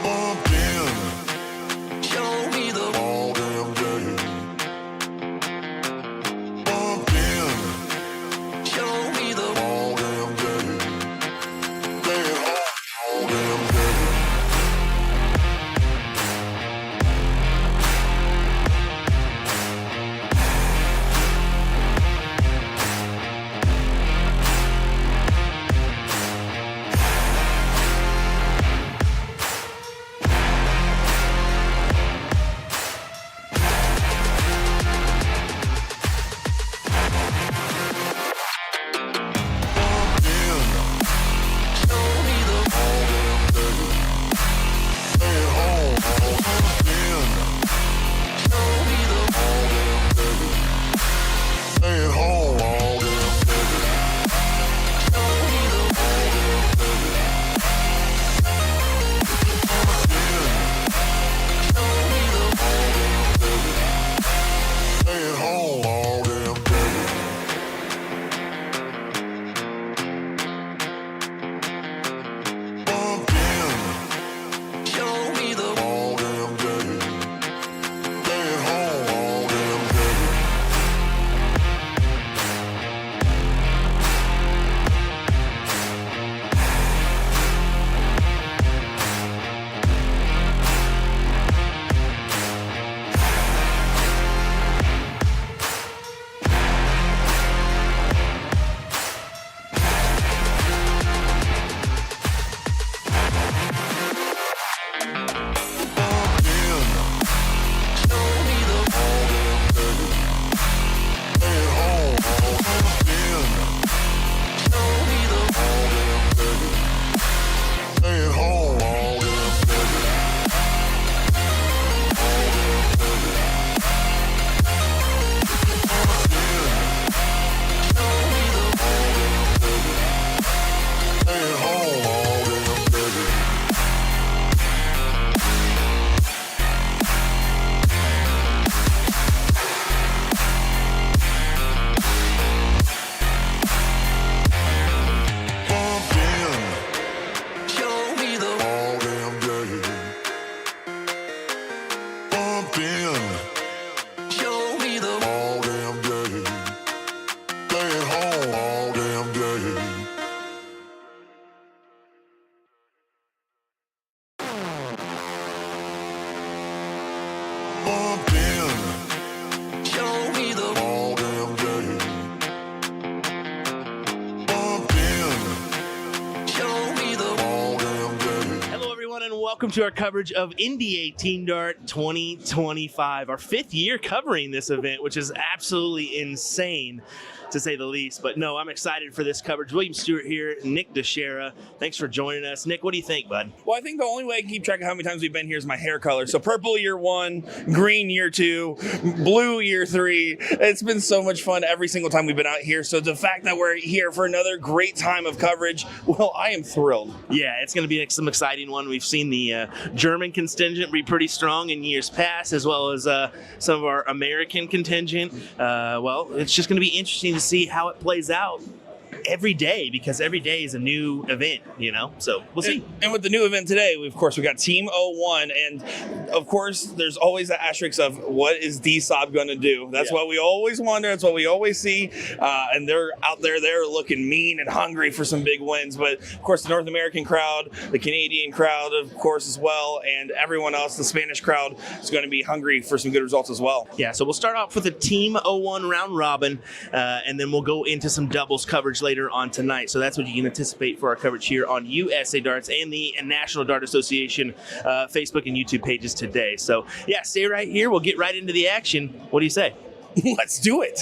Bumped in. Show me the all damn day. Bumped in. Show me the all damn day. Stay at home all damn day. Welcome to our coverage of NDA Team Dart 2025, our 5th year covering this event, which is absolutely insane, to say the least. But no, I'm excited for this coverage. William Stewart here, Nick DeShera. Thanks for joining us. Nick, what do you think, bud? Well, I think the only way I can keep track of how many times we've been here is my hair color. So purple year 1, green year 2, blue year 3. It's been so much fun every single time we've been out here. So the fact that we're here for another great time of coverage, well, I am thrilled. Yeah, it's going to be some exciting one. We've seen the German contingent be pretty strong in years past, as well as some of our American contingent. Well, it's just going to be interesting to see how it plays out every day, because every day is a new event, you know, so we'll see. And with the new event today, we got Team 01, and of course there's always the asterisk of what is DSOB going to do. That's what we always wonder. That's what we always see, and they're out there, they're looking mean and hungry for some big wins. But of course the North American crowd, the Canadian crowd of course as well, and everyone else, the Spanish crowd, is going to be hungry for some good results as well. Yeah, so we'll start off with a Team 01 round robin, and then we'll go into some doubles coverage later on tonight. So that's what you can anticipate for our coverage here on USA Darts and the National Dart Association Facebook and YouTube pages today. So yeah, stay right here. We'll get right into the action. What do you say? Let's do it.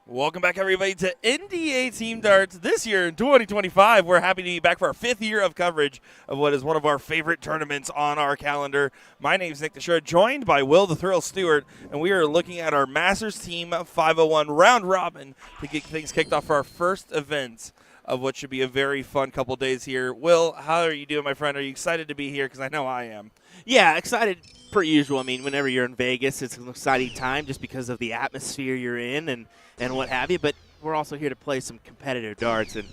Welcome back, everybody, to NDA Team Darts. This year in 2025, we're happy to be back for our 5th year of coverage of what is one of our favorite tournaments on our calendar. My name is Nick DeShera, joined by Will the Thrill Stewart, and we are looking at our Masters Team 501 round robin to get things kicked off for our first event of what should be a very fun couple days here. Will, how are you doing, my friend? Are you excited to be here? Because I know I am. Yeah, excited per usual. I mean, whenever you're in Vegas, it's an exciting time just because of the atmosphere you're in and what have you. But we're also here to play some competitive darts. And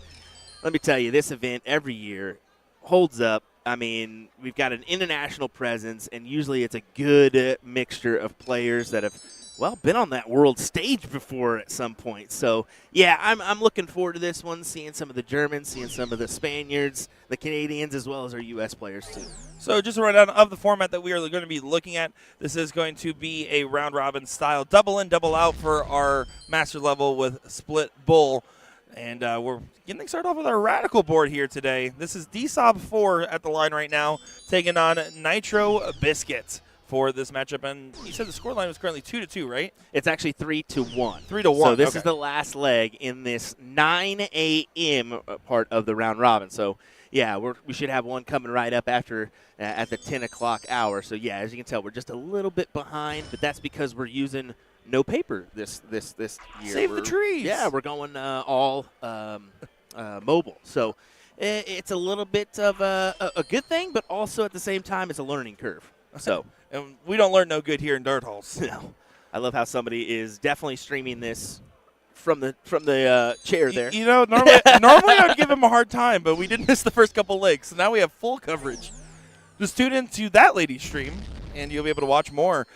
let me tell you, this event every year holds up. I mean, we've got an international presence, and usually it's a good mixture of players that have, well, been on that world stage before at some point. So, yeah, I'm looking forward to this one, seeing some of the Germans, seeing some of the Spaniards, the Canadians, as well as our U.S. players, too. So just a rundown of the format that we are going to be looking at. This is going to be a round-robin style double in, double out for our master level with split bull. And we're getting started off with our Radical board here today. This is DSOB 4 at the line right now, taking on Nitro Biscuit for this matchup. And you said the scoreline was currently 2-2, right? It's actually 3-1. 3-1. So this is the last leg in this 9 a.m. part of the round robin. So, yeah, we should have one coming right up after at the 10 o'clock hour. So, yeah, as you can tell, we're just a little bit behind, but that's because we're using no paper this year. Save the trees. Yeah, we're going all mobile. So it's a little bit of a good thing, but also at the same time it's a learning curve. So and we don't learn no good here in Dart Halls. No. I love how somebody is definitely streaming this from the chair there. You know, normally I would give him a hard time, but we did miss the first couple legs, so now we have full coverage. Just tune into that lady's stream, and you'll be able to watch more.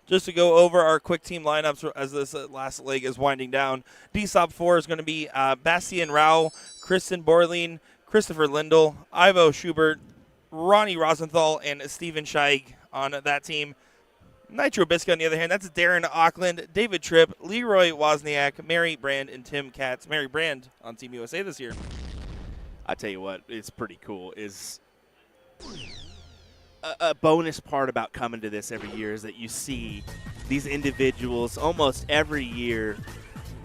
Just to go over our quick team lineups as this last leg is winding down. DSOB 4 is going to be Bastian Rao, Kristen Borlin, Christopher Lindell, Ivo Schubert, Ronnie Rosenthal, and Steven Scheig on that team. Nitro Biscuit, on the other hand, that's Darren Auckland, David Tripp, Leroy Wozniak, Mary Brand, and Tim Katz. Mary Brand on Team USA this year. I tell you what, it's pretty cool. Is a bonus part about coming to this every year is that you see these individuals almost every year,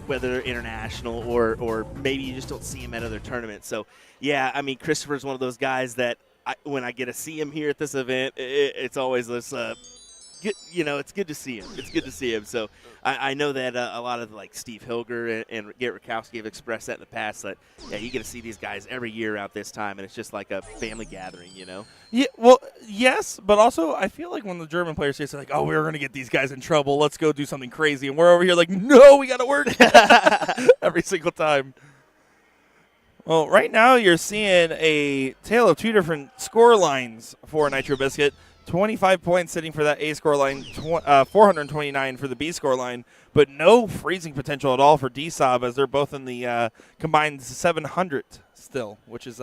whether they're international or maybe you just don't see them at other tournaments. So, yeah, I mean, Christopher's one of those guys that when I get to see him here at this event, it's always this it's good to see him. It's good to see him. So I know that a lot of like Steve Hilger and Garrett Rakowski have expressed that in the past. That you get to see these guys every year out this time, and it's just like a family gathering, you know. Yeah, well, yes, but also I feel like when the German players say like, "Oh, we're going to get these guys in trouble. Let's go do something crazy," and we're over here like, "No, we got to work every single time." Well, right now you're seeing a tale of two different score lines for Nitro Biscuit. 25 points sitting for that A score line, 429 for the B score line, but no freezing potential at all for DSOB as they're both in the combined 700 still, which is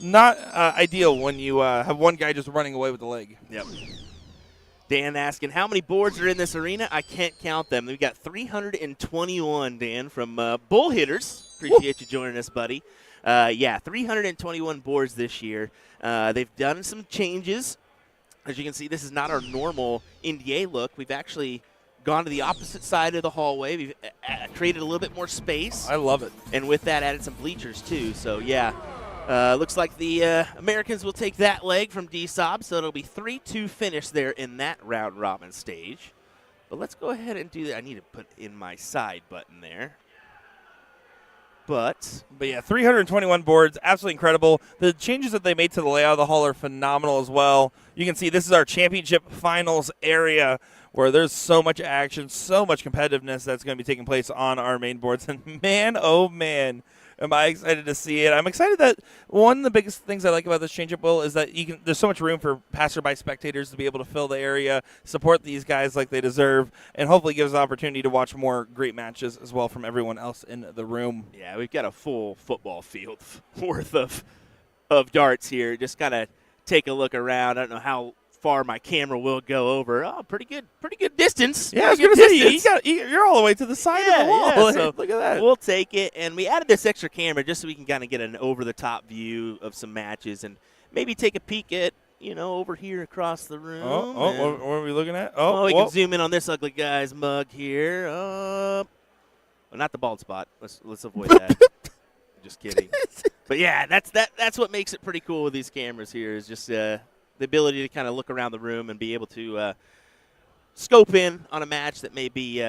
not ideal when you have one guy just running away with the leg. Yep. Dan asking, how many boards are in this arena? I can't count them. We've got 321, Dan, from Bull Hitters. Appreciate you joining us, buddy. 321 boards this year. They've done some changes. As you can see, this is not our normal NDA look. We've actually gone to the opposite side of the hallway. We've created a little bit more space. I love it. And with that, added some bleachers, too. So, yeah, looks like the Americans will take that leg from DSOB, so it'll be 3-2 finish there in that round-robin stage. But let's go ahead and do that. I need to put in my side button there. But yeah, 321 boards, absolutely incredible. The changes that they made to the layout of the hall are phenomenal as well. You can see this is our championship finals area where there's so much action, so much competitiveness that's going to be taking place on our main boards. And man, oh man, am I excited to see it. I'm excited that one of the biggest things I like about this change-up, Will, is that there's so much room for passerby spectators to be able to fill the area, support these guys like they deserve, and hopefully gives an opportunity to watch more great matches as well from everyone else in the room. Yeah, we've got a full football field worth of darts here. Just kind of take a look around. I don't know how far my camera will go over. Oh, pretty good distance. Yeah, I was going to say, you're all the way to the side of the wall. Yeah, so look at that. We'll take it. And we added this extra camera just so we can kind of get an over-the-top view of some matches and maybe take a peek at, over here across the room. What are we looking at? We can zoom in on this ugly guy's mug here. Well, not the bald spot. Let's avoid that. Just kidding. But, yeah, that's what makes it pretty cool with these cameras here is just the ability to kind of look around the room and be able to scope in on a match that may be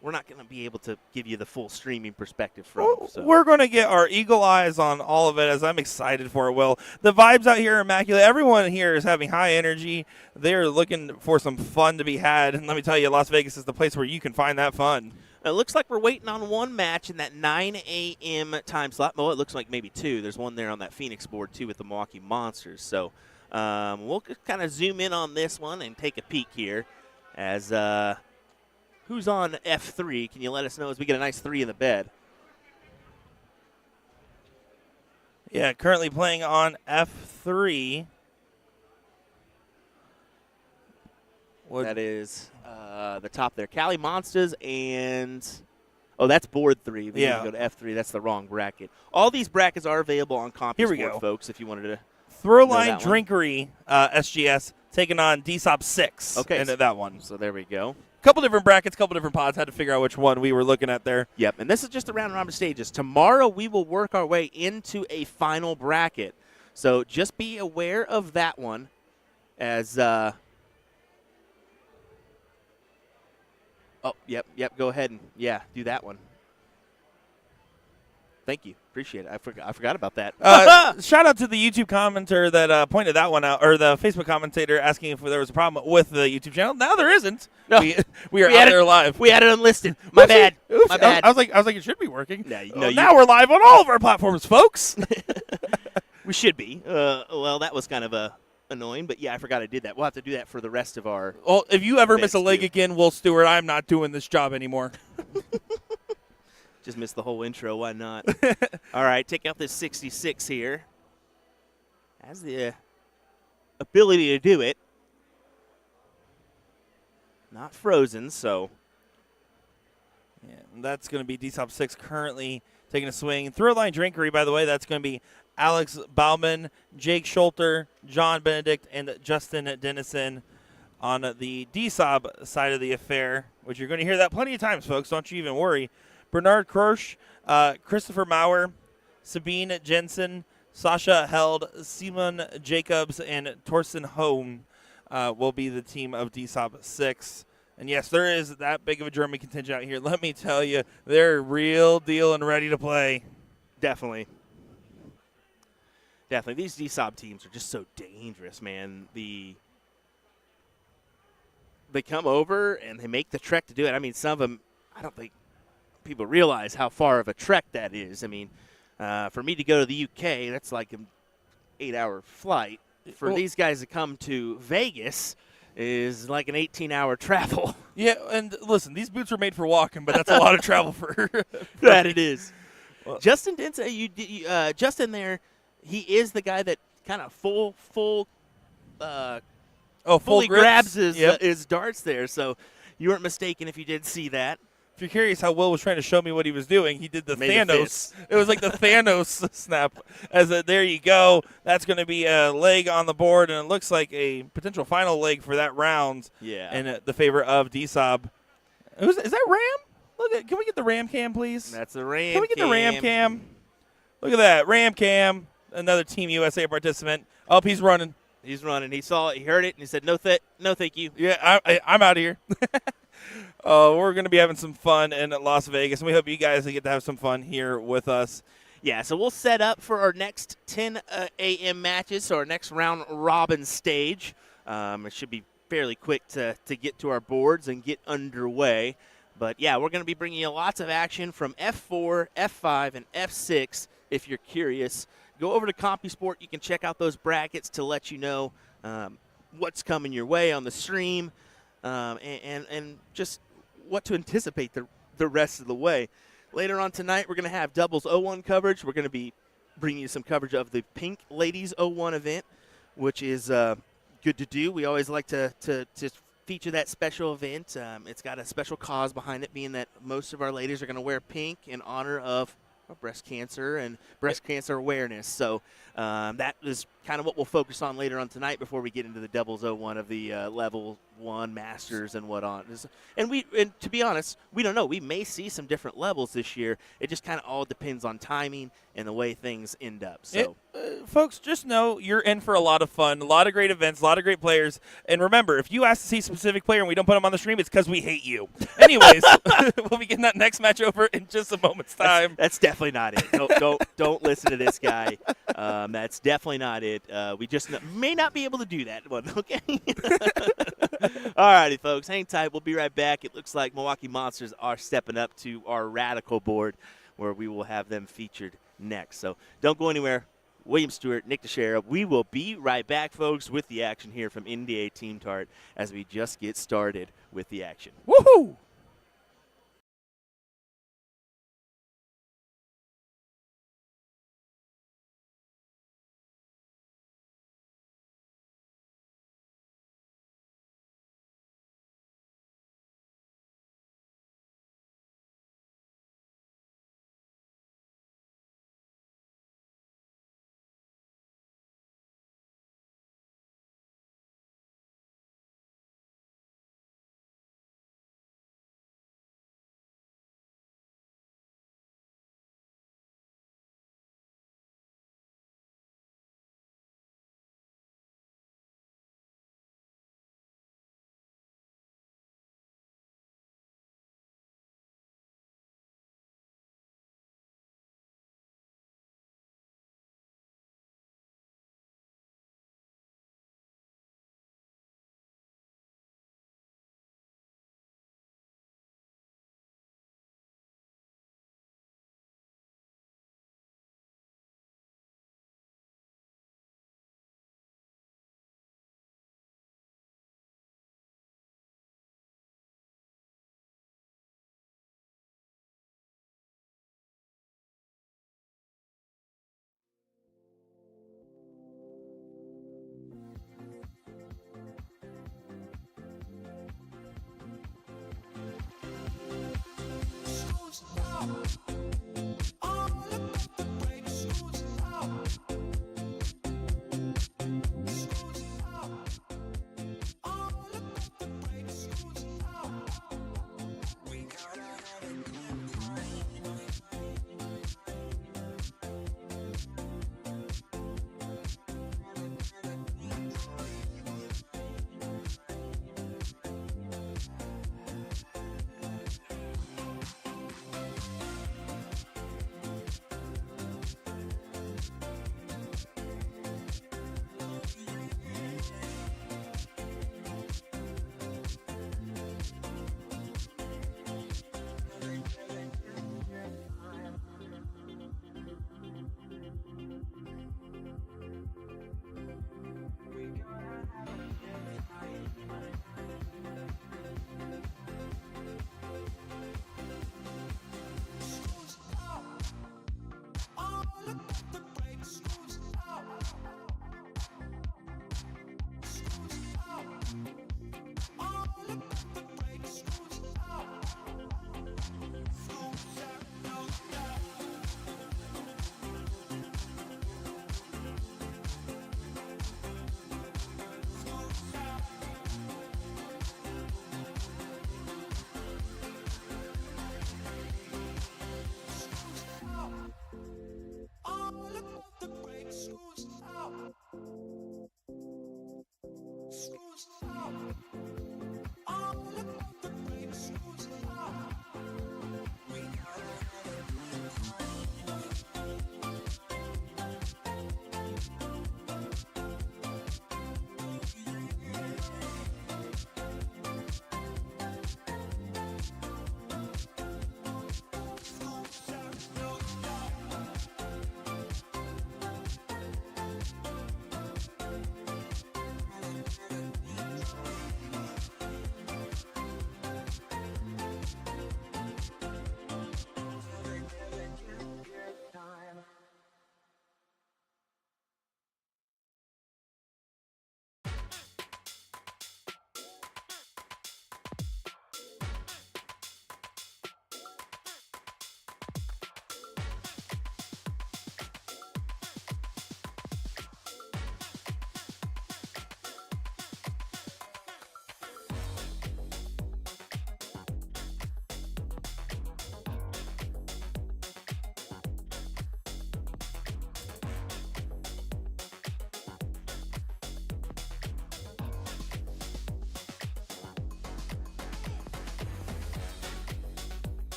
we're not going to be able to give you the full streaming perspective from. So. We're going to get our eagle eyes on all of it, as I'm excited for it, Will. The vibes out here are immaculate. Everyone here is having high energy. They're looking for some fun to be had. And let me tell you, Las Vegas is the place where you can find that fun. It looks like we're waiting on one match in that 9 a.m. time slot. Well, it looks like maybe two. There's one there on that Phoenix board, too, with the Milwaukee Monsters. So we'll kind of zoom in on this one and take a peek here as who's on F3? Can you let us know as we get a nice 3 in the bed? Yeah, currently playing on F3. That is the top there. Cali Monsters and that's board 3. We need to go to F3. That's the wrong bracket. All these brackets are available on CompuSport, folks, if you wanted to. Throwline Drinkery SGS taking on DSOP 6. Okay. And that one. So there we go. Couple different brackets, couple different pods. Had to figure out which one we were looking at there. Yep, and this is just the round robin stages. Tomorrow we will work our way into a final bracket. So just be aware of that one as yep, go ahead and do that one. Thank you. Appreciate it. I forgot about that. Shout out to the YouTube commenter that pointed that one out, or the Facebook commentator asking if there was a problem with the YouTube channel. Now there isn't. No. We are out there live. We had it unlisted. My bad. My bad. I was like, it should be working. No, now we're live on all of our platforms, folks. We should be. Well, that was kind of annoying, but I forgot I did that. We'll have to do that for the rest of our. Well, if you ever miss a leg again, Will Stewart, I'm not doing this job anymore. Just missed the whole intro. Why not? All right, take out this 66 here. Has the ability to do it. Not frozen, so. Yeah, that's going to be DSOP 6 currently taking a swing. Throwline Drinkery, by the way, that's going to be Alex Bauman, Jake Schulter, John Benedict, and Justin Dennison on the DSOB side of the affair, which you're going to hear that plenty of times, folks. Don't you even worry. Bernard Kirsch, Christopher Maurer, Sabine Jensen, Sasha Held, Simon Jacobs, and Torsten Holm will be the team of DSOP 6. And, yes, there is that big of a German contingent out here. Let me tell you, they're real deal and ready to play. Definitely. These DSOB teams are just so dangerous, man. They come over and they make the trek to do it. I mean, some of them, I don't think people realize how far of a trek that is. I mean, for me to go to the UK, that's like an 8-hour flight. For these guys to come to Vegas is like an 18-hour travel. Yeah, and listen, these boots are made for walking, but that's a lot of travel for that it is. Well, Justin Denson, Justin there, he is the guy that kind of fully grabs his darts there. So you weren't mistaken if you did see that. If you're curious how Will was trying to show me what he was doing, he did the Thanos. It was like the Thanos snap. There you go. That's going to be a leg on the board, and it looks like a potential final leg for that round. Yeah. In the favor of DSOB. Is that Ram? Can we get the Ram cam, please? That's the Ram. Can we get the Ram cam? Look at that Ram cam. Another Team USA participant. Oh, he's running. He's running. He saw it. He heard it, and he said, "No, thank you." Yeah, I'm out of here. We're going to be having some fun in Las Vegas, and we hope you guys get to have some fun here with us. Yeah, so we'll set up for our next 10 a.m. matches, so our next round robin stage. It should be fairly quick to get to our boards and get underway. But, yeah, we're going to be bringing you lots of action from F4, F5, and F6 if you're curious. Go over to CompuSport. You can check out those brackets to let you know what's coming your way on the stream and just what to anticipate the rest of the way. Later on tonight, we're going to have doubles 01 coverage. We're going to be bringing you some coverage of the Pink Ladies 01 event, which is good to do. We always like to feature that special event. It's got a special cause behind it, being that most of our ladies are going to wear pink in honor of breast cancer and breast cancer awareness. So that is kind of what we'll focus on later on tonight before we get into the doubles 01 of the level 1 masters and whatnot. And to be honest, we don't know. We may see some different levels this year. It just kind of all depends on timing and the way things end up. So, folks, just know you're in for a lot of fun, a lot of great events, a lot of great players. And remember, if you ask to see a specific player and we don't put them on the stream, it's because we hate you. Anyways, we'll be getting that next match over in just a moment's time. That's definitely not it. Don't listen to this guy. That's definitely not it. We just may not be able to do that one, okay? All righty, folks. Hang tight. We'll be right back. It looks like Milwaukee Monsters are stepping up to our Radical board where we will have them featured next. So don't go anywhere. William Stewart, Nick Teixeira. We will be right back, folks, with the action here from NDA Team Dart as we just get started with the action. Woohoo!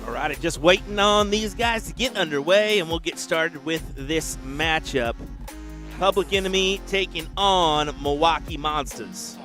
All right, just waiting on these guys to get underway, and we'll get started with this matchup. Public Enemy taking on Milwaukee Monsters.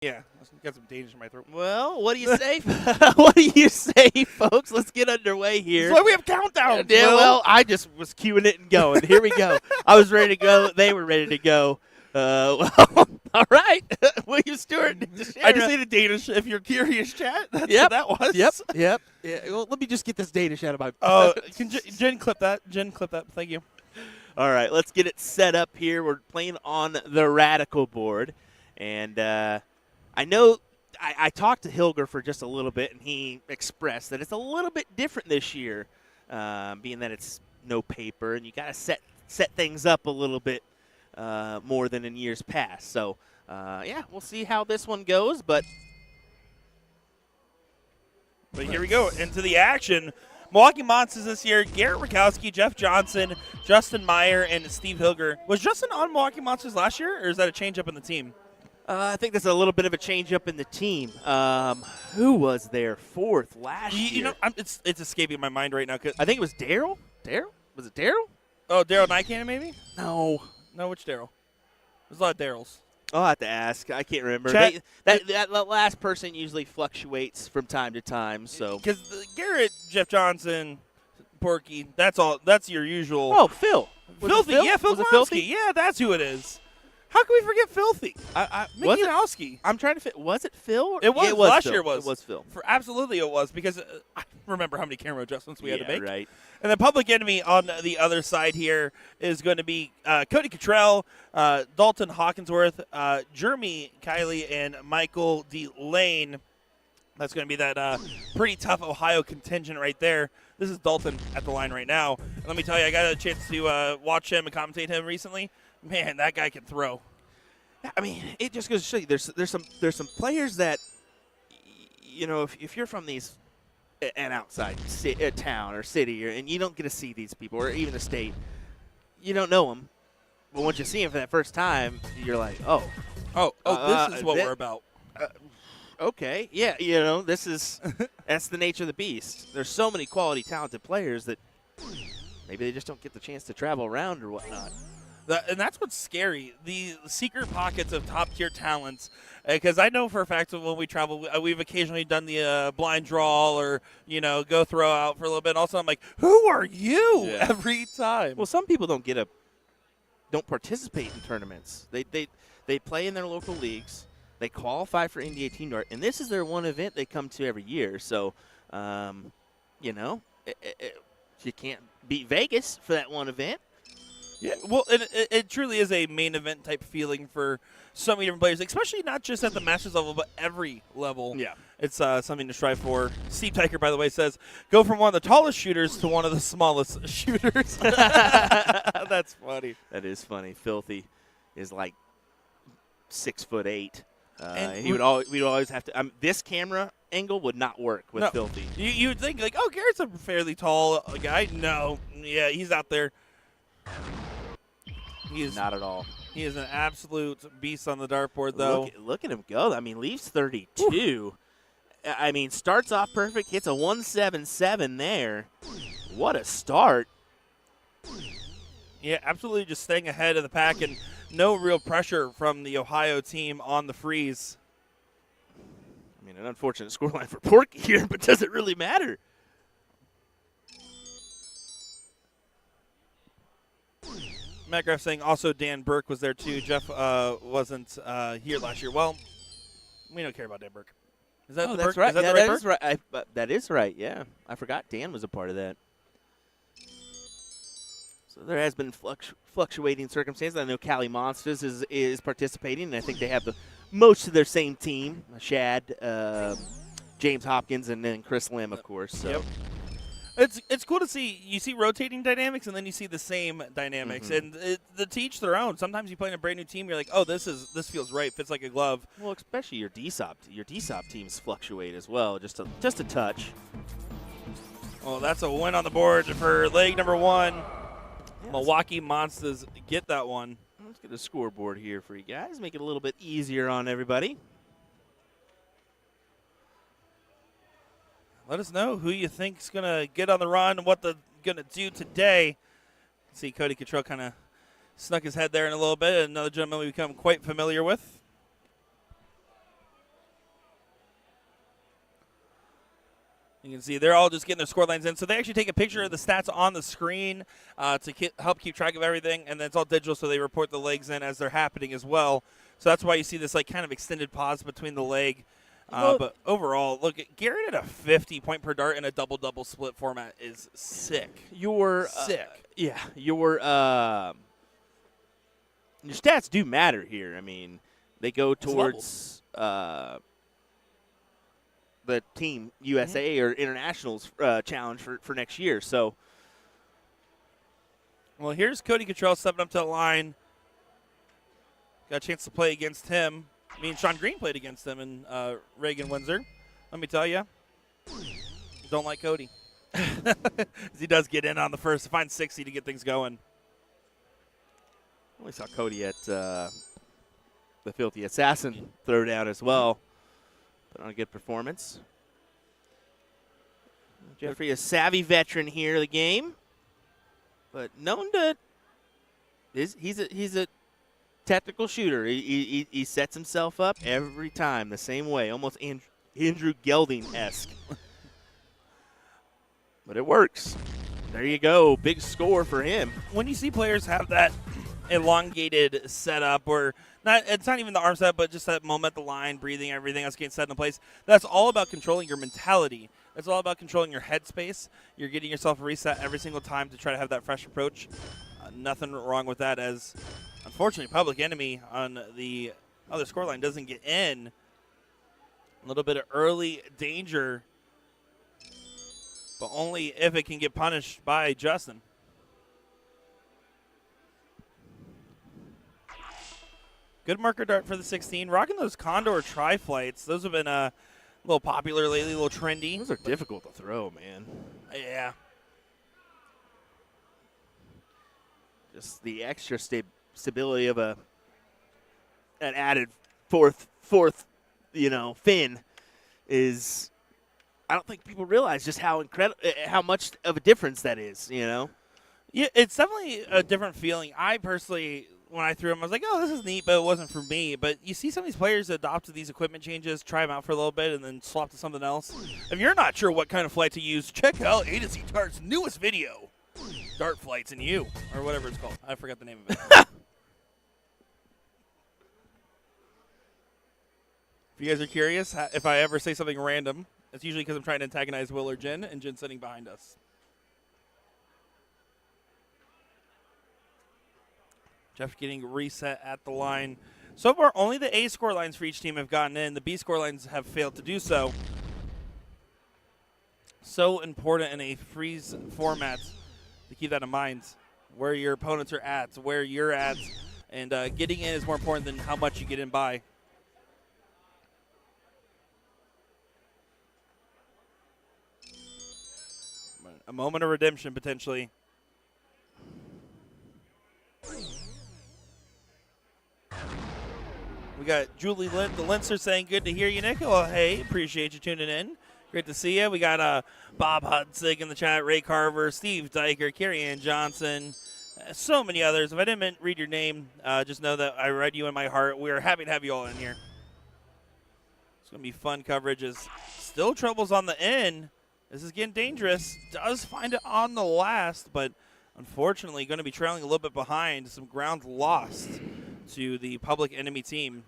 Yeah, I got some Danish in my throat. Well, what do you say? What do you say, folks? Let's get underway here. That's why we have countdowns. Yeah, well, I just was cueing it and going. Here we go. I was ready to go. They were ready to go. Well, all right. William Stewart. I just need a Danish. If you're curious, chat. That's Yep. what that was. Yep. Yeah, well, let me just get this Danish out of my. Oh, can Jen clip that? Jen, clip that. Thank you. All right, let's get it set up here. We're playing on the Radical board, and I know I talked to Hilger for just a little bit, and he expressed that it's a little bit different this year, being that it's no paper, and you got to set things up a little bit more than in years past. So, yeah, we'll see how this one goes, but here we go into the action. Milwaukee Monsters this year: Garrett Rakowski, Jeff Johnson, Justin Meyer, and Steve Hilger. Was Justin on Milwaukee Monsters last year, or is that a change up in the team? I think there's a little bit of a change up in the team. Who was there fourth last year? You know, it's escaping my mind right now. I think it was Daryl. Daryl? Was it Daryl? Oh, Daryl Nycan maybe? No, which Daryl? There's a lot of Daryls. I'll have to ask. I can't remember. Chat, That last person usually fluctuates from time to time. So because Garrett, Jeff Johnson, Porky, that's all. That's your usual. Oh, Phil. Was Filthy, it Phil? yeah, Phil Was it Klonsky. Filthy? Yeah, that's who it is. How can we forget Filthy? Was it? Mickey I'm trying to fit. Was it Phil? It was. Yeah, it was Last Phil. year was. It was Phil. Absolutely it was, because I remember how many camera adjustments we had to make. Right. And the Public Enemy on the other side here is going to be Cody Cottrell, Dalton Hawkinsworth, Jeremy Kiley, and Michael D. Lane. That's going to be that pretty tough Ohio contingent right there. This is Dalton at the line right now. And let me tell you, I got a chance to watch him and commentate him recently. Man, that guy can throw. I mean, it just goes to show you there's some players that, you know, if you're from an outside town or city, and you don't get to see these people, or even a state, you don't know them. But once you see them for that first time, you're like, oh, this is what we're about. Okay, yeah, you know, that's the nature of the beast. There's so many quality, talented players that maybe they just don't get the chance to travel around or whatnot. And that's what's scary, the secret pockets of top-tier talents. Because I know for a fact that when we travel, we've occasionally done the blind draw or, go throw out for a little bit. Also, I'm like, who are you every time? Well, some people don't participate in tournaments. They play in their local leagues. They qualify for NDA Team Dart, and this is their one event they come to every year. So, you can't beat Vegas for that one event. Yeah, well, it truly is a main event type feeling for so many different players, especially not just at the Masters level, but every level. Yeah. It's something to strive for. Steve Tyker, by the way, says, go from one of the tallest shooters to one of the smallest shooters. That's funny. That is funny. Filthy is like 6'8". And We'd always have to. This camera angle would not work with No. Filthy. You would think, like, oh, Garrett's a fairly tall guy. No. Yeah, he's out there. He is Not at all. He is an absolute beast on the dartboard, though. Look at him go. I mean, leaves 32. I mean, starts off perfect, hits a 177 there. What a start. Yeah, absolutely just staying ahead of the pack and no real pressure from the Ohio team on the freeze. I mean, an unfortunate scoreline for Porky here, but does it really matter? Matt Graff saying also Dan Burke was there too. Jeff wasn't here last year. Well, we don't care about Dan Burke. Is that the that's Burke? right. Is that Yeah, the right that Burke? is right. That is right, yeah. I forgot Dan was a part of that. So there has been fluctuating circumstances. I know Cali Monsters is participating, and I think they have most of their same team. Shad, James Hopkins, and then Chris Lim, of course. So. Yep. It's cool to see. You see rotating dynamics, and then you see the same dynamics, and the teach their own. Sometimes you play in a brand new team, you're like, oh, this feels right, fits like a glove. Well, especially your DSOP teams fluctuate as well, just a touch. Oh, that's a win on the board for leg number 1. Yeah, Milwaukee Monsters get that one. Let's get a scoreboard here for you guys. Make it a little bit easier on everybody. Let us know who you think's going to get on the run and what they're going to do today. See Cody Cottrell kind of snuck his head there in a little bit. Another gentleman we become quite familiar with. You can see they're all just getting their score lines in. So they actually take a picture of the stats on the screen to help keep track of everything. And then it's all digital, so they report the legs in as they're happening as well. So that's why you see this like kind of extended pause between the leg. But overall, look, Garrett at a 50 point per dart in a double-double split format is sick. Sick. Yeah, your stats do matter here. I mean, they go towards the Team USA or Internationals challenge for next year. So, well, here's Cody Cottrell stepping up to the line. Got a chance to play against him. Me and Sean Green played against him in Reagan Windsor. Let me tell you, don't like Cody. He does get in on the first, find 60 to get things going. I only saw Cody at the Filthy Assassin throwdown as well. Put on a good performance. Jeffrey, a savvy veteran here of the game, but known to he's a technical shooter. He sets himself up every time the same way, almost Andrew Gelding-esque. But it works. There you go. Big score for him. When you see players have that elongated setup, or it's not even the arm setup, but just that moment, the line, breathing, everything else getting set in place, that's all about controlling your mentality. It's all about controlling your headspace. You're getting yourself a reset every single time to try to have that fresh approach. Nothing wrong with that, as unfortunately Public Enemy on the other scoreline doesn't get in. A little bit of early danger, but only if it can get punished by Justin. Good marker dart for the 16. Rocking those Condor tri-flights. Those have been a little popular lately, a little trendy. Those are difficult to throw, man. Yeah. Just the extra stability of an added fourth, fin is. I don't think people realize just how how much of a difference that is. Yeah, it's definitely a different feeling. I personally, when I threw them, I was like, "Oh, this is neat," but it wasn't for me. But you see some of these players adopt these equipment changes, try them out for a little bit, and then swap to something else. If you're not sure what kind of flight to use, check out A to Z Dart's newest video. Dart Flights and You, or whatever it's called. I forgot the name of it. If you guys are curious, if I ever say something random, it's usually because I'm trying to antagonize Will or Jen, and Jen's sitting behind us. Jeff getting reset at the line. So far, only the A score lines for each team have gotten in. The B score lines have failed to do so. So important in a freeze format to keep that in mind, where your opponents are at, where you're at, And getting in is more important than how much you get in by. A moment of redemption, potentially. We got Julie Lind, the Linster, saying, good to hear you, Nick. Well, hey, appreciate you tuning in. Great to see you. We got Bob Hudsig in the chat, Ray Carver, Steve Diker, Carrie Ann Johnson, so many others. If I didn't read your name, just know that I read you in my heart. We are happy to have you all in here. It's going to be fun coverage. As still troubles on the end. This is getting dangerous. Does find it on the last, but unfortunately going to be trailing a little bit behind. Some ground lost to the Public Enemy team.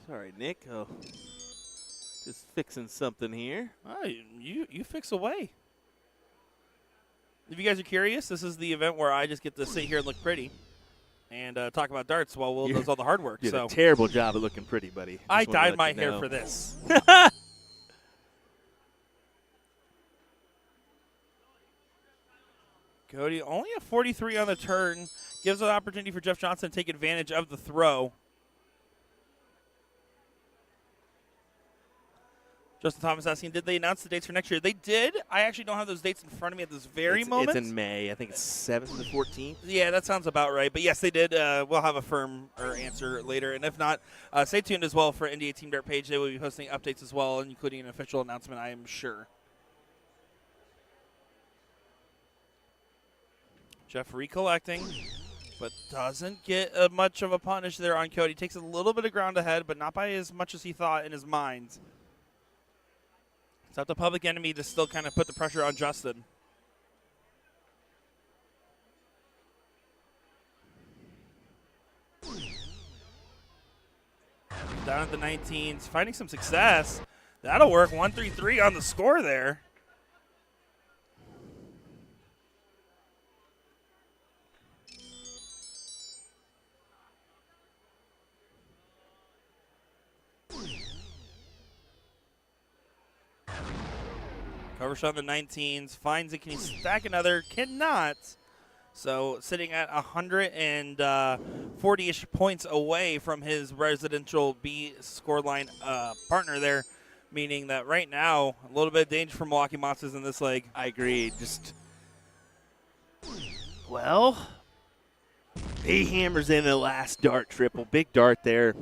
Sorry, Nick. Oh, just fixing something here. Oh, you fix away. If you guys are curious, this is the event where I just get to sit here and look pretty and talk about darts while Will does all the hard work. You did so a terrible job of looking pretty, buddy. I Just wanted to dyed let my you hair know. for this. Cody, only a 43 on the turn. Gives an opportunity for Jeff Johnson to take advantage of the throw. Justin Thomas asking, did they announce the dates for next year? They did. I actually don't have those dates in front of me at this very moment. It's in May. I think it's 7th to 14th. Yeah, that sounds about right. But yes, they did. We'll have a firm answer later. And if not, stay tuned as well for NDA Team Dart page. They will be posting updates as well, including an official announcement, I am sure. Jeff recollecting, but doesn't get much of a punish there on Cody. Takes a little bit of ground ahead, but not by as much as he thought in his mind. It's up to Public Enemy to still kind of put the pressure on Justin. Down at the 19s, finding some success. That'll work. 1-3-3 on the score there. Cover shot on the 19s, finds it. Can he stack another? Cannot. So sitting at 140-ish points away from his residential B scoreline partner there, meaning that right now a little bit of danger for Milwaukee Monsters in this leg. I agree. Well, he hammers in the last dart triple. Big dart there.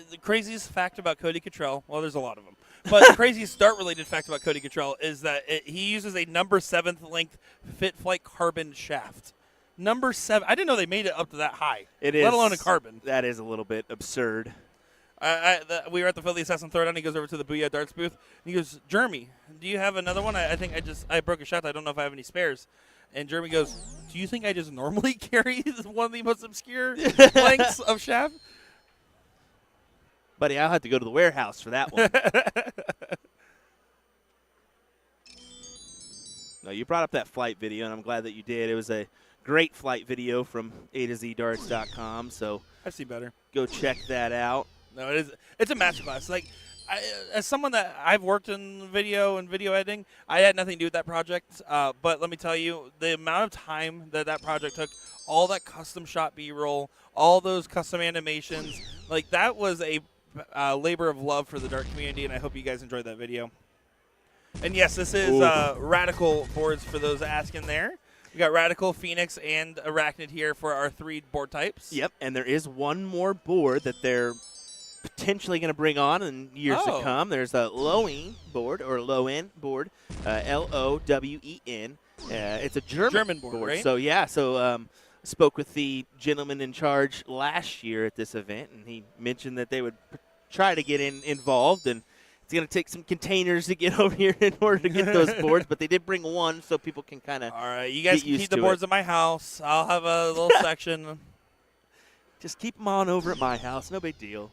The craziest fact about Cody Cottrell, well, there's a lot of them, but the craziest dart-related fact about Cody Cottrell is that he uses a number 7th length Fit Flight carbon shaft. Number 7. I didn't know they made it up to that high. It is. Let alone a carbon. That is a little bit absurd. We were at the Philly Assassin Throwdown. He goes over to the Booyah Darts booth. And he goes, Jeremy, do you have another one? I think I broke a shaft. I don't know if I have any spares. And Jeremy goes, do you think I just normally carry one of the most obscure lengths of shaft? Buddy, I'll have to go to the warehouse for that one. No, you brought up that flight video, and I'm glad that you did. It was a great flight video from A to Z darts.com, so I've seen better. go check that out. No, it is. It's a masterclass. Like, as someone that I've worked in video and video editing, I had nothing to do with that project. But let me tell you, the amount of time that project took, all that custom shot B-roll, all those custom animations, like that was a labor of love for the dart community, and I hope you guys enjoyed that video. And yes, this is Radical boards for those asking there. We got Radical, Phoenix, and Arachnid here for our 3 board types. Yep, and there is one more board that they're potentially going to bring on in years to come. There's a low-end board, or low-end board, Lowen. It's a German board, right? So, yeah, spoke with the gentleman in charge last year at this event, and he mentioned that they would try to get involved, and it's going to take some containers to get over here in order to get those boards, but they did bring one so people can kind of all right, you guys can keep the boards at my house. I'll have a little section. Just keep them on over at my house. No big deal.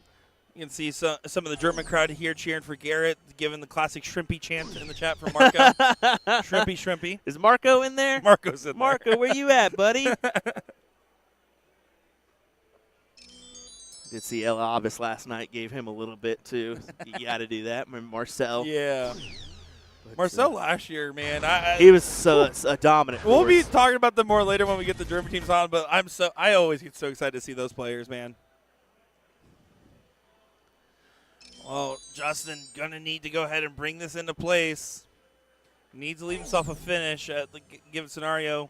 You can see some of the German crowd here cheering for Garrett, giving the classic Shrimpy chant in the chat for Marco. Shrimpy, Shrimpy. Is Marco in there? Marco's in there. Marco, where you at, buddy? Did see El Abbas last night, gave him a little bit too. You got to do that. Remember Marcel? Yeah. Marcel last year, man. He was a dominant We'll be force. talking about them more later when we get the German teams on, but I always get so excited to see those players, man. Well, Justin gonna need to go ahead and bring this into place. Needs to leave himself a finish at the given scenario.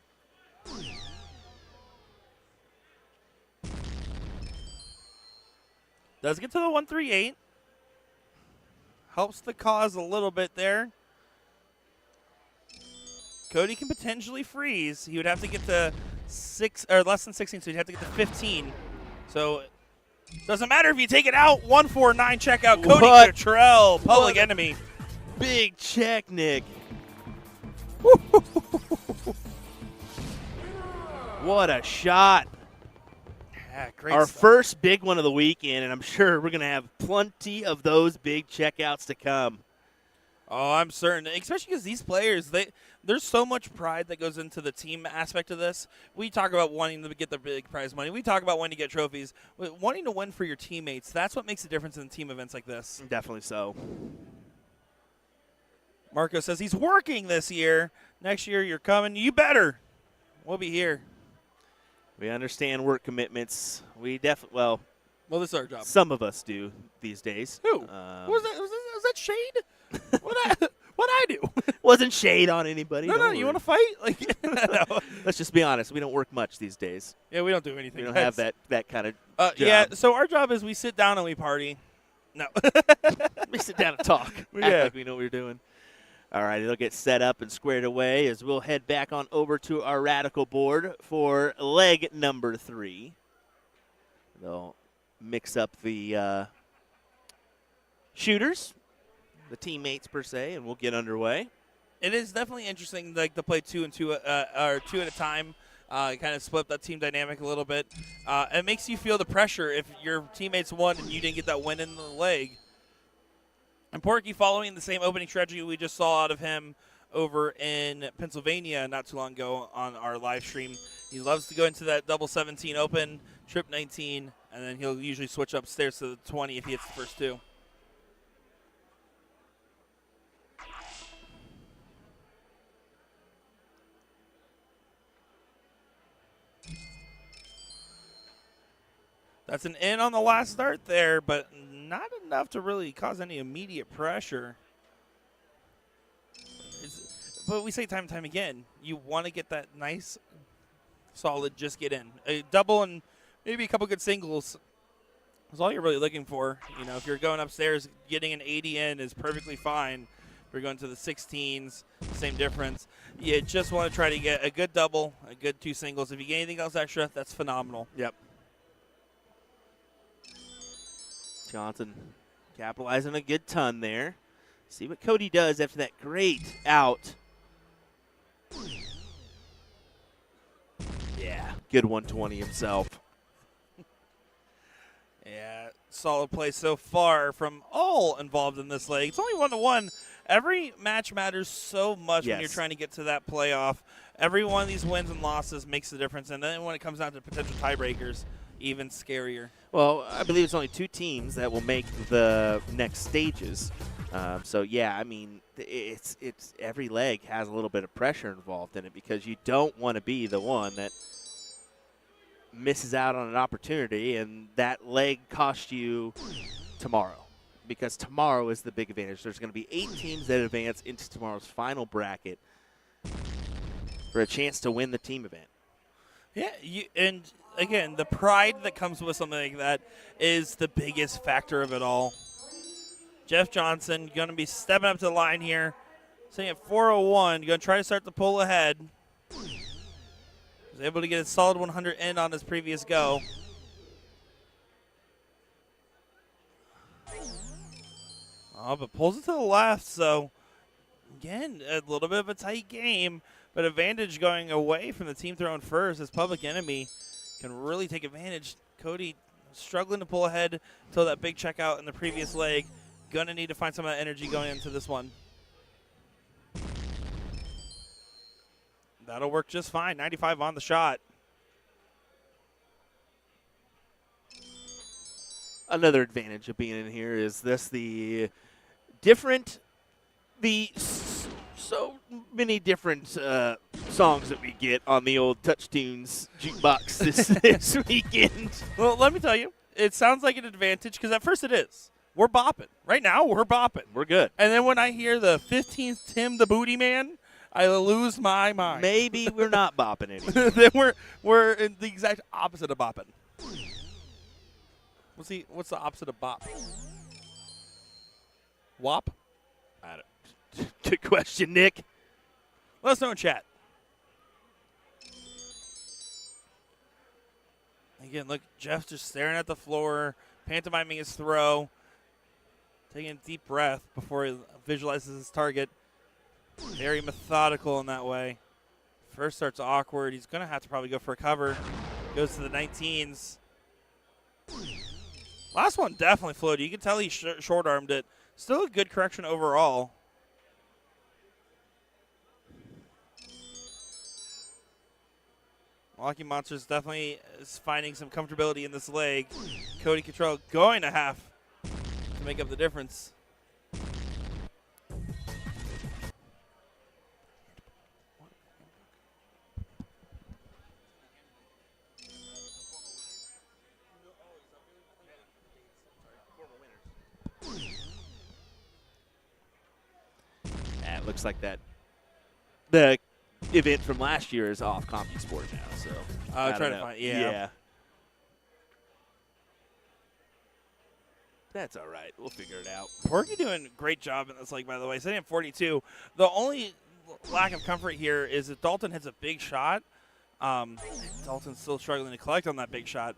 Does get to the 138. Helps the cause a little bit there. Cody can potentially freeze. He would have to get to 6 or less than 16, so he'd have to get to 15. So doesn't matter if you take it out. 149 checkout. Cody Cottrell, public enemy. Big check, Nick. What a shot. Yeah, great Our stuff. first big one of the weekend, and I'm sure we're going to have plenty of those big checkouts to come. Oh, I'm certain, especially because these players, there's so much pride that goes into the team aspect of this. We talk about wanting to get the big prize money. We talk about wanting to get trophies. Wanting to win for your teammates, that's what makes a difference in team events like this. Definitely so. Marco says he's working this year. Next year you're coming. You better. We'll be here. We understand work commitments. We definitely, Well, this is our job. some of us do these days. Who? Was that shade? What I do? Wasn't shade on anybody. No, don't you worry. want to fight? Like, no. Let's just be honest. We don't work much these days. Yeah, we don't do anything. We don't have that kind of job. Yeah, so our job is we sit down and we party. No. We sit down and talk. Act Yeah. like we know what we're doing. All right, it'll get set up and squared away as we'll head back on over to our radical board for leg number 3. They'll mix up the shooters, the teammates per se, and we'll get underway. It is definitely interesting, like to play 2 and 2 or 2 at a time. Kind of split up that team dynamic a little bit. It makes you feel the pressure if your teammates won and you didn't get that win in the leg. And Porky, following the same opening strategy we just saw out of him over in Pennsylvania not too long ago on our live stream. He loves to go into that double 17 open, trip 19, and then he'll usually switch upstairs to the 20 if he hits the first 2. That's an in on the last start there, but not enough to really cause any immediate pressure. But we say time and time again, you want to get that nice, solid, just get in. A double and maybe a couple good singles is all you're really looking for. You know, if you're going upstairs, getting an 80 in is perfectly fine. If you're going to the 16s, same difference. You just want to try to get a good double, a good 2 singles. If you get anything else extra, that's phenomenal. Yep. Johnson capitalizing a good ton there. See what Cody does after that great out. Yeah, good 120 himself. Yeah, solid play so far from all involved in this leg. It's only 1-1. Every match matters so much when you're Yes. trying to get to that playoff. Every one of these wins and losses makes a difference. And then when it comes down to potential tiebreakers, even scarier. Well, I believe it's only 2 teams that will make the next stages. So yeah, I mean, it's every leg has a little bit of pressure involved in it because you don't want to be the one that misses out on an opportunity and that leg costs you tomorrow. Because tomorrow is the big advantage. There's going to be 8 teams that advance into tomorrow's final bracket for a chance to win the team event. Yeah, and again, the pride that comes with something like that is the biggest factor of it all. Jeff Johnson going to be stepping up to the line here, sitting at 401, going to try to start the pull ahead. Was able to get a solid 100 in on his previous go. Oh, but pulls it to the left, so again, a little bit of a tight game, but advantage going away from the team throwing first as Public Enemy can really take advantage. Cody struggling to pull ahead until that big checkout in the previous leg. Gonna need to find some of that energy going into this one. That'll work just fine. 95 on the shot. Another advantage of being in here is the so many different songs that we get on the old Touch Tunes jukebox this weekend. Well, let me tell you, it sounds like an advantage because at first it is. We're bopping. Right now, we're bopping. We're good. And then when I hear the 15th Tim the Booty Man, I lose my mind. Maybe we're not bopping anymore. Then we're in the exact opposite of bopping. What's the opposite of bop? Wop? I don't. Good question, Nick. Let us know in chat. Again, look, Jeff's just staring at the floor, pantomiming his throw, taking a deep breath before he visualizes his target. Very methodical in that way. First starts awkward. He's going to have to probably go for a cover. Goes to the 19s. Last one definitely floated. You can tell he short-armed it. Still a good correction overall. Milwaukee Monsters definitely is finding some comfortability in this leg. Cody Cottrell going to have to make up the difference. It looks like that the event from last year is off CompuSport now. So I'll try to find. Yeah. That's all right. We'll figure it out. Porky doing a great job in this leg, by the way. Sitting at 42. The only lack of comfort here is if Dalton hits a big shot. Dalton's still struggling to collect on that big shot.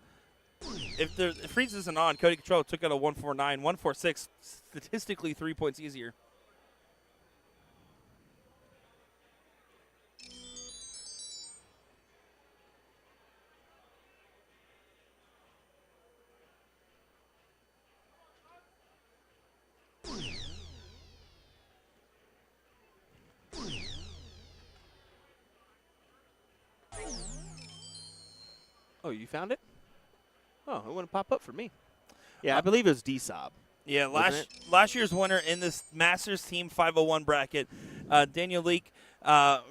If the freeze isn't on, Cody Cottrell took out a 149, 146. Statistically, 3 points easier. Oh, you found it? Oh, it wouldn't pop up for me. Yeah, I believe it was D-Sob. Yeah, last year's winner in this Masters Team 501 bracket, Daniel Leake,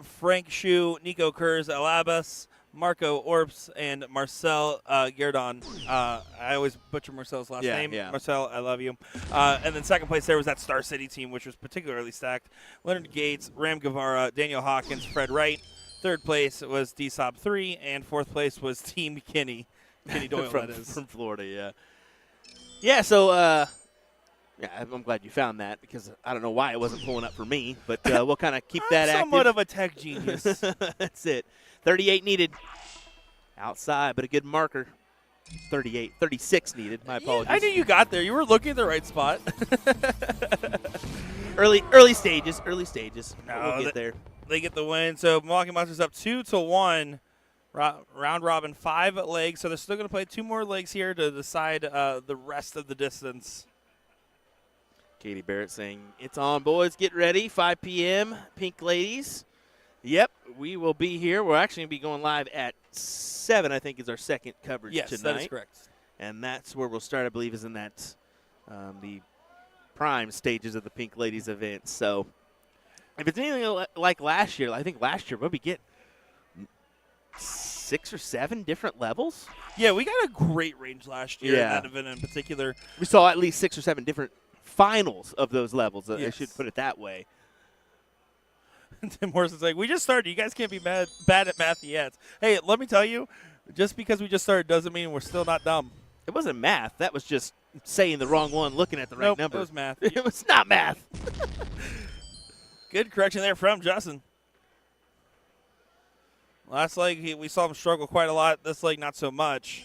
Frank Shu, Nico Kurz, Alabas, Marco Orps, and Marcel Gerdon. I always butcher Marcel's last name. Yeah. Marcel, I love you. And then second place there was that Star City team, which was particularly stacked. Leonard Gates, Ram Guevara, Daniel Hawkins, Fred Wright. Third place was D-Sob 3, and fourth place was Team Kenny. Kenny Doyle, from, that is. from Florida, yeah. Yeah, so I'm glad you found that because I don't know why it wasn't pulling up for me, but we'll kind of keep that active. Somewhat of a tech genius. That's it. 38 needed outside, but a good marker. 36 needed. My apologies. I knew you got there. You were looking at the right spot. early stages. No, We'll get there. They get the win. So Milwaukee Monsters up 2-1. Round robin, 5 legs. So they're still going to play 2 more legs here to decide the rest of the distance. Katie Barrett saying, "It's on, boys. Get ready. 5 p.m. Pink Ladies." Yep, we will be here. We're actually going to be going live at 7, I think, is our second coverage yes, tonight. that is correct. And that's where we'll start, I believe, is in that the prime stages of the Pink Ladies event. So if it's anything like last year, I think last year maybe get 6 or 7 different levels. Yeah, we got a great range last year in that event in particular. We saw at least 6 or 7 different finals of those levels. I Yes. should put it that way. Tim Morrison's like, we just started. You guys can't be bad at math yet. Hey, let me tell you, just because we just started doesn't mean we're still not dumb. It wasn't math. That was just saying the wrong one, looking at the right number. It was math. It was not math. Good correction there from Justin. Last leg, we saw him struggle quite a lot. This leg, not so much.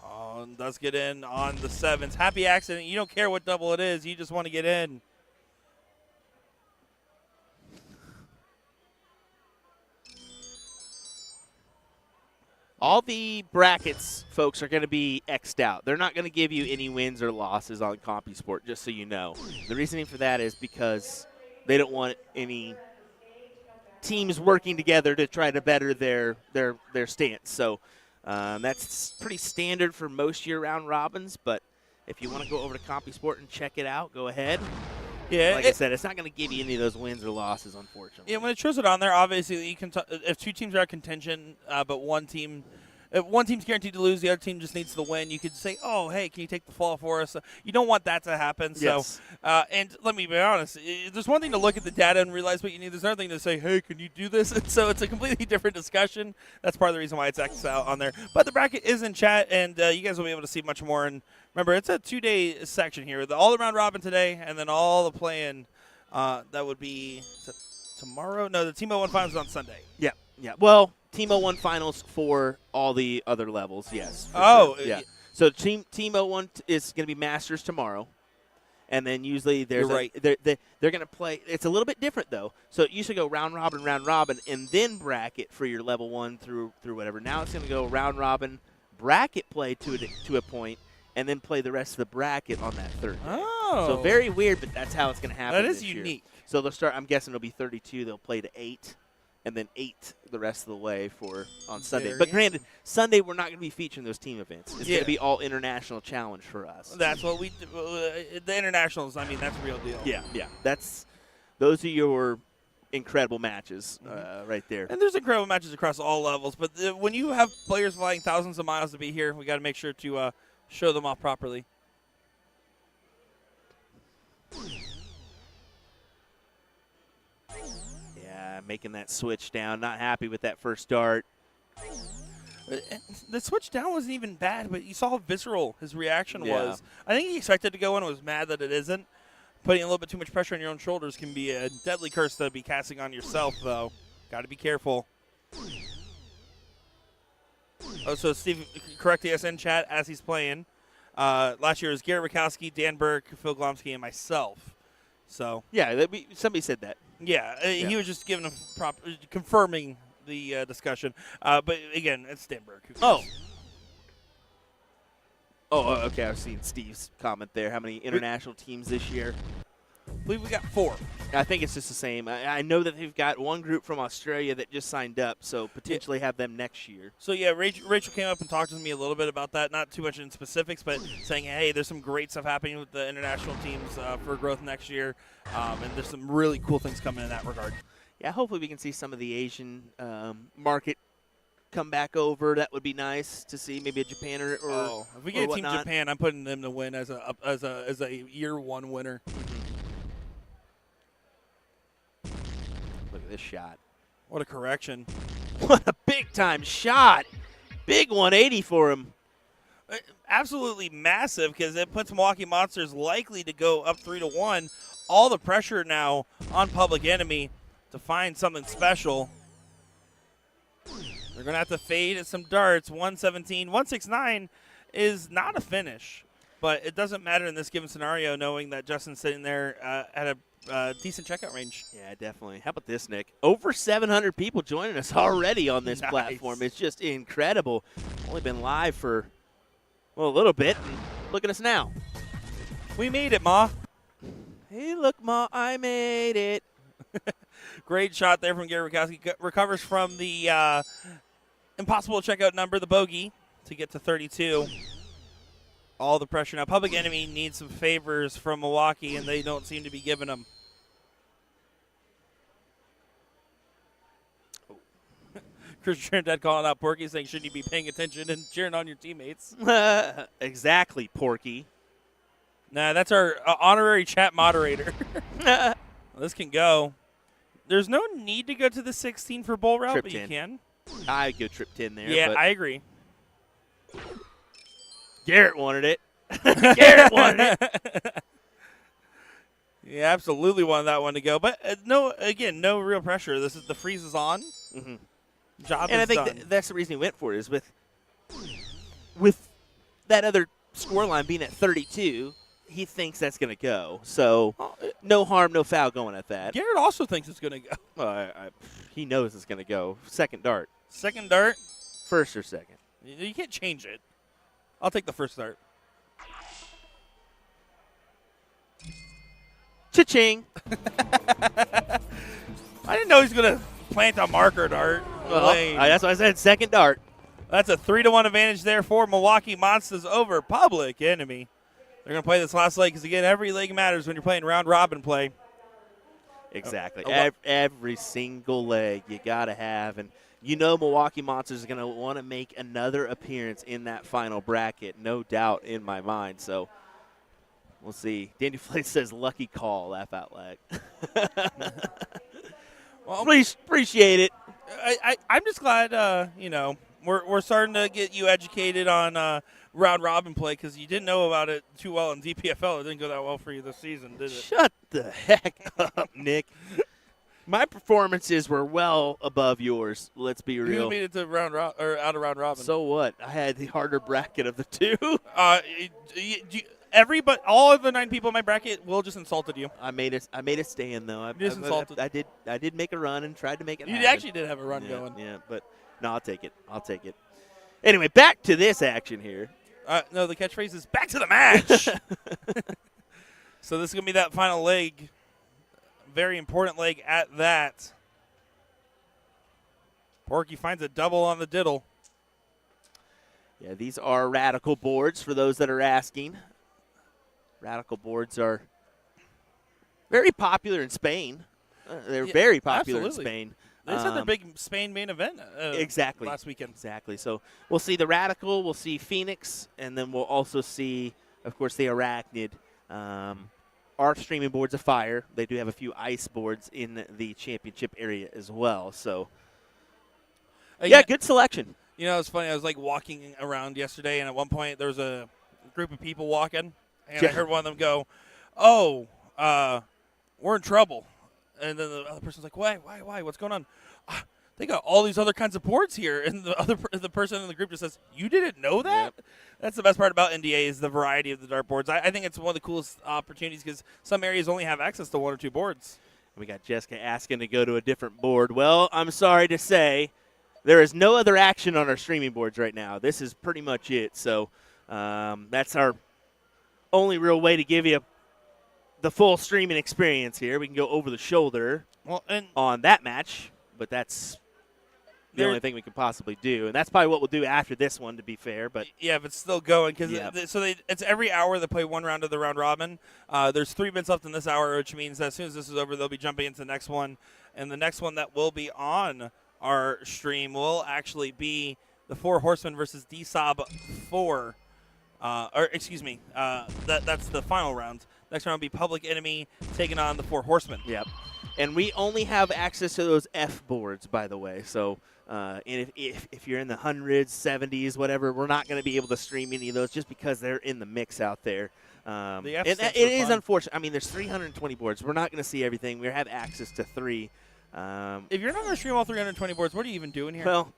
Oh, and does get in on the 7s. Happy accident. You don't care what double it is. You just want to get in. All the brackets, folks, are going to be X'd out. They're not going to give you any wins or losses on CompuSport, just so you know. The reasoning for that is because they don't want any teams working together to try to better their stance. So that's pretty standard for most year-round robins, but If you want to go over to CompuSport and check it out, go ahead. Yeah, Like I said, it's not going to give you any of those wins or losses, unfortunately. Yeah, when it shows it on there, obviously you can. If two teams are at contention, but one team's guaranteed to lose, the other team just needs to win. You could say, "Oh, hey, can you take the fall for us?" You don't want that to happen. Yes. So, and let me be honest. There's one thing to look at the data and realize what you need. There's another thing to say, "Hey, can you do this?" And so it's a completely different discussion. That's part of the reason why it's X'd out on there. But the bracket is in chat, and you guys will be able to see much more. And remember, it's a 2-day section here. The all-around robin today, and then all the play-in. That would be tomorrow. No, the Team 01 finals is on Sunday. Yeah. Well, Team 01 finals for all the other levels, yes. Oh, sure. Yeah. So Team 01 is going to be Masters tomorrow, and then usually there's they're going to play. It's a little bit different though. So it used to go round robin, and then bracket for your level 1 through whatever. Now it's going to go round robin, bracket play to a point, and then play the rest of the bracket on that third day. Oh. So very weird, but that's how it's going to happen. That is this year. unique. So they'll start. I'm guessing it'll be 32. They'll play to 8, and then 8 the rest of the way for on Sunday. But granted, Sunday we're not going to be featuring those team events. It's going to be all international challenge for us. That's what we do. The internationals. I mean, that's a real deal. Yeah. Those are your incredible matches right there. And there's incredible matches across all levels. But when you have players flying thousands of miles to be here, we got to make sure to show them off properly. Yeah, making that switch down. Not happy with that first dart. The switch down wasn't even bad, but you saw how visceral his reaction Yeah. was. I think he expected to go in and was mad that it isn't. Putting a little bit too much pressure on your own shoulders can be a deadly curse to be casting on yourself, though. Got to be careful. Oh, so Steve, correct the SN chat as he's playing. Last year it was Garrett Rakowski, Dan Burke, Phil Glomsky, and myself. So Yeah, somebody said that. yeah, he was just giving a confirming the discussion. But again, it's Dan Burke. Oh, okay. I've seen Steve's comment there. How many international teams this year? I believe we got 4. I think it's just the same. I know that they've got one group from Australia that just signed up, so potentially have them next year. So, yeah, Rachel came up and talked to me a little bit about that. Not too much in specifics, but saying, hey, there's some great stuff happening with the international teams for growth next year, and there's some really cool things coming in that regard. Yeah, hopefully we can see some of the Asian market come back over. That would be nice to see, maybe a Japan or if we get a team whatnot. Japan, I'm putting them to win as a year 1 winner. Look at this shot. What a correction. What a big-time shot. Big 180 for him. Absolutely massive, because it puts Milwaukee Monsters likely to go up 3-1. All the pressure now on Public Enemy to find something special. They're going to have to fade at some darts. 117. 169 is not a finish, but it doesn't matter in this given scenario, knowing that Justin's sitting there at a decent checkout range. Yeah, definitely. How about this, Nick? Over 700 people joining us already on this Nice. platform. It's just incredible. Only been live for, a little bit. And look at us now. We made it, Ma. Hey, look, Ma, I made it. Great shot there from Gary Rakowski. Recovers from the impossible checkout number, the bogey, to get to 32. All the pressure now. Public Enemy needs some favors from Milwaukee, and they don't seem to be giving them. Christian Trinidad calling out Porky, saying, shouldn't you be paying attention and cheering on your teammates? Exactly, Porky. Nah, that's our honorary chat moderator. This can go. There's no need to go to the 16 for bowl route, Trip but 10. you can. I go trip 10 there. Yeah, but I agree. Garrett wanted it. Garrett wanted it. Yeah, absolutely wanted that one to go. But no real pressure. The freeze is on. Mm-hmm. Job And is I think done. that's the reason he went for it, is with that other scoreline being at 32, he thinks that's going to go. So no harm, no foul going at that. Garrett also thinks it's going to go. Well, he knows it's going to go. Second dart. Second dart. First or second? You can't change it. I'll take the first dart. Cha-ching. I didn't know he was going to plant a marker dart. Lame. That's why I said second dart. That's a 3-1 advantage there for Milwaukee Monsters over Public Enemy. They're going to play this last leg because, again, every leg matters when you're playing round robin play. Exactly. Every single leg you got to have. And you know Milwaukee Monsters are going to want to make another appearance in that final bracket, no doubt in my mind. So we'll see. Danny Flake says, lucky call, laugh out loud. Well, appreciate it. I'm just glad, we're starting to get you educated on round robin play because you didn't know about it too well in DPFL. It didn't go that well for you this season, did it? Shut the heck up, Nick. My performances were well above yours. Let's be real. You made it to out of round robin. So what? I had the harder bracket of the two. All of the 9 people in my bracket will just insulted you. I made it stay in though. Insulted. I did make a run and tried to make it. You happen. actually did have a run going. Yeah, but no, I'll take it. Anyway, back to this action here. No, the catchphrase is back to the match. So this is going to be that final leg. Very important leg at that. Porky finds a double on the diddle. Yeah, these are radical boards for those that are asking. Radical boards are very popular in Spain. They're very popular absolutely. in Spain. They just had their big Spain main event exactly last weekend. Exactly. So we'll see the Radical, we'll see Phoenix, and then we'll also see, of course, the Arachnid. Our streaming boards of fire. They do have a few ice boards in the championship area as well. So, good selection. You know, it's funny. I was like walking around yesterday, and at one point there was a group of people walking, and I heard one of them go, "Oh, we're in trouble." And then the other person's like, "Why? What's going on?" They got all these other kinds of boards here, and the person in the group just says, "You didn't know that?" Yep. That's the best part about NDA is the variety of the dart boards. I think it's one of the coolest opportunities because some areas only have access to 1 or 2 boards. We got Jessica asking to go to a different board. Well, I'm sorry to say, there is no other action on our streaming boards right now. This is pretty much it. So that's our only real way to give you the full streaming experience here. We can go over the shoulder on that match, but that's the only thing we could possibly do. And that's probably what we'll do after this one, to be fair. But yeah, but still going because it's every hour they play one round of the round robin. There's 3 minutes left in this hour, which means that as soon as this is over, they'll be jumping into the next one. And the next one that will be on our stream will actually be the 4 Horsemen versus DSOB 4. That's the final round. Next round will be Public Enemy taking on the 4 Horsemen. Yep. And we only have access to those F boards, by the way. So if you're in the hundreds, 70s, whatever, we're not going to be able to stream any of those just because they're in the mix out there. It is unfortunate. I mean, there's 320 boards. We're not going to see everything. We have access to 3. If you're not going to stream all 320 boards, what are you even doing here? Well,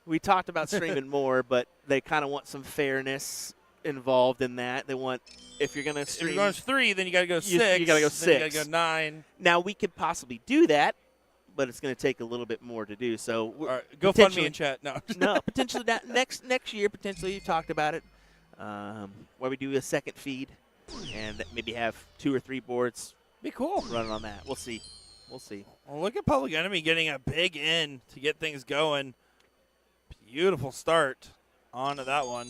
we talked about streaming more, but they kind of want some fairness involved in that. They want, if you're going to stream. If you're going to 3, then you got to go 6. You got to go 6. Then you got to go 9. Now, we could possibly do that, but it's going to take a little bit more to do. So, all right, go fund me in chat. No, potentially next year. Potentially, you talked about it, where we do a second feed and maybe have 2 or 3 boards. Be cool running on that. We'll see. Well, look at Public Enemy getting a big in to get things going. Beautiful start onto that one.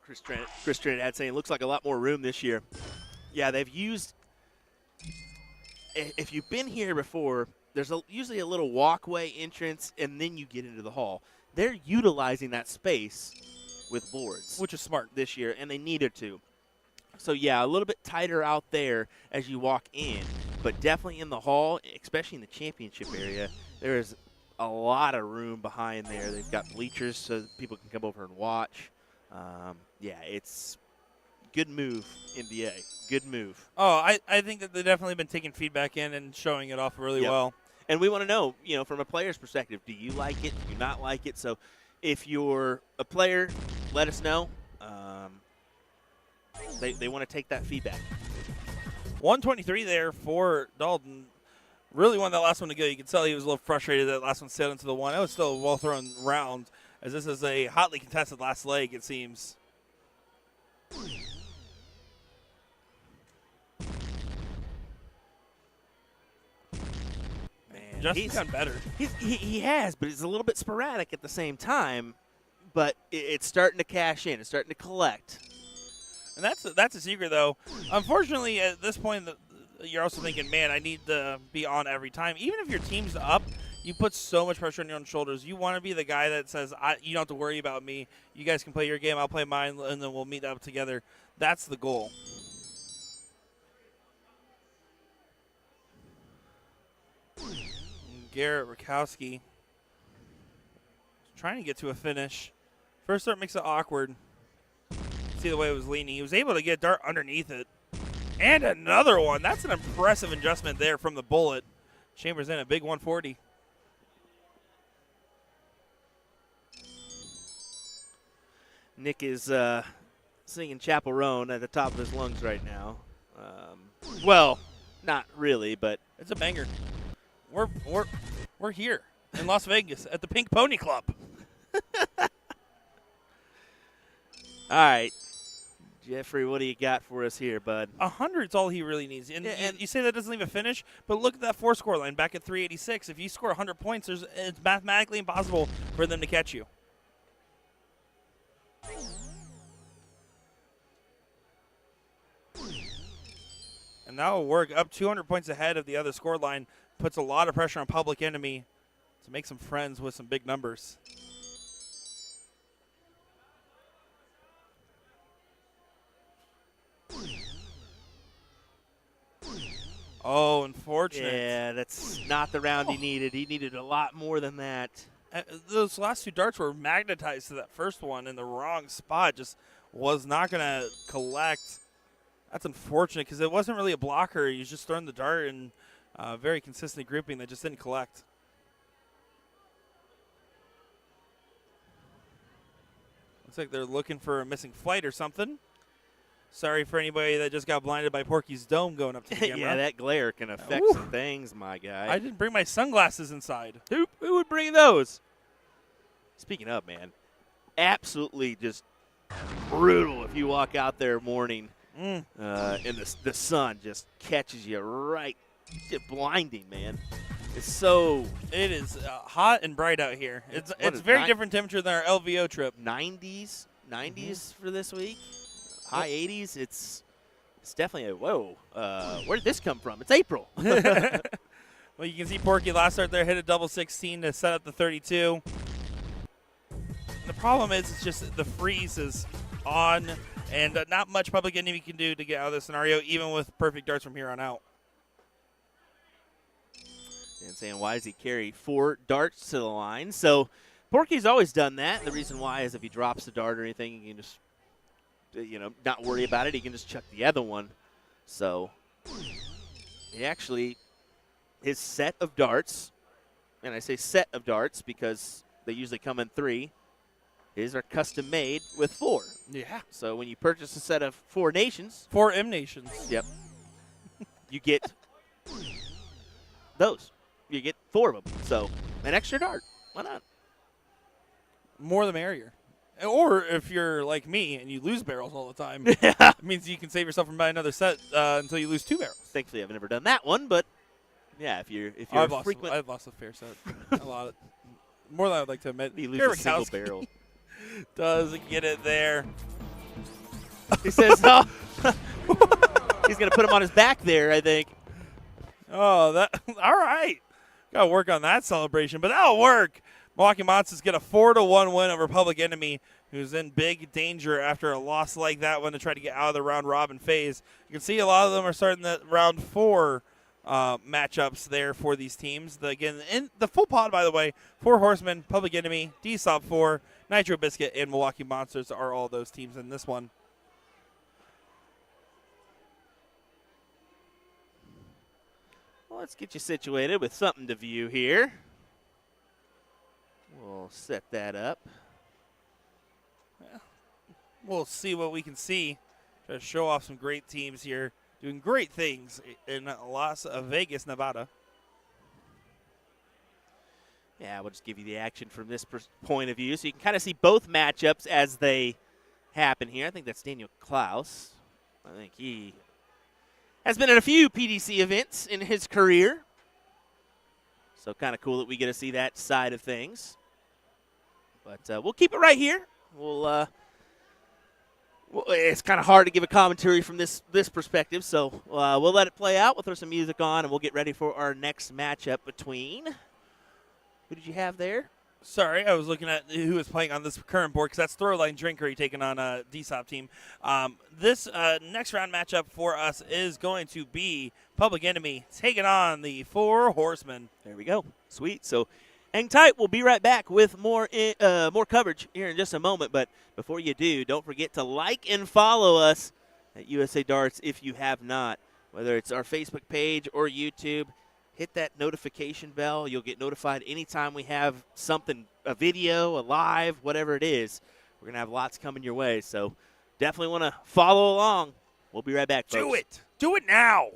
Chris Trinidad saying it looks like a lot more room this year. Yeah, they've used. If you've been here before, there's usually a little walkway entrance, and then you get into the hall. They're utilizing that space with boards, which is smart this year, and they needed to. So yeah, a little bit tighter out there as you walk in, but definitely in the hall, especially in the championship area, there is a lot of room behind there. They've got bleachers so that people can come over and watch. Yeah, it's good move, NDA. Good move. Oh, I think that they've definitely been taking feedback in and showing it off really well. And we want to know, from a player's perspective, do you like it? Do you not like it? So if you're a player, let us know. They want to take that feedback. 123 there for Dalton. Really wanted that last one to go. You can tell he was a little frustrated that last one sailed into the one. That was still a well-thrown round, as this is a hotly contested last leg, it seems. Man, Justin's gotten better. He has, but it's a little bit sporadic at the same time. but it's starting to cash in. It's starting to collect. And that's a secret, though. Unfortunately, at this point, you're also thinking, man, I need to be on every time. Even if your team's up, you put so much pressure on your own shoulders. You want to be the guy that says, you don't have to worry about me. You guys can play your game, I'll play mine, and then we'll meet up together. That's the goal. Garrett Rakowski trying to get to a finish. First start makes it awkward. See the way it was leaning. He was able to get Dart underneath it. And another one. That's an impressive adjustment there from the bullet. Chambers in a big 140. Nick is singing Chapel Roan at the top of his lungs right now. Well, not really, but It's a banger. We're here in Las Vegas at the Pink Pony Club. all right. Jeffrey, what do you got for us here, bud? 100's all he really needs. And, Yeah, and- you say that doesn't leave a finish, but look at that 4-score line back at 386. If you score 100 points, it's mathematically impossible for them to catch you. And that will work up 200 points ahead of the other score line. Puts a lot of pressure on Public Enemy to make some friends with some big numbers. Oh, unfortunate. Yeah, that's not the round he needed. He needed a lot more than that. Those last two darts were magnetized to that first one in the wrong spot. Just was not going to collect. That's unfortunate because it wasn't really a blocker. He was just throwing the dart in very consistent grouping that just didn't collect. Looks like they're looking for a missing flight or something. Sorry for anybody that just got blinded by Porky's dome going up to the camera. Yeah, that glare can affect Ooh. some things, my guy. I didn't bring my sunglasses inside. Who would bring those? Speaking of, man, absolutely just brutal if you walk out there morning and the sun just catches you right, just blinding, man. It's so It is hot and bright out here. It's very different temperature than our LVO trip. 90s for this week, high 80s. It's definitely a whoa. Where did this come from? It's April. Well, you can see Porky last start there hit a double 16 to set up the 32. The problem is it's just the freeze is on, and not much Public Enemy can do to get out of this scenario, even with perfect darts from here on out. And saying, why does he carry 4 darts to the line? So Porky's always done that. The reason why is if he drops the dart or anything, he can just, not worry about it. He can just chuck the other one. So he actually, his set of darts, and I say set of darts because they usually come in 3, his are custom made with 4. Yeah. So when you purchase a set of 4 nations, 4 M Nations. yep, you get those. You get 4 of them. So an extra dart. Why not? More the merrier. Or if you're like me and you lose barrels all the time, Yeah. it means you can save yourself from buying another set until you lose 2 barrels. Thankfully, I've never done that one, but yeah, if you're I've a lost, frequent, I've lost a fair set. A lot. More than I would like to admit. you lose Garrett a single Rakowski barrel. doesn't get it there. He says, "No." He's gonna put him on his back there, I think. Oh, that all right. Got to work on that celebration, but that'll work. Milwaukee Monsters get a 4-1 win over Public Enemy, who's in big danger after a loss like that one to try to get out of the round robin phase. You can see a lot of them are starting the round 4 matchups there for these teams. Again, in the full pod, by the way, 4 Horsemen, Public Enemy, DSOP 4, Nitro Biscuit, and Milwaukee Monsters are all those teams in this one. Well, let's get you situated with something to view here. We'll set that up. We'll see what we can see. Try to show off some great teams here, doing great things in Las Vegas, Nevada. Yeah, we'll just give you the action from this point of view so you can kind of see both matchups as they happen here. I think that's Daniel Klaus. I think he has been at a few PDC events in his career. So kind of cool that we get to see that side of things. But we'll keep it right here. Well, it's kind of hard to give a commentary from this perspective, so we'll let it play out. We'll throw some music on, and we'll get ready for our next matchup between. Who did you have there? Sorry, I was looking at who is playing on this current board because that's Throwline Drinkery taking on a DSOP team. This next round matchup for us is going to be Public Enemy taking on the Four Horsemen. There we go. Sweet. So hang tight. We'll be right back with more coverage here in just a moment. But before you do, don't forget to like and follow us at USA Darts if you have not, whether it's our Facebook page or YouTube. Hit that notification bell. You'll get notified anytime we have something, a video, a live, whatever it is. We're going to have lots coming your way. So definitely want to follow along. We'll be right back, folks. Do it. Do it now.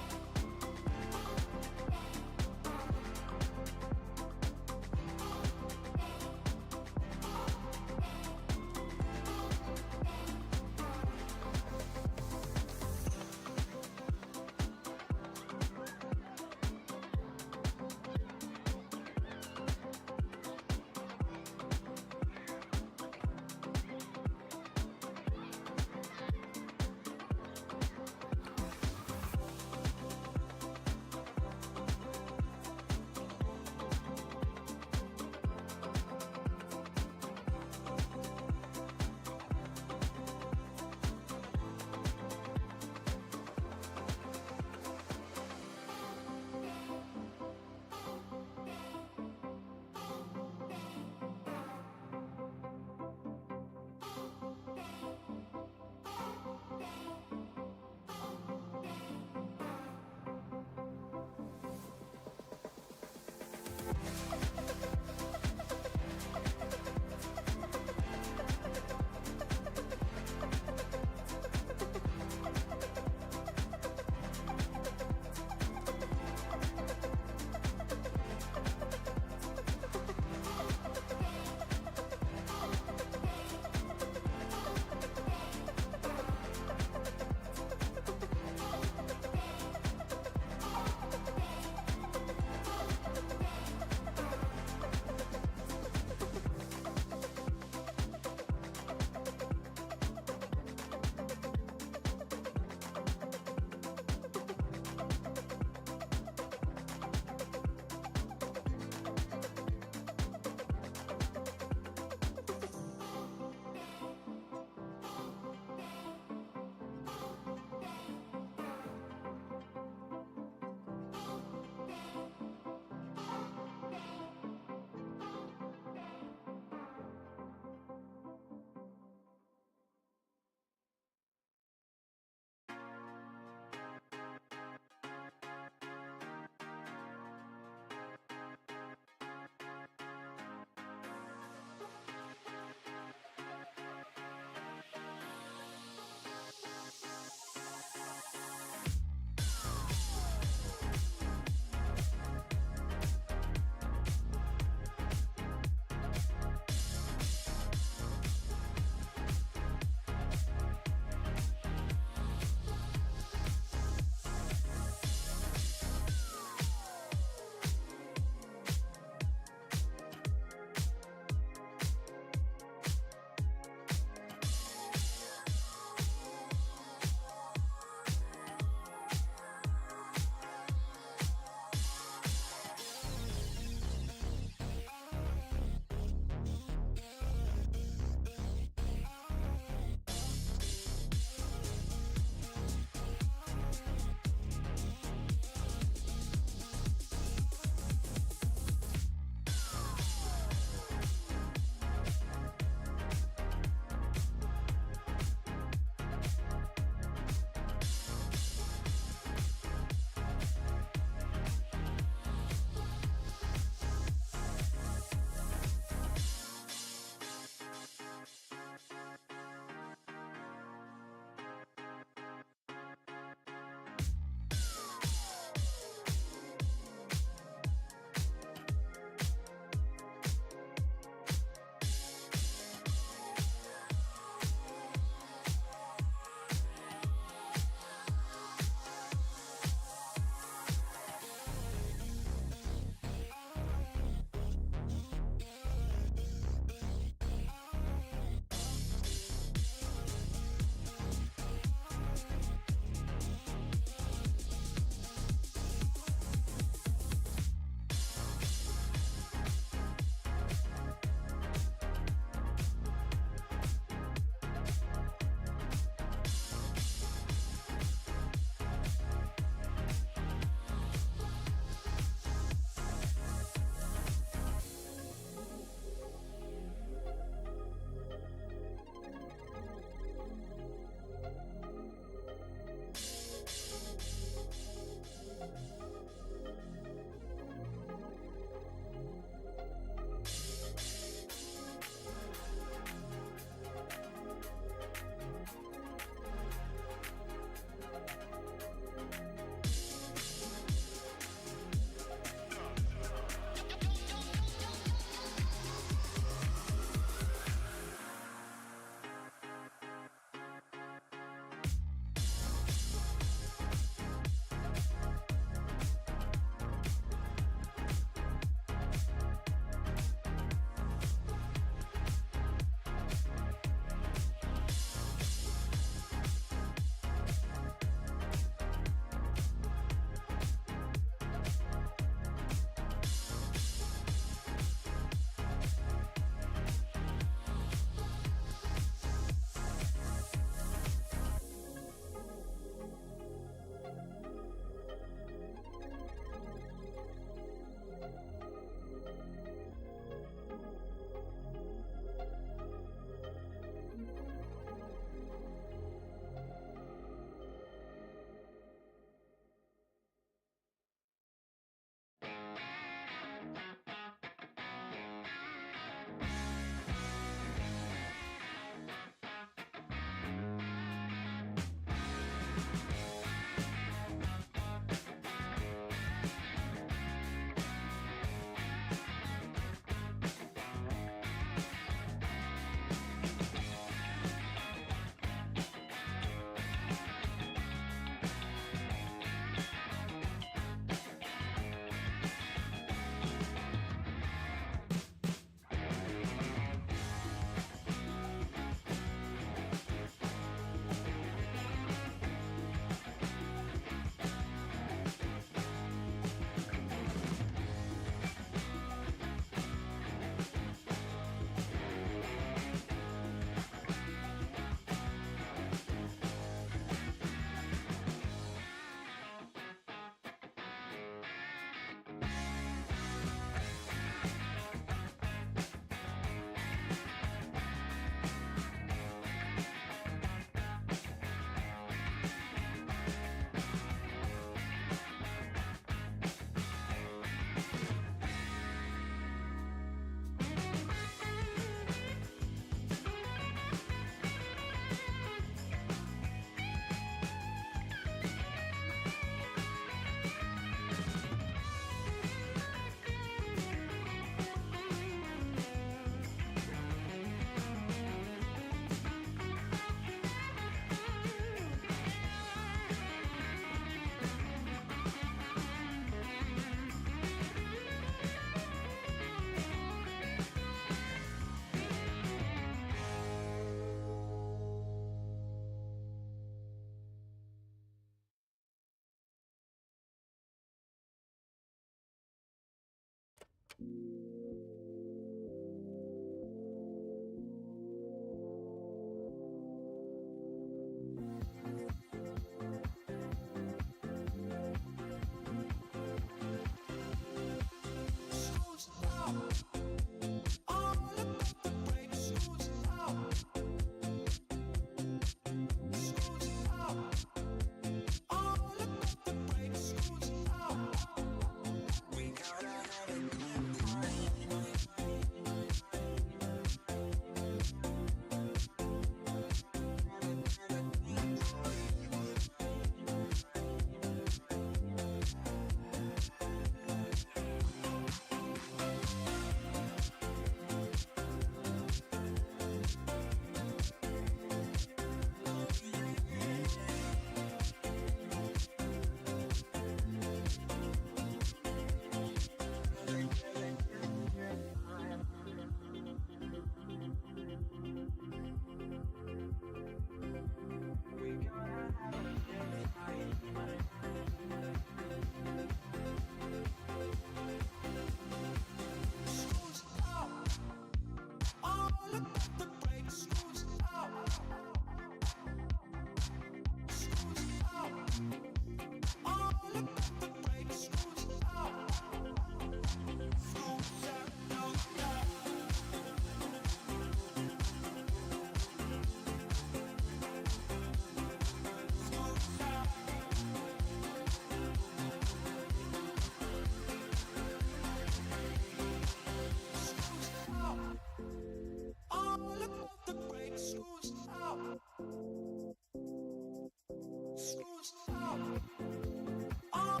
All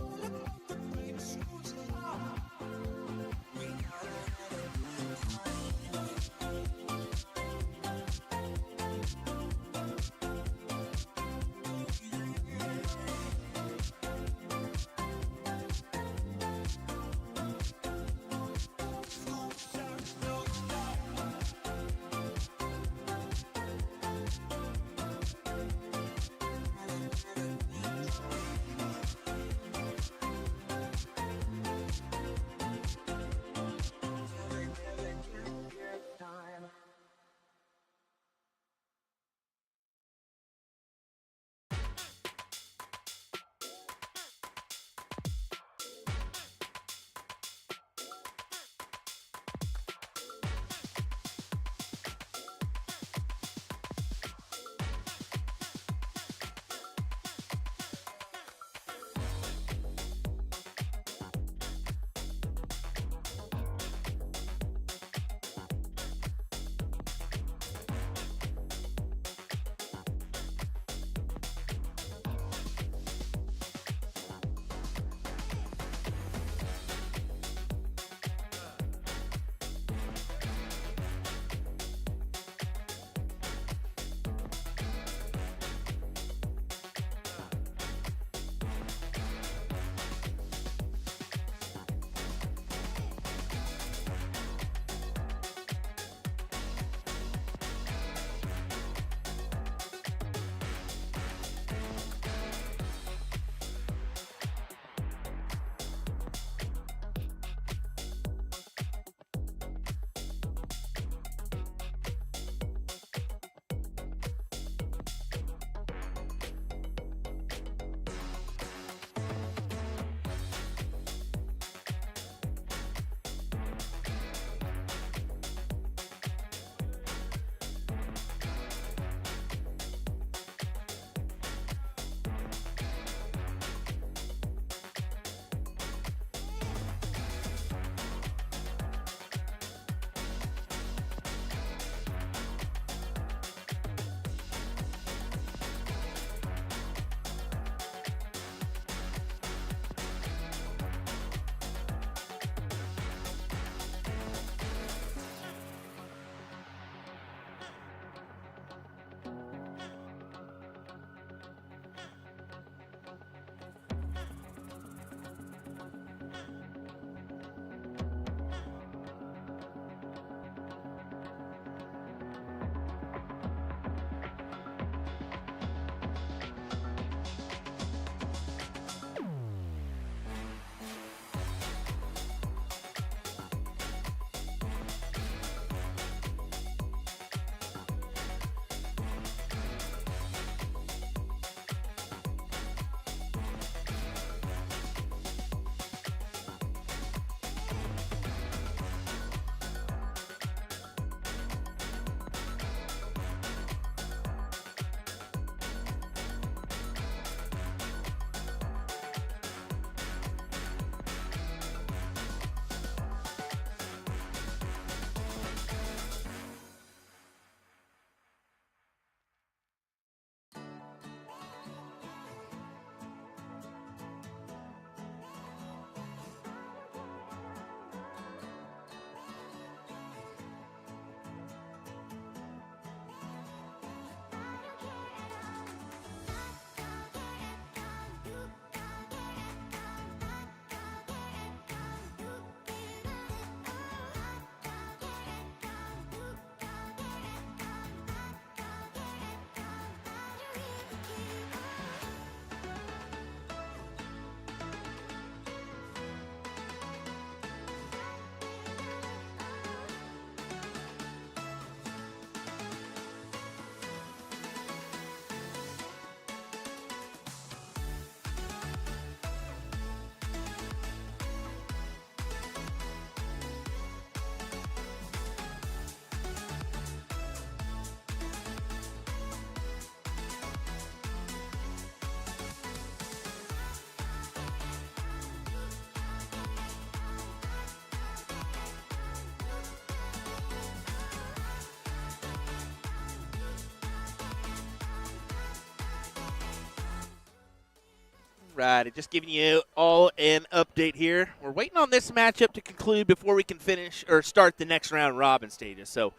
Right, just giving you all an update here. We're waiting on this matchup to conclude before we can finish or start the next round robin stages. So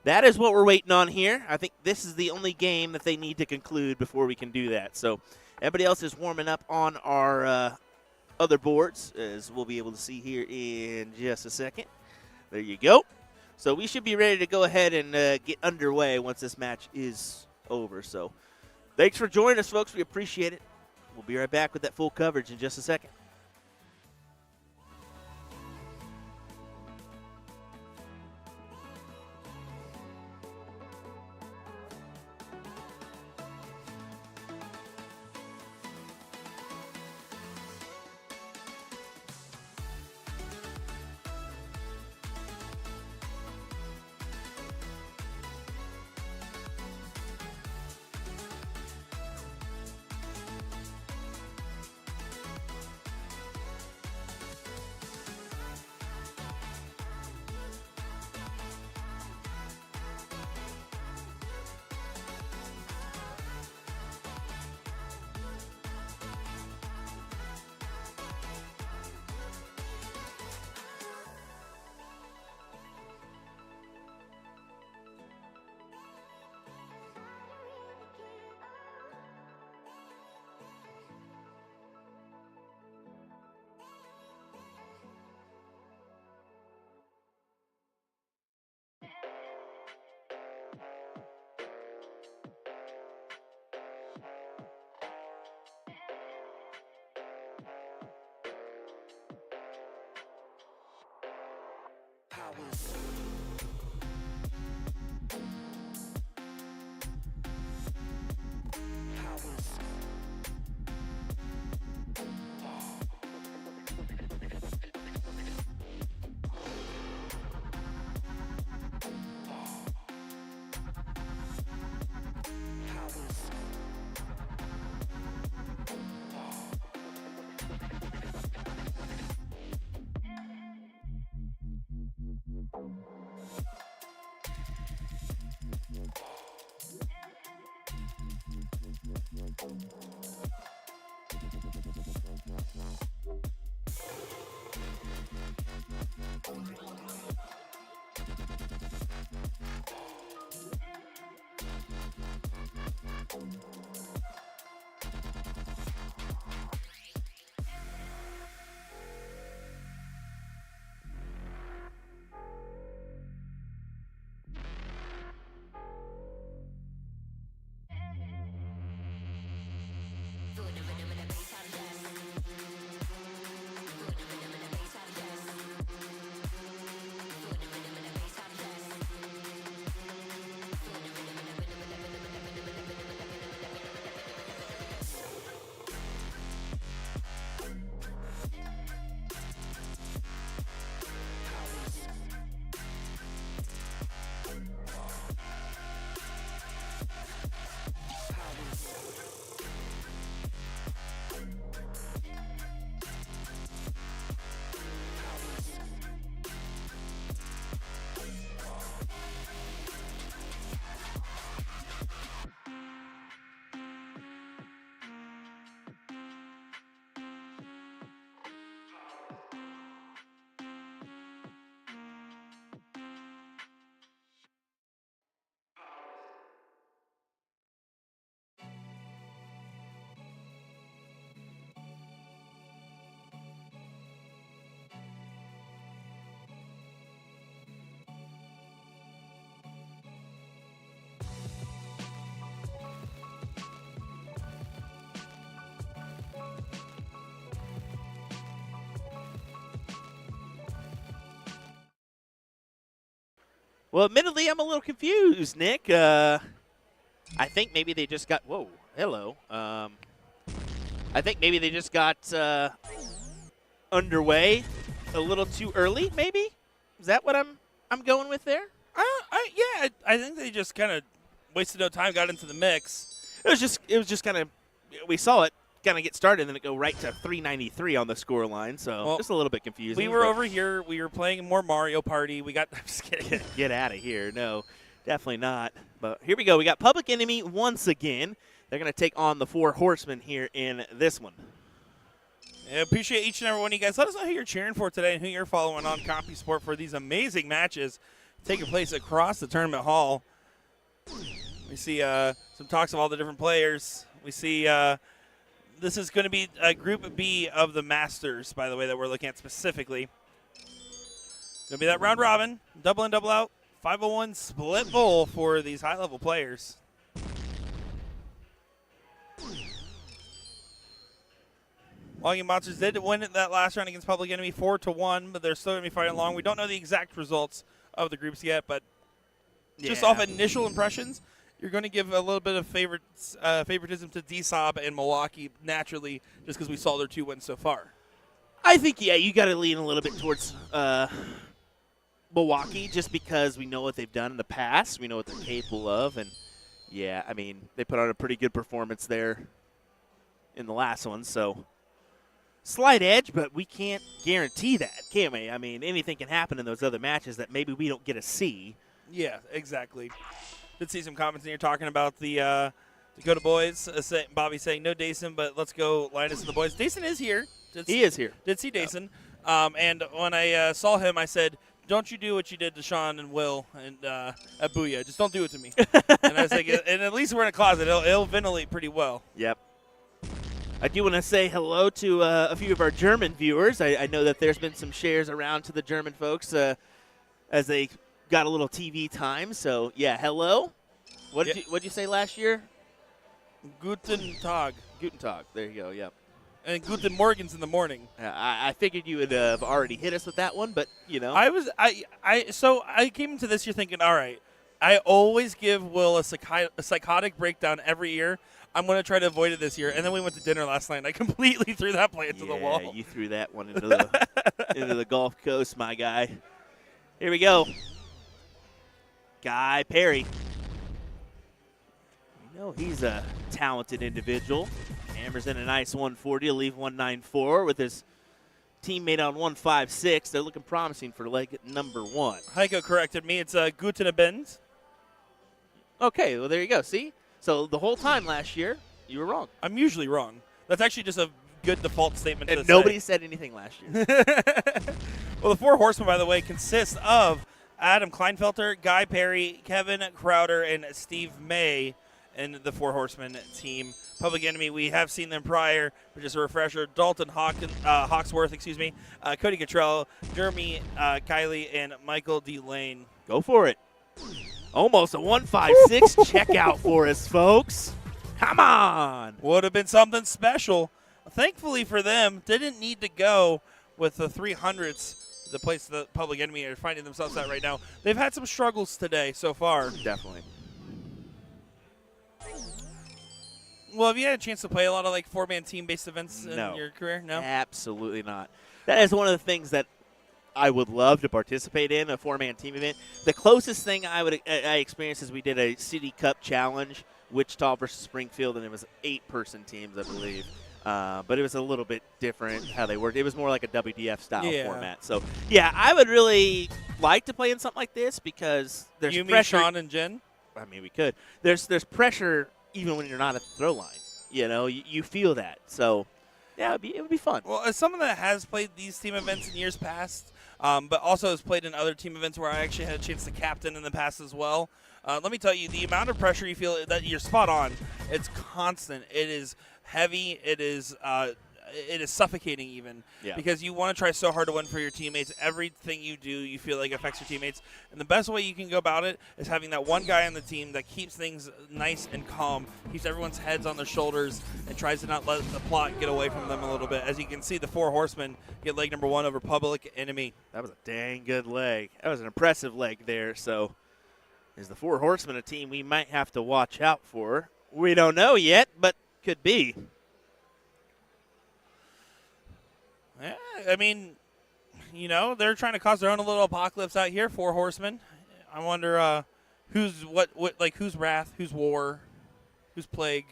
that is what we're waiting on here. I think this is the only game that they need to conclude before we can do that. So everybody else is warming up on our other boards, as we'll be able to see here in just a second. There you go. So we should be ready to go ahead and get underway once this match is over. So thanks for joining us, folks. We appreciate it. We'll be right back with that full coverage in just a second. Well, admittedly, I'm a little confused, Nick. I think maybe they just got – whoa, hello. I think maybe they just got underway a little too early, maybe? Is that what I'm going with there? Yeah, I think they just kind of wasted no time, got into the mix. It was just kind of – we saw it kind of get started and then it go right to 393 on the score line, so well, just a little bit confusing. We were over here. We were playing more Mario Party. I'm just kidding. Get out of here. No, definitely not. But here we go. We got Public Enemy once again. They're going to take on the Four Horsemen here in this one. I appreciate each and every one of you guys. Let us know who you're cheering for today and who you're following on CompuSport for these amazing matches taking place across the tournament hall. We see some talks of all the different players. We see this is going to be Group B of the Masters, by the way, that we're looking at specifically. Going to be that round robin, double in, double out, 501 split bowl for these high-level players. Logging Monsters did win that last round against Public Enemy 4-1, but they're still going to be fighting along. We don't know the exact results of the groups yet, but just off initial impressions, you're going to give a little bit of favoritism to DSOB and Milwaukee naturally just because we saw their 2 wins so far. I think, you got to lean a little bit towards Milwaukee just because we know what they've done in the past. We know what they're capable of. And, they put on a pretty good performance there in the last one. So, slight edge, but we can't guarantee that, can we? I mean, anything can happen in those other matches that maybe we don't get to see. Yeah, exactly. Did see some comments in here talking about the Dakota boys. Bobby saying, no Dason, but let's go Linus and the boys. Dason is here. He is here. Did see Dason. And when I saw him, I said, don't you do what you did to Sean and Will and at Booyah. Just don't do it to me. And I was like, and at least we're in a closet. It'll ventilate pretty well. Yep. I do want to say hello to a few of our German viewers. I know that there's been some shares around to the German folks as they got a little TV time. So, hello. What did you say last year? Guten Tag. Guten Tag. There you go, yep. And Guten Morgens in the morning. I figured you would have already hit us with that one, but, So I came into this year thinking, all right, I always give Will a psychotic breakdown every year. I'm going to try to avoid it this year. And then we went to dinner last night, and I completely threw that play into the wall. Yeah, you threw that one into the Gulf Coast, my guy. Here we go. Guy Perry. We know he's a talented individual. Hammers in a nice 140 to leave 194 with his teammate on 156. They're looking promising for leg number 1. Heiko corrected me. It's Guten Abend. Okay, well, there you go. See? So the whole time last year, you were wrong. I'm usually wrong. That's actually just a good default statement to and say. Nobody said anything last year. Well, the 4 horsemen, by the way, consist of Adam Kleinfelter, Guy Perry, Kevin Crowder, and Steve May in the 4 horsemen team. Public Enemy, we have seen them prior, but just a refresher. Dalton Hawksworth, Cody Cottrell, Jeremy Kiley, and Michael D. Lane. Go for it. Almost a 156 checkout for us, folks. Come on. Would have been something special. Thankfully for them, didn't need to go with the 300s, the place the Public Enemy are finding themselves at right now. They've had some struggles today so far. Definitely. Well, have you had a chance to play a lot of 4-man team-based events in your career? No? Absolutely not. That is one of the things that I would love to participate in, a 4-man team event. The closest thing I experienced is we did a City Cup challenge, Wichita versus Springfield, and it was 8-person teams, I believe. But it was a little bit different how they worked. It was more like a WDF-style format. So, I would really like to play in something like this because there's pressure. You mean Sean and Jen? I mean, we could. There's pressure even when you're not at the throw line. You feel that. So, it would be fun. Well, as someone that has played these team events in years past, but also has played in other team events where I actually had a chance to captain in the past as well, let me tell you, the amount of pressure you feel, that you're spot on, it's constant. It is heavy. It is suffocating even because you want to try so hard to win for your teammates. Everything you do, you feel like affects your teammates. And the best way you can go about it is having that one guy on the team that keeps things nice and calm, keeps everyone's heads on their shoulders, and tries to not let the plot get away from them a little bit. As you can see, the 4 horsemen get leg number 1 over Public Enemy. That was a dang good leg. That was an impressive leg there. So is the 4 horsemen a team we might have to watch out for? We don't know yet, but could be. Yeah, I mean, they're trying to cause their own little apocalypse out here. 4 horsemen. I wonder who's who's wrath, who's war, who's plague.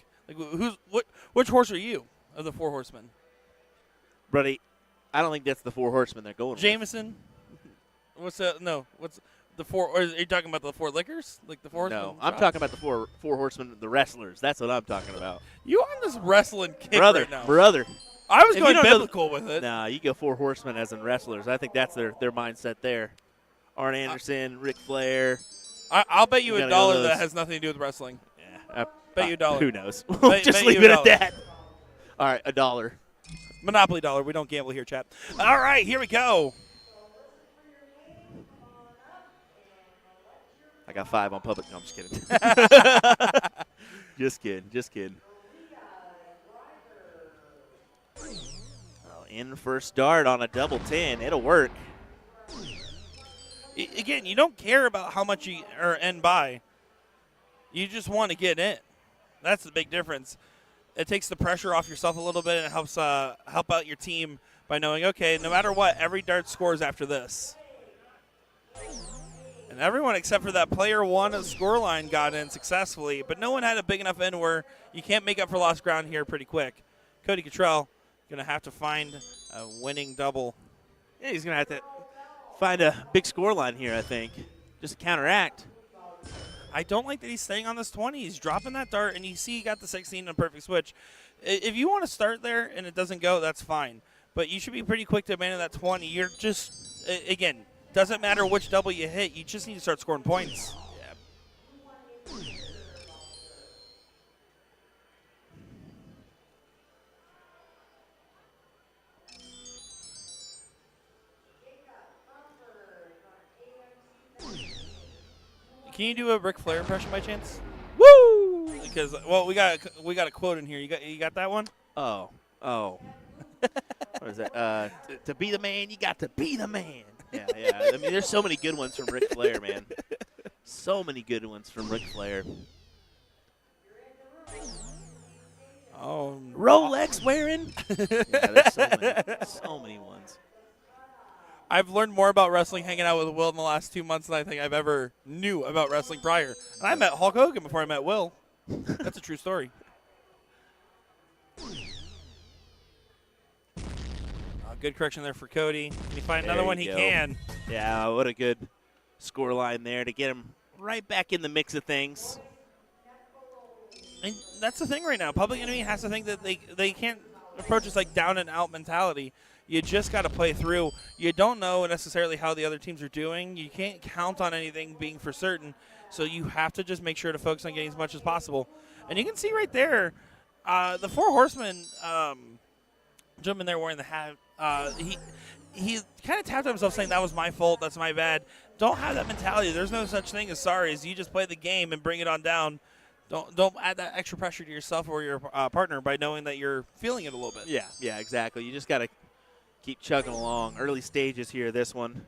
Which horse are you of the 4 horsemen? Buddy, I don't think that's the 4 horsemen they're going Jameson. What's the 4? Or are you talking about the 4 liquors? Like the 4 horsemen? No, I'm talking about the four horsemen, the wrestlers. That's what I'm talking about. You on this wrestling kick brother, right now. Brother. I was If going you don't know- biblical with it. Nah, you go 4 horsemen as in wrestlers. I think that's their mindset there. Arn Anderson, Ric Flair. I'll bet you You gotta $1 go that those. has nothing to do with wrestling. Yeah, Bet you $1. Who knows? Bet Just you leave it at $1. that. All right, $1. Monopoly dollar. We don't gamble here, chat. All right, here we go. I got 5 on public. No, I'm just kidding. Just kidding. Oh, in first dart on a double 10. It'll work. Again, you don't care about how much you end by. You just want to get in. That's the big difference. It takes the pressure off yourself a little bit, and it helps help out your team by knowing, okay, no matter what, every dart scores after this. And everyone except for that player 1 scoreline got in successfully, but no one had a big enough end where you can't make up for lost ground here pretty quick. Cody Cottrell going to have to find a winning double. Yeah, he's going to have to find a big score line here, I think. Just counteract. I don't like that he's staying on this 20. He's dropping that dart, and you see he got the 16 and a perfect switch. If you want to start there and it doesn't go, that's fine. But you should be pretty quick to abandon that 20. You're just, again, doesn't matter which double you hit. You just need to start scoring points. Can you do a Ric Flair impression by chance? Woo! Because we got a quote in here. You got that one? Oh. What is that? To be the man, you got to be the man. Yeah. I mean, there's so many good ones from Ric Flair, man. So many good ones from Ric Flair. Oh, Rolex wearing? Yeah, there's so many ones. I've learned more about wrestling hanging out with Will in the last 2 months than I think I've ever knew about wrestling prior. And I met Hulk Hogan before I met Will. That's a true story. Good correction there for Cody. Can he find another There one? you He go. can. Yeah, what a good score line there to get him right back in the mix of things. And that's the thing right now. Public Enemy has to think that they can't approach this like down and out mentality. You just got to play through. You don't know necessarily how the other teams are doing. You can't count on anything being for certain. So you have to just make sure to focus on getting as much as possible. And you can see right there, the 4 horsemen gentleman there wearing the hat, he kind of tapped himself saying, that was my fault, that's my bad. Don't have that mentality. There's no such thing as sorries. You just play the game and bring it on down. Don't add that extra pressure to yourself or your partner by knowing that you're feeling it a little bit. Yeah, exactly. You just got to keep chugging along. Early stages here, this one.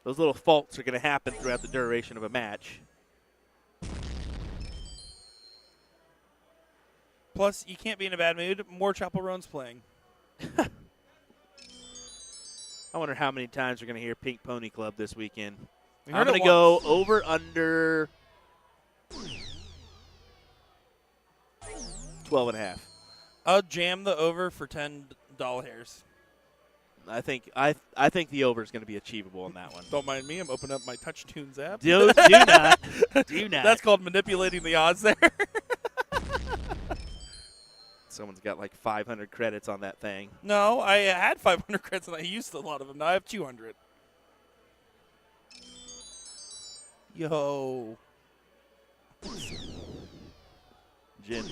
Those little faults are going to happen throughout the duration of a match. Plus, you can't be in a bad mood. More Chapel Roan's playing. I wonder how many times we're going to hear Pink Pony Club this weekend. We I'm heard going it to go once. over under 12.5. I'll jam the over for $10 hairs. I think the over is going to be achievable on that one. Don't mind me. I'm opening up my Touch Tunes app. Do not. That's called manipulating the odds there. Someone's got like 500 credits on that thing. No, I had 500 credits and I used a lot of them. Now I have 200. Yo. Jim.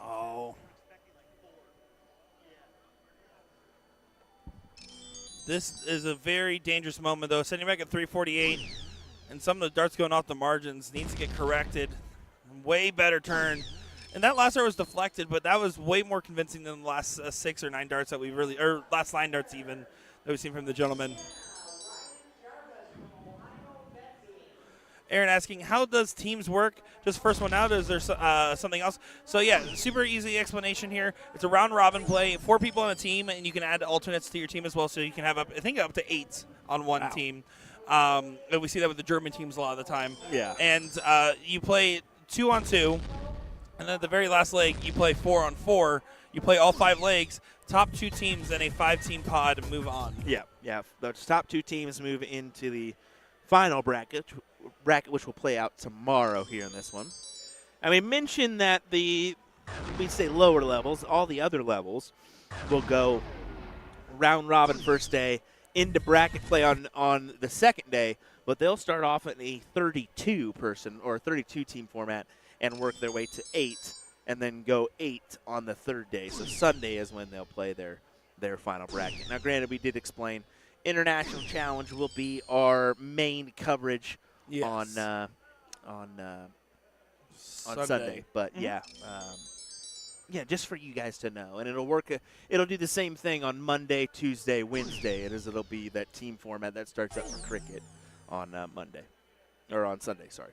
Oh. This is a very dangerous moment, though. Sending back at 348, and some of the darts going off the margins needs to get corrected. Way better turn. And that last dart was deflected, but that was way more convincing than the last 6 or 9 darts that we really, or last 9 darts even, that we've seen from the gentleman. Aaron asking, how does teams work? Just first one out, is there something else? So, yeah, super easy explanation here. It's a round-robin play, 4 people on a team, and you can add alternates to your team as well, so you can have, up to 8 on one team. And we see that with the German teams a lot of the time. Yeah. And you play 2-on-2, and then at the very last leg, you play 4-on-4. You play all 5 legs. Top 2 teams in a 5-team pod move on. Yeah. The top 2 teams move into the final bracket, which will play out tomorrow here in this one. I mean, mention that we say lower levels, all the other levels will go round robin first day into bracket play on the second day, but they'll start off in a 32 person or 32 team format and work their way to 8 and then go 8 on the third day. So Sunday is when they'll play their final bracket. Now, granted, we did explain International Challenge will be our main coverage on Sunday. But yeah, just for you guys to know, and it'll work. It'll do the same thing on Monday, Tuesday, Wednesday, and it'll be that team format that starts up for cricket on Monday or on Sunday. Sorry,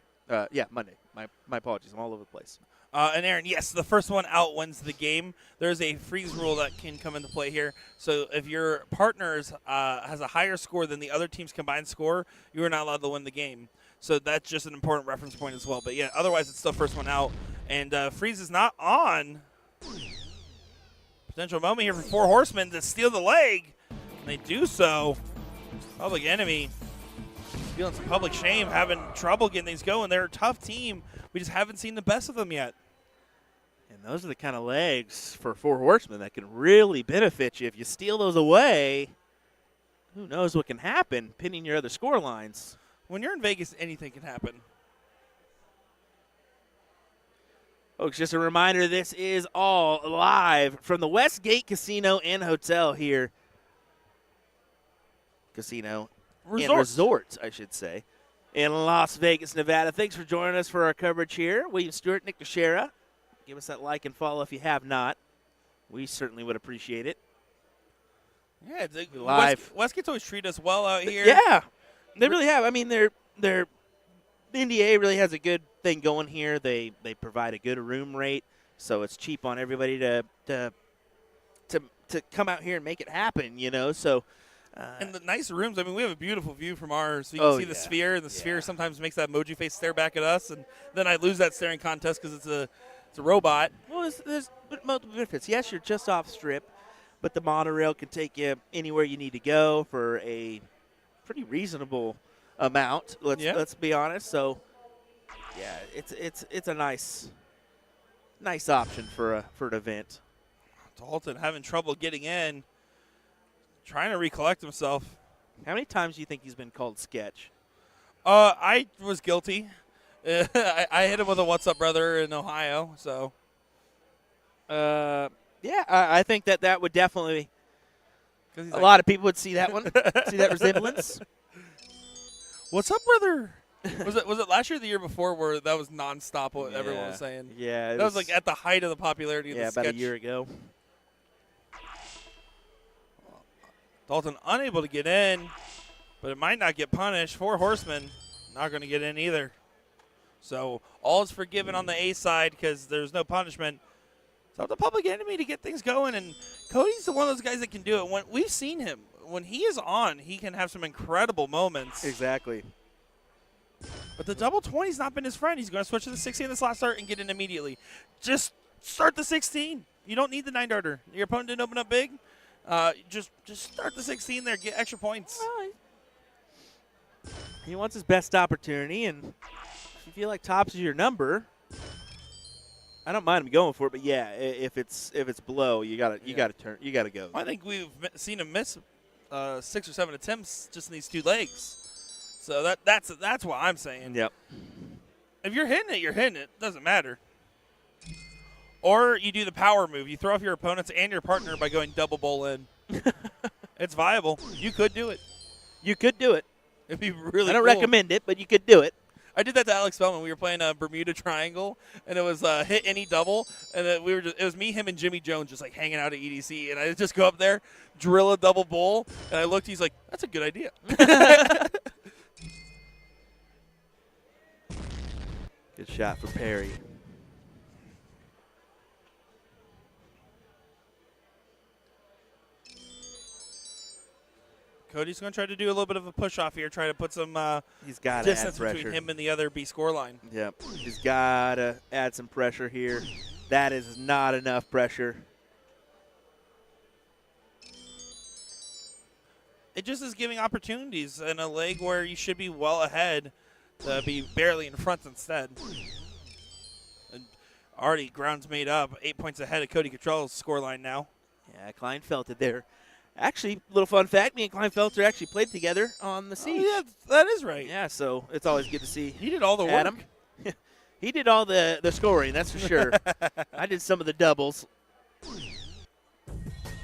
Monday. My apologies. I'm all over the place. And Aaron, yes, the first one out wins the game. There's a freeze rule that can come into play here. So if your partner has a higher score than the other team's combined score, you are not allowed to win the game. So that's just an important reference point as well. But yeah, otherwise it's still first one out. And freeze is not on. Potential moment here for Four Horsemen to steal the leg. And they do so. Public Enemy feeling some public shame, having trouble getting things going. They're a tough team. We just haven't seen the best of them yet. And those are the kind of legs for Four Horsemen that can really benefit you. If you steal those away, who knows what can happen, pinning your other score lines. When you're in Vegas, anything can happen. Folks, just a reminder, this is all live from the Westgate Casino and Hotel here. Casino and Resort, I should say, in Las Vegas, Nevada. Thanks for joining us for our coverage here. William Stewart, Nick Teixeira. Give us that like and follow if you have not. We certainly would appreciate it. Yeah, live. Westgate's always treat us well out here. Yeah, they really have. I mean, the NDA really has a good thing going here. They provide a good room rate, so it's cheap on everybody to come out here and make it happen. You know, so. And the nice rooms. I mean, we have a beautiful view from ours. So you can see the sphere, and the sphere sometimes makes that emoji face stare back at us, and then I lose that staring contest because it's a robot. Well, there's multiple benefits. Yes, you're just off strip, but the monorail can take you anywhere you need to go for a pretty reasonable amount. Let's be honest. So, yeah, it's a nice option for an event. Dalton having trouble getting in. Trying to recollect himself. How many times do you think he's been called sketch? I was guilty. I hit him with a "What's up, brother" in Ohio. So, I think that would definitely. A lot of people would see that one, see that resemblance. What's up, brother? Was it last year or the year before where that was nonstop what everyone was saying? Yeah, that was like at the height of the popularity of the sketch. About a year ago. Dalton unable to get in, but it might not get punished. Four Horsemen not going to get in either. So all is forgiven on the A side because there's no punishment. It's up to Public Enemy to get things going, and Cody's one of those guys that can do it. When we've seen him, when he is on, he can have some incredible moments. Exactly. But the double 20's not been his friend. He's going to switch to the 16 this last start and get in immediately. Just start the 16. You don't need the 9-darter. Your opponent didn't open up big. Just start the 16 there, get extra points. Well, he wants his best opportunity, and if you feel like tops is your number, I don't mind him going for it. But yeah, if it's below, you gotta go. I think we've seen him miss 6 or 7 attempts just in these 2 legs. So that's what I'm saying. Yep. If you're hitting it, you're hitting it. Doesn't matter. Or you do the power move. You throw off your opponents and your partner by going double bowl in. It's viable. You could do it. You could do it. It'd be really I don't cool. recommend it, but you could do it. I did that to Alex Spellman. We were playing a Bermuda Triangle, and it was hit any double, and it was me, him, and Jimmy Jones just like hanging out at EDC, and I just go up there, drill a double bowl, and I looked. He's like, "That's a good idea." Good shot for Perry. Cody's going to try to do a little bit of a push-off here, try to put some he's got distance between him and the other B score line. Yep. He's got to add some pressure here. That is not enough pressure. It just is giving opportunities in a leg where you should be well ahead to be barely in front instead. And Already grounds made up. 8 points ahead of Cody Cottrell's scoreline now. Yeah, Kleinfelter there. Actually, little fun fact, me and Kleinfelter actually played together on the Siege. Oh, yeah, that is right. Yeah, so it's always good to see He did all the Adam. work. He did all the scoring, that's for sure. I did some of the doubles.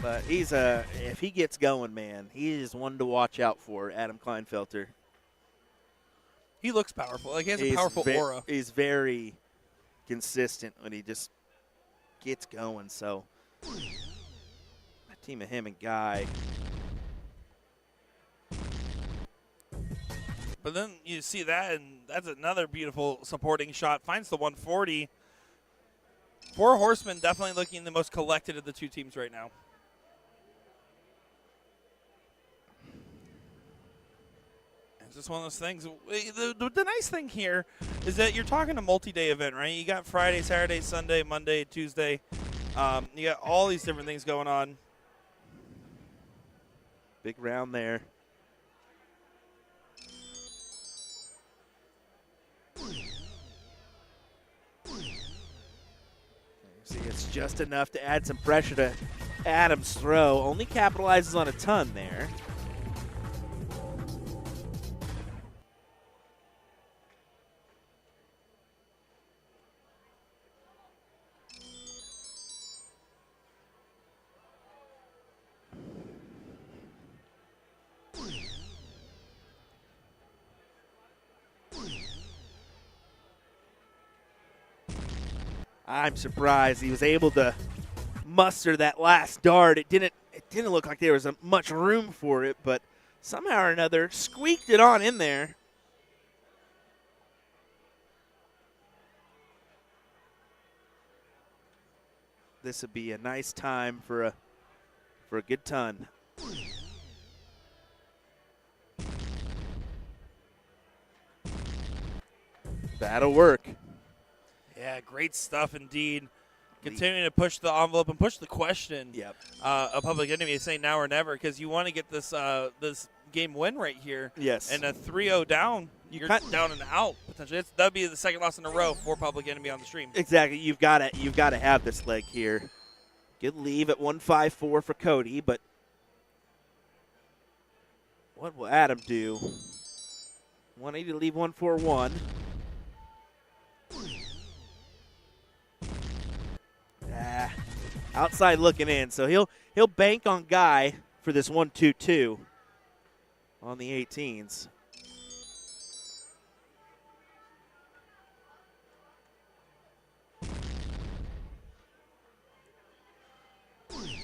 But he's if he gets going, man, he is one to watch out for, Adam Kleinfelter. He looks powerful. Like, he has a powerful aura. He's very consistent when he just gets going. So, a team of him and Guy. But then you see that, and that's another beautiful supporting shot. Finds the 140. Four Horsemen definitely looking the most collected of the two teams right now. It's just one of those things. The nice thing here is that you're talking a multi-day event, right? You got Friday, Saturday, Sunday, Monday, Tuesday. You got all these different things going on. Big round there. See, it's just enough to add some pressure to Adam's throw. Only capitalizes on a ton there. I'm surprised he was able to muster that last dart. It didn't look like there was much room for it, but somehow or another squeaked it on in there. This would be a nice time for a good ton. That'll work. Yeah, great stuff indeed. Continuing to push the envelope and push the question. Yep. A Public Enemy is saying now or never, because you want to get this this game win right here. Yes. And a 3-0 down, you're down and out potentially. That would be the second loss in a row for Public Enemy on the stream. Exactly. You've got to have this leg here. Good leave at 154 for Cody, but what will Adam do? 180 to leave 141. Outside looking in, so he'll bank on Guy for this 1-2-2 on the 18s.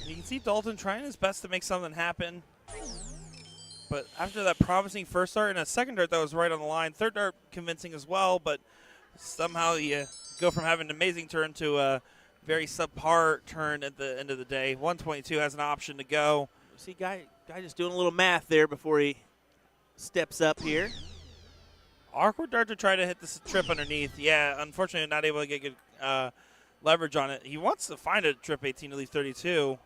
You can see Dalton trying his best to make something happen. But after that promising first dart and a second dart that was right on the line, third dart convincing as well, but somehow you go from having an amazing turn to a very subpar turn at the end of the day. 122 has an option to go. See, Guy just doing a little math there before he steps up here. Awkward dart to try to hit this trip underneath. Yeah, unfortunately not able to get good leverage on it. He wants to find a trip 18 to leave 32.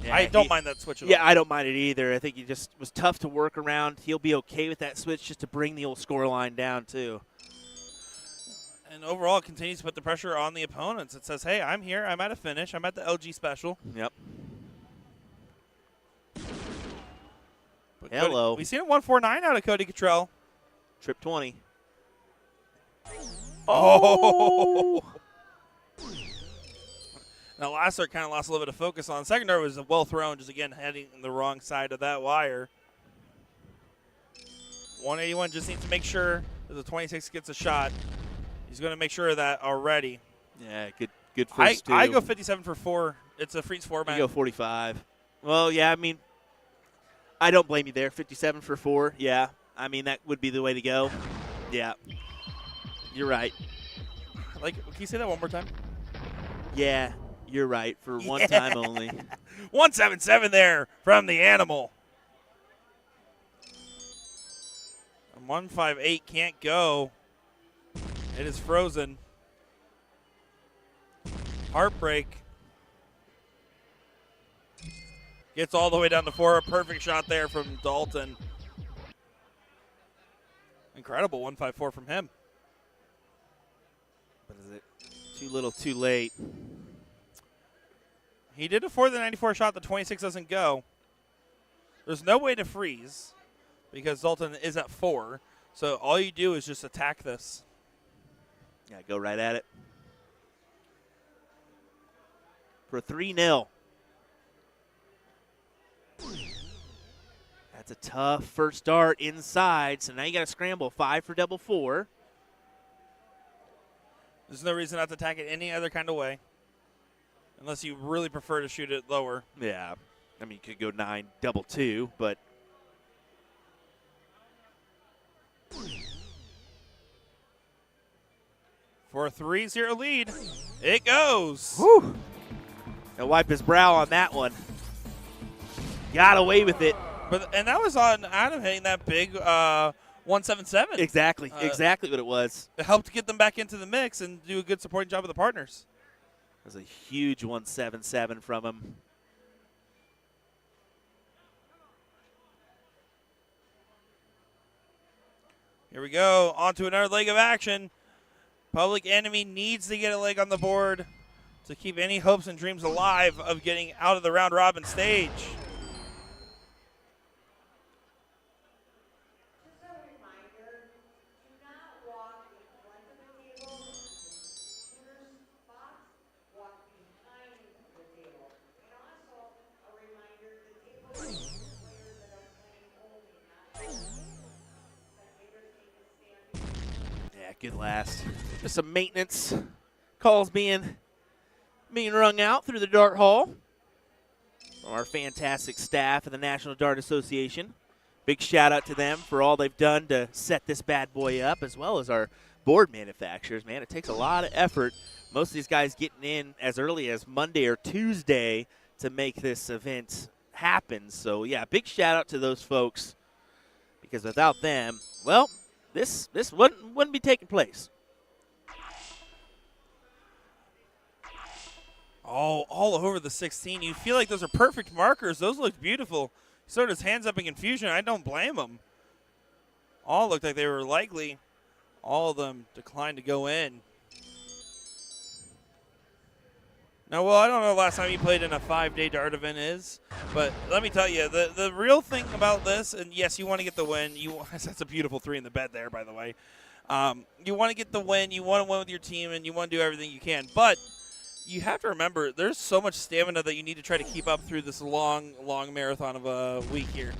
Yeah, I don't mind that switch at all. Yeah, I don't mind it either. I think he just was tough to work around. He'll be okay with that switch just to bring the old score line down, too. And overall, it continues to put the pressure on the opponents. It says, hey, I'm here. I'm at a finish. I'm at the LG special. Yep. But Hello. Cody, we see a 149 out of Cody Cottrell. Trip 20. Oh! Now, last dart kind of lost a little bit of focus on. Second dart was well thrown, just again heading the wrong side of that wire. 181 just needs to make sure that the 26 gets a shot. He's going to make sure of that already. Yeah, good first two. I go 57 for 4. It's a freeze format. You go 45. Well, yeah, I mean, I don't blame you there. 57 for 4. Yeah, I mean, that would be the way to go. Yeah, you're right. Can you say that one more time? Yeah, you're right. For one time only. 177 there from the animal. 158 can't go. It is frozen. Heartbreak. Gets all the way down to 4. A perfect shot there from Dalton. Incredible 154 from him. What is it? Too little, too late. He did afford the 94 shot. The 26 doesn't go. There's no way to freeze because Zoltan is at 4. So all you do is just attack this. Yeah, go right at it. For 3-0. That's a tough first dart inside. So now you got to scramble. 5 for double 4. There's no reason not to attack it any other kind of way. Unless you really prefer to shoot it lower. Yeah. I mean, you could go 9 double 2, but. For a 3-0 lead, it goes. Whew. He'll wipe his brow on that one. Got away with it. And that was on Adam hitting that big 177. Exactly what it was. It helped get them back into the mix and do a good supporting job with the partners. It was a huge 177 from him. Here we go. On to another leg of action. Public Enemy needs to get a leg on the board to keep any hopes and dreams alive of getting out of the round robin stage. Good last. Just some maintenance calls being rung out through the dart hall from our fantastic staff of the National Dart Association. Big shout out to them for all they've done to set this bad boy up, as well as our board manufacturers. Man, it takes a lot of effort. Most of these guys getting in as early as Monday or Tuesday to make this event happen. So yeah, big shout out to those folks, because without them, well, This wouldn't be taking place. All over the 16. You feel like those are perfect markers. Those look beautiful. He started his hands up in confusion. I don't blame him. All looked like they were likely. All of them declined to go in. Now, well, I don't know the last time you played in a 5-day dart event is, but let me tell you, the real thing about this, and yes, you want to get the win. That's a beautiful 3 in the bed there, by the way. You want to get the win. You want to win with your team, and you want to do everything you can. But you have to remember, there's so much stamina that you need to try to keep up through this long marathon of a week here.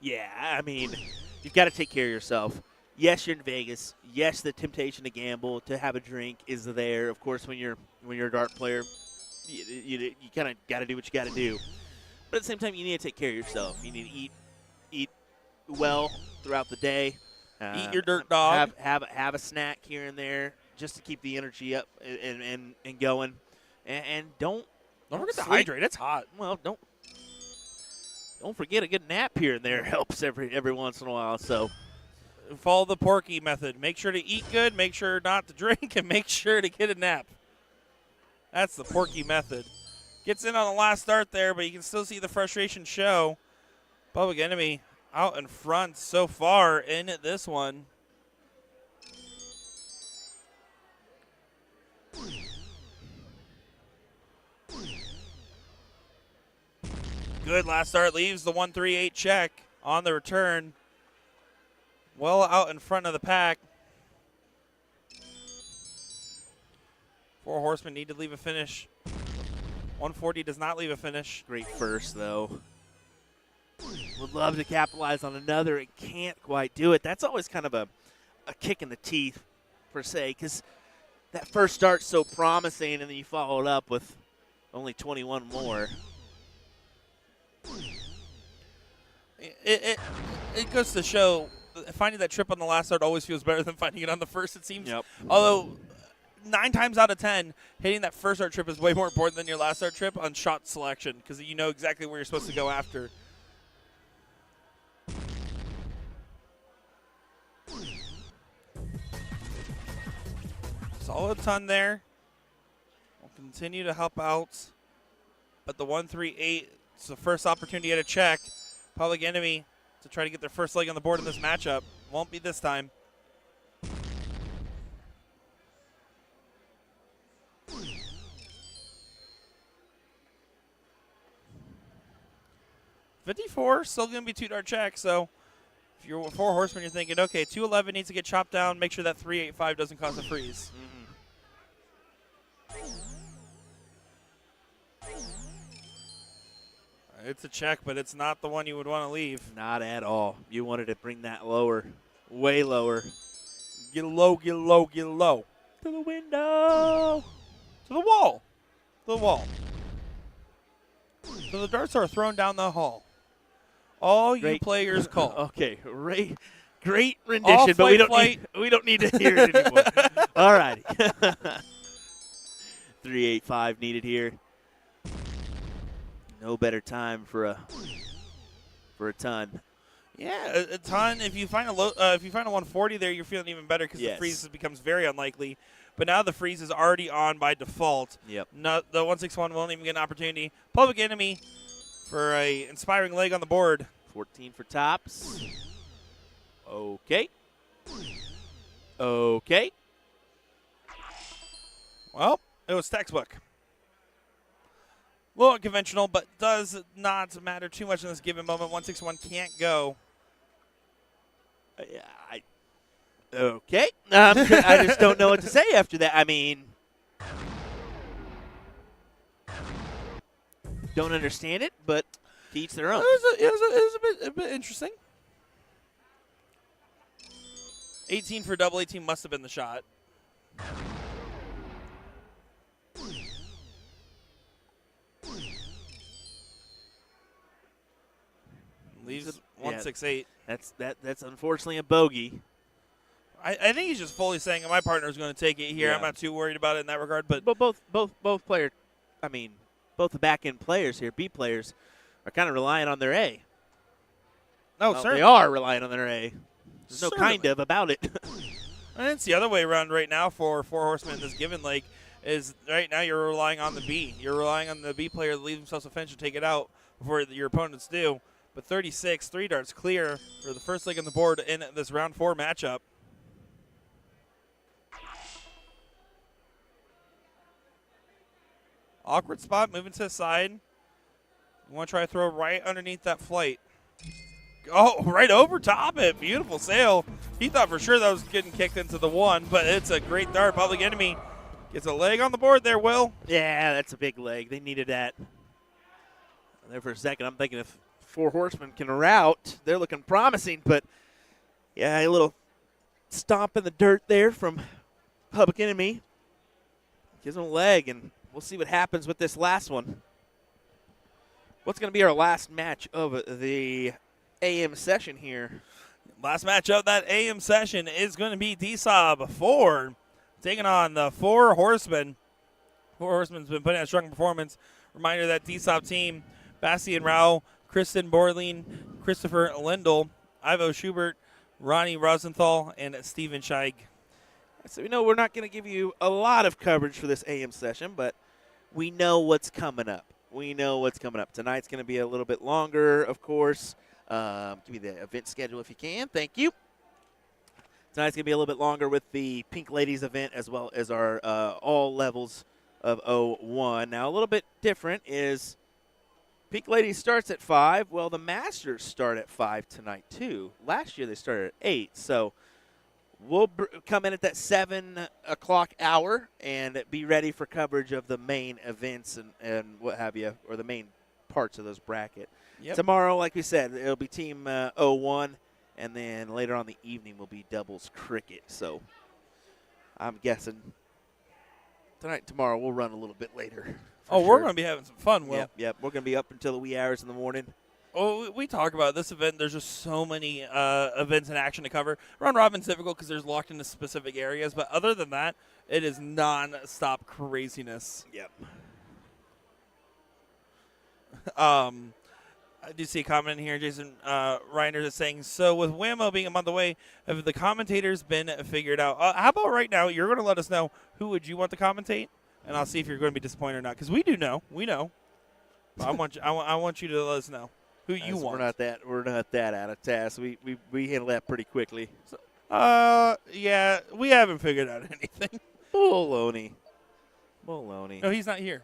Yeah, I mean, you've got to take care of yourself. Yes, you're in Vegas. Yes, the temptation to gamble, to have a drink is there. Of course, when you're a dart player, you kind of got to do what you got to do. But at the same time, you need to take care of yourself. You need to eat well throughout the day. Eat your dirt dog. Have a snack here and there just to keep the energy up and going. And don't forget to sleep. hydrate. It's hot. Well, don't forget a good nap here and there helps every once in a while. So. Follow the Porky method. Make sure to eat good, make sure not to drink, and make sure to get a nap. That's the Porky method. Gets in on the last start there, but you can still see the frustration show. Public Enemy out in front so far in this one. Good last start, leaves the 1-3-8 check on the return. Well out in front of the pack. 4 Horsemen need to leave a finish. 140 does not leave a finish. Great first, though. Would love to capitalize on another. It can't quite do it. That's always kind of a kick in the teeth, per se, because that first start's so promising, and then you follow it up with only 21 more. It goes to show finding that trip on the last start always feels better than finding it on the first, it seems. Yep. Although 9 times out of 10, hitting that first start trip is way more important than your last start trip on shot selection, because you know exactly where you're supposed to go after. Solid ton there. Will continue to help out. But the 1-3-8, it's the first opportunity at a check. Public Enemy to try to get their first leg on the board in this matchup. Won't be this time. 54, still going to be 2-dart check. So if you're 4 horsemen, you're thinking, okay, 211 needs to get chopped down. Make sure that 385 doesn't cause a freeze. It's a check, but it's not the one you would want to leave. Not at all. You wanted to bring that lower, way lower. Get low, get low, get low. To the window. To the wall. To the wall. So the darts are thrown down the hall. All you Great. players call. Okay, great rendition, but we don't need to hear it anymore. All righty. 385 needed here. No better time for a ton. Yeah, a ton. If you find a 140 there, you're feeling even better because Yes. the freeze becomes very unlikely. But now the freeze is already on by default. Yep. The 161 won't even get an opportunity. Public Enemy for a inspiring leg on the board. 14 for tops. Okay. Okay. Well, it was textbook. A little unconventional, but does not matter too much in this given moment. 161 can't go. Okay. I just don't know what to say after that. I mean, don't understand it, but to each their own. It was a bit interesting. 18 for double 18 must have been the shot. Leaves 168. That's unfortunately a bogey. I think he's just fully saying my partner's going to take it here. Yeah. I'm not too worried about it in that regard. But both players, I mean, both the back end players here, B players, are kind of relying on their A. no, Well, certainly. they are relying on their A. There's no Certainly. kind of about it. And it's the other way around right now for 4 horsemen in this given leg. Is right now you're relying on the B. You're relying on the B player to leave themselves a fence to take it out before your opponents do. But 36, 3 darts clear for the first leg on the board in this round 4 matchup. Awkward spot, moving to the side. You want to try to throw right underneath that flight. Oh, right over top it. Beautiful sail. He thought for sure that was getting kicked into the 1, but it's a great dart. Public Enemy gets a leg on the board there, Will. Yeah, that's a big leg. They needed that. There for a second, I'm thinking if 4 horsemen can route, they're looking promising. But, yeah, a little stomp in the dirt there from Public Enemy. Gives them a leg, and we'll see what happens with this last one. What's going to be our last match of the AM session here? Last match of that AM session is going to be D-Sob 4 taking on the 4 Horsemen. 4 Horsemen's been putting out a strong performance. Reminder that D-Sob team, Bastian Rao, Kristen Borling, Christopher Lindell, Ivo Schubert, Ronnie Rosenthal, and Steven Scheig. So we know we're not going to give you a lot of coverage for this AM session, but we know what's coming up. We know what's coming up. Tonight's going to be a little bit longer, of course. Give me the event schedule if you can. Thank you. Tonight's going to be a little bit longer with the Pink Ladies event as well as our all levels of 01. Now, a little bit different is Pink Ladies starts at 5. Well, the Masters start at 5 tonight, too. Last year they started at 8. So we'll come in at that 7 o'clock hour and be ready for coverage of the main events and what have you, or the main parts of those bracket. Yep. Tomorrow, like we said, it'll be Team 01, and then later on in the evening will be doubles cricket. So I'm guessing tonight and tomorrow we'll run a little bit later. Oh, we're going to be having some fun, Will. Yep. We're going to be up until the wee hours in the morning. Oh, we talk about this event. There's just so many events in action to cover. Round Robin's difficult because there's locked into specific areas, but other than that, it is non-stop craziness. Yep. I do see a comment in here. Jason Reiner is saying, so with Whammo being a month away, have the commentators been figured out? How about right now, you're going to let us know who would you want to commentate, and I'll see if you're going to be disappointed or not, because we do know. We know. I want you to let us know who you want. We're not that out of task. We handle that pretty quickly. Yeah, we haven't figured out anything. Baloney. No, he's not here.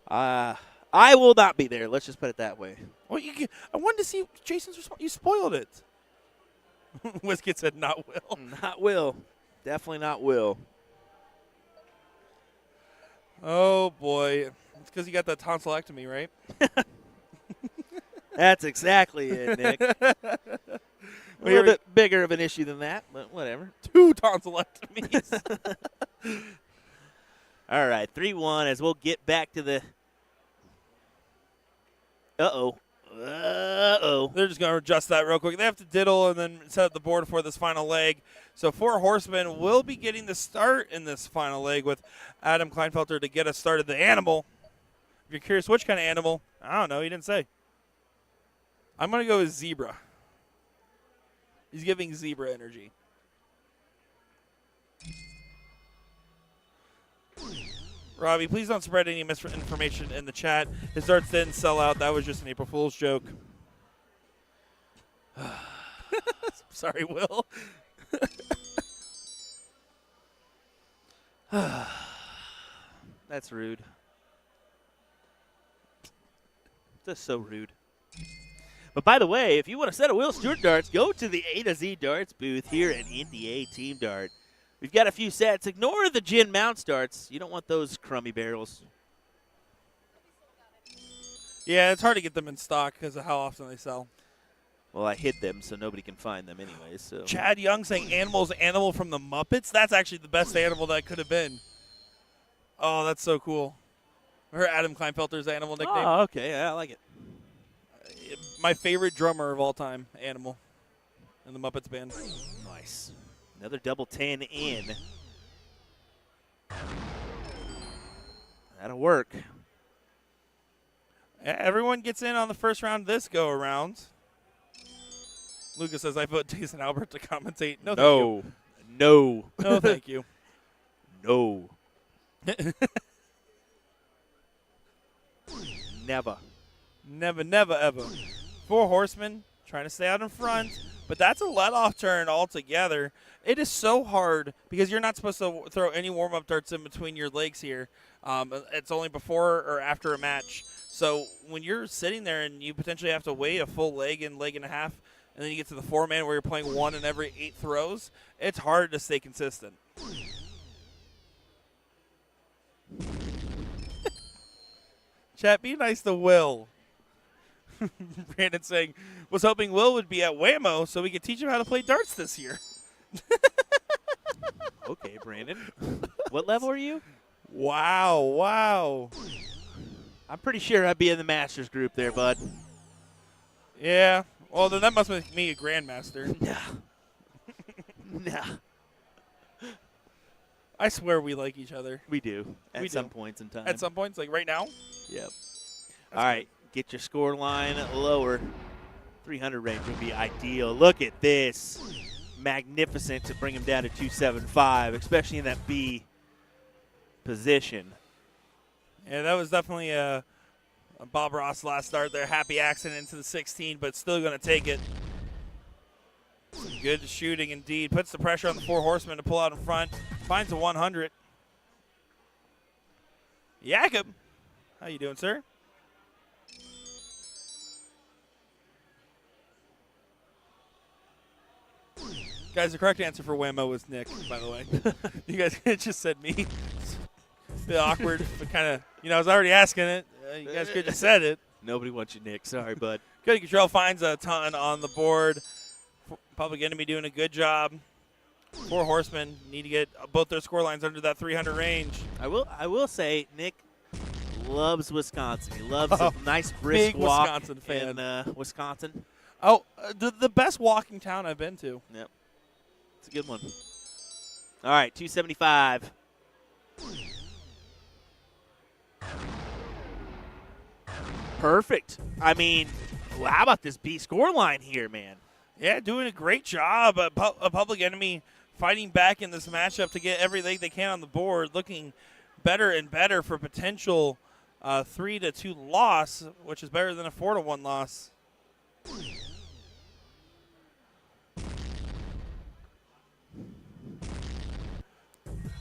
I I will not be there. Let's just put it that way. Well, I wanted to see Jason's response. You spoiled it. Westgate said not will. Not will. Definitely not will. Oh, boy. It's because you got that tonsillectomy, right? That's exactly it, Nick. A little bit bigger of an issue than that, but whatever. 2 tonsillectomies. All right, 3-1 as we'll get back to the Uh-oh. They're just going to adjust that real quick. They have to diddle and then set up the board for this final leg. So 4 horsemen will be getting the start in this final leg with Adam Kleinfelter to get us started. The animal. If you're curious which kind of animal, I don't know. He didn't say. I'm going to go with zebra. He's giving zebra energy. Robbie, please don't spread any misinformation in the chat. His darts didn't sell out. That was just an April Fool's joke. Sorry, Will. That's rude. Just so rude. But by the way, if you want a set of Will Stewart darts, go to the A to Z Darts booth here at NDA Team Dart. We've got a few sets. Ignore the gin mounts darts. You don't want those crummy barrels. Yeah, it's hard to get them in stock because of how often they sell. Well, I hid them so nobody can find them anyway. So Chad Young saying animal's animal from the Muppets. That's actually the best animal that could have been. Oh, that's so cool. Her Adam Kleinfelter's animal nickname. Oh, okay. Yeah, I like it. My favorite drummer of all time, Animal, in the Muppets band. Nice. Another double 10 in. That'll work. Everyone gets in on the first round of this go around. Lucas says, I vote Jason Albert to commentate. No, thank you. No. No, thank you. No. Never. Never, never, ever. 4 horsemen trying to stay out in front, but that's a let-off turn altogether. It is so hard because you're not supposed to throw any warm-up darts in between your legs here. It's only before or after a match. So when you're sitting there and you potentially have to wait a full leg and a half, and then you get to the 4-man where you're playing 1 in every 8 throws, it's hard to stay consistent. Chat, be nice to Will. Brandon saying, was hoping Will would be at Whammo so we could teach him how to play darts this year. Okay, Brandon. What level are you? Wow. I'm pretty sure I'd be in the Masters group there, bud. Yeah. Well, then that must make me a Grandmaster. Nah. I swear we like each other. We do. We At some do. points in time. At some points, like right now. Yep. All right. Get your score line lower. 300 range would be ideal. Look at this. Magnificent to bring him down to 275, especially in that B position. Yeah, that was definitely a Bob Ross last start there. Happy accident into the 16, but still going to take it. Some good shooting indeed. Puts the pressure on the 4 horsemen to pull out in front. Finds a 100. Jakob, how you doing, sir? Guys, the correct answer for Whammo was Nick, by the way. You guys just said me. It's a bit awkward, but kind of, I was already asking it. You guys could have just said it. Nobody wants you, Nick. Sorry, bud. Cody Cottrell finds a ton on the board. Public Enemy doing a good job. 4 horsemen need to get both their score lines under that 300 range. I will say, Nick loves Wisconsin. He loves a nice brisk big walk Wisconsin fan. in Wisconsin. Oh, the best walking town I've been to. Yep. It's a good one. All right, 275. Perfect. I mean, how about this B score line here, man? Yeah, doing a great job. A Public Enemy fighting back in this matchup to get every leg they can on the board, looking better and better for potential 3-2 loss, which is better than a 4-1 loss.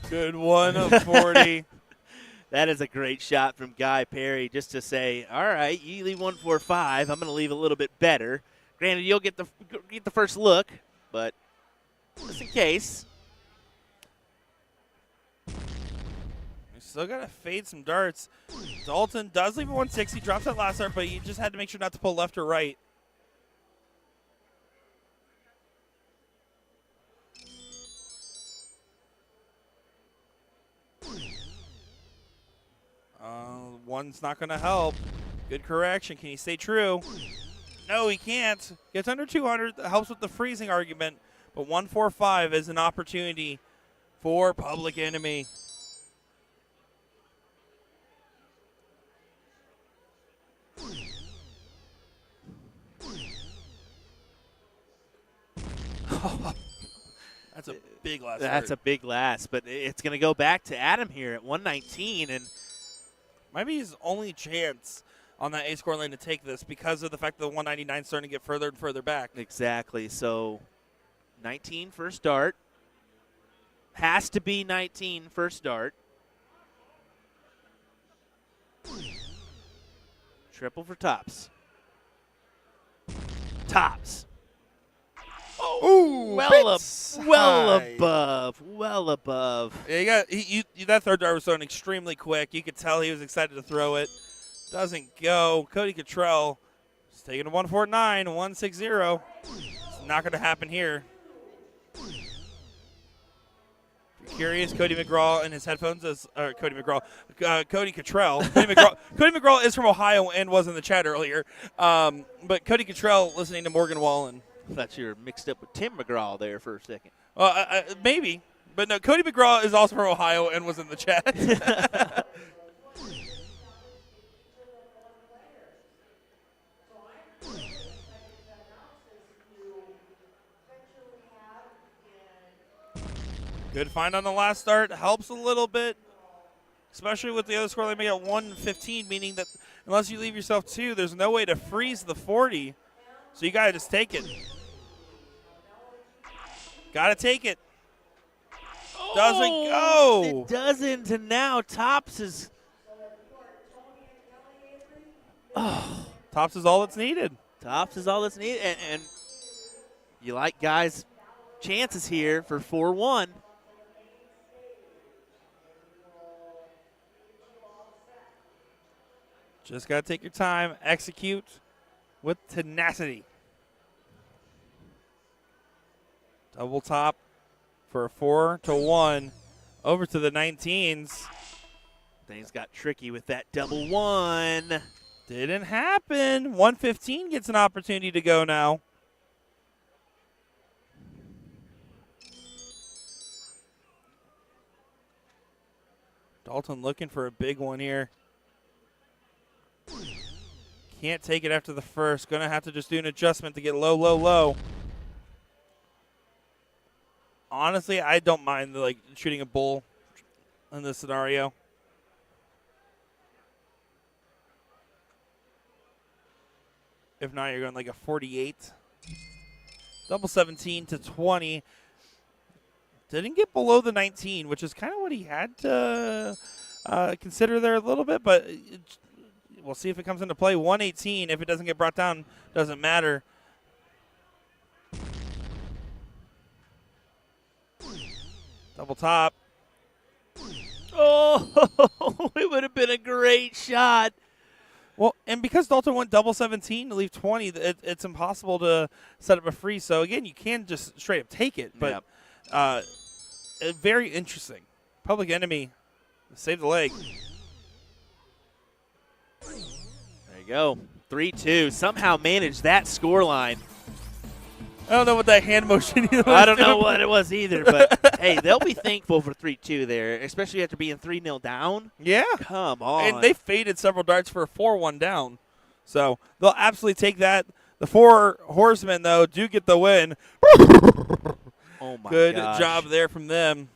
Good one of 40. That is a great shot from Guy Perry just to say, all right, you leave 145. I'm going to leave a little bit better. Granted, you'll get the first look, but just in case. We still got to fade some darts. Dalton does leave a 160, drops that last dart, but you just had to make sure not to pull left or right. One's not going to help. Good correction. Can he stay true? No, he can't. Gets under 200. That helps with the freezing argument. But 145 is an opportunity for Public Enemy. That's a big last. That's a big last, but it's going to go back to Adam here at 119, and might be his only chance on that A-score lane to take this because of the fact that the 199 is starting to get further and further back. Exactly. So 19 first dart. Has to be 19 first dart. Triple for tops. Tops. Oh, well above. Yeah, that third dart was thrown extremely quick. You could tell he was excited to throw it. Doesn't go. Cody Cottrell is taking a 149, 160. It's not going to happen here. If you're curious, Cody McGraw and his headphones is Cody Cottrell. Cody McGraw is from Ohio and was in the chat earlier. But Cody Cottrell listening to Morgan Wallen. I thought you were mixed up with Tim McGraw there for a second. Maybe. But no, Cody McGraw is also from Ohio and was in the chat. Good find on the last start. Helps a little bit, especially with the other score. They make it 115, meaning that unless you leave yourself 2, there's no way to freeze the 40. So you got to just take it. Got to take it. Doesn't go. It doesn't, and now Tops is. Oh. Tops is all that's needed. Tops is all that's needed, and you like guys' chances here for 4-1. Just got to take your time, execute with tenacity. Double top for a 4-1 over to the 19s. Things got tricky with that double one. Didn't happen. 115 gets an opportunity to go now. Dalton looking for a big one here. Can't take it after the first. Going to have to just do an adjustment to get low, low, low. Honestly, I don't mind shooting a bull in this scenario. If not, you're going like a 48. Double 17 to 20. Didn't get below the 19, which is kind of what he had to consider there a little bit, but we'll see if it comes into play. 118, if it doesn't get brought down, doesn't matter. Double top. Oh, it would have been a great shot. Well, and because Dalton went double 17 to leave 20, it's impossible to set up a free. So, again, you can just straight up take it. But very interesting. Public Enemy, save the leg. There you go. 3-2. Somehow managed that scoreline. I don't know what that hand motion was. I don't know what it was either, but, hey, they'll be thankful for 3-2 there, especially after being 3-0 down. Yeah. Come on. And they faded several darts for a 4-1 down. So they'll absolutely take that. The 4 horsemen, though, do get the win. Oh, my Good gosh. job there from them.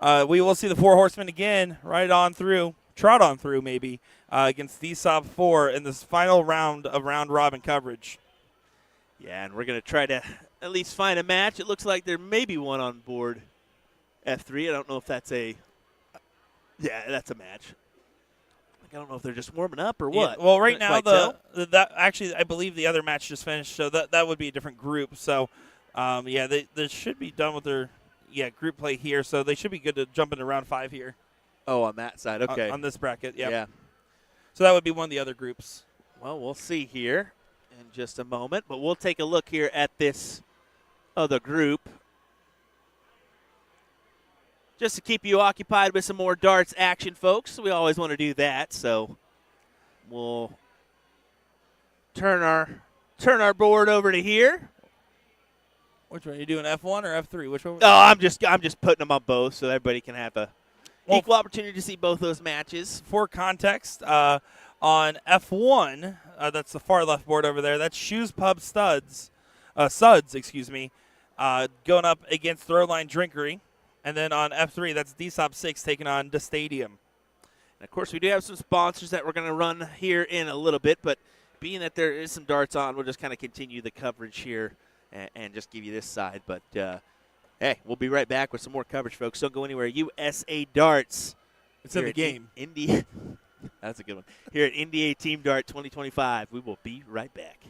We will see the 4 horsemen again right on through, trot on through maybe, against DSOB 4 in this final round of round-robin coverage. Yeah, and we're going to try to at least find a match. It looks like there may be one on board F3. I don't know if that's a – yeah, that's a match. I don't know if they're just warming up or Yeah, what. well, right Couldn't now quite tell. that actually I believe the other match just finished, so that would be a different group. So, they should be done with their group play here, so they should be good to jump into round 5 here. Oh, on that side, okay. On this bracket, yep. Yeah. So that would be one of the other groups. Well, we'll see here in just a moment, but we'll take a look here at this other group. Just to keep you occupied with some more darts action, folks. We always want to do that, so we'll turn our board over to here. Which one are you doing, F1 or F3? Which one? Oh, I'm just putting them on both so everybody can have a equal opportunity to see both those matches. For context, on F1, that's the far left board over there. That's Shoes Pub Suds, going up against Throwline Drinkery. And then on F3, that's DSOP 6 taking on the Stadium. And of course, we do have some sponsors that we're going to run here in a little bit, but being that there is some darts on, we'll just kind of continue the coverage here and just give you this side. But, hey, we'll be right back with some more coverage, folks. Don't go anywhere. USA Darts. It's in the game. India. That's a good one. Here at NDA Team Dart 2025. We will be right back.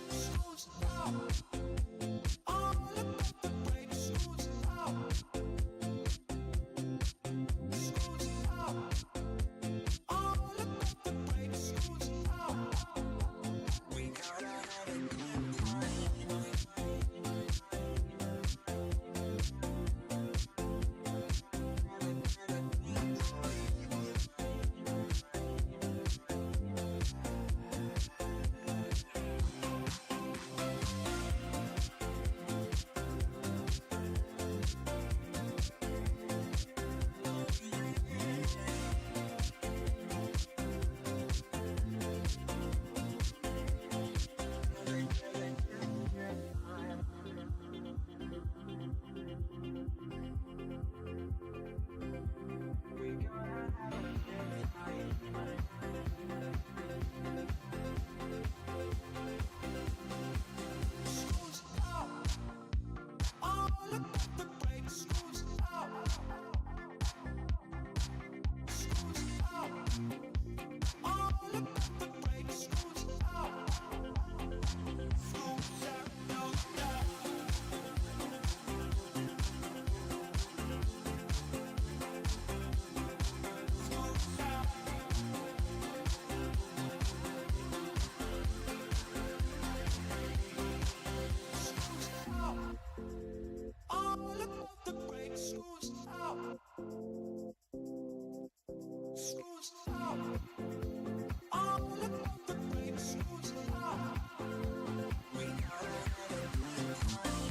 School's out. All about the break. School's out. School's out. All about the break. School's out. We gotta have a good time. School's out. All about the break. School's out. School's out. All about the break. School's out. School's out. No doubt. School's out. School's out. All about the break. School's out. School's out. All about the break. School's out. We gotta have a good time.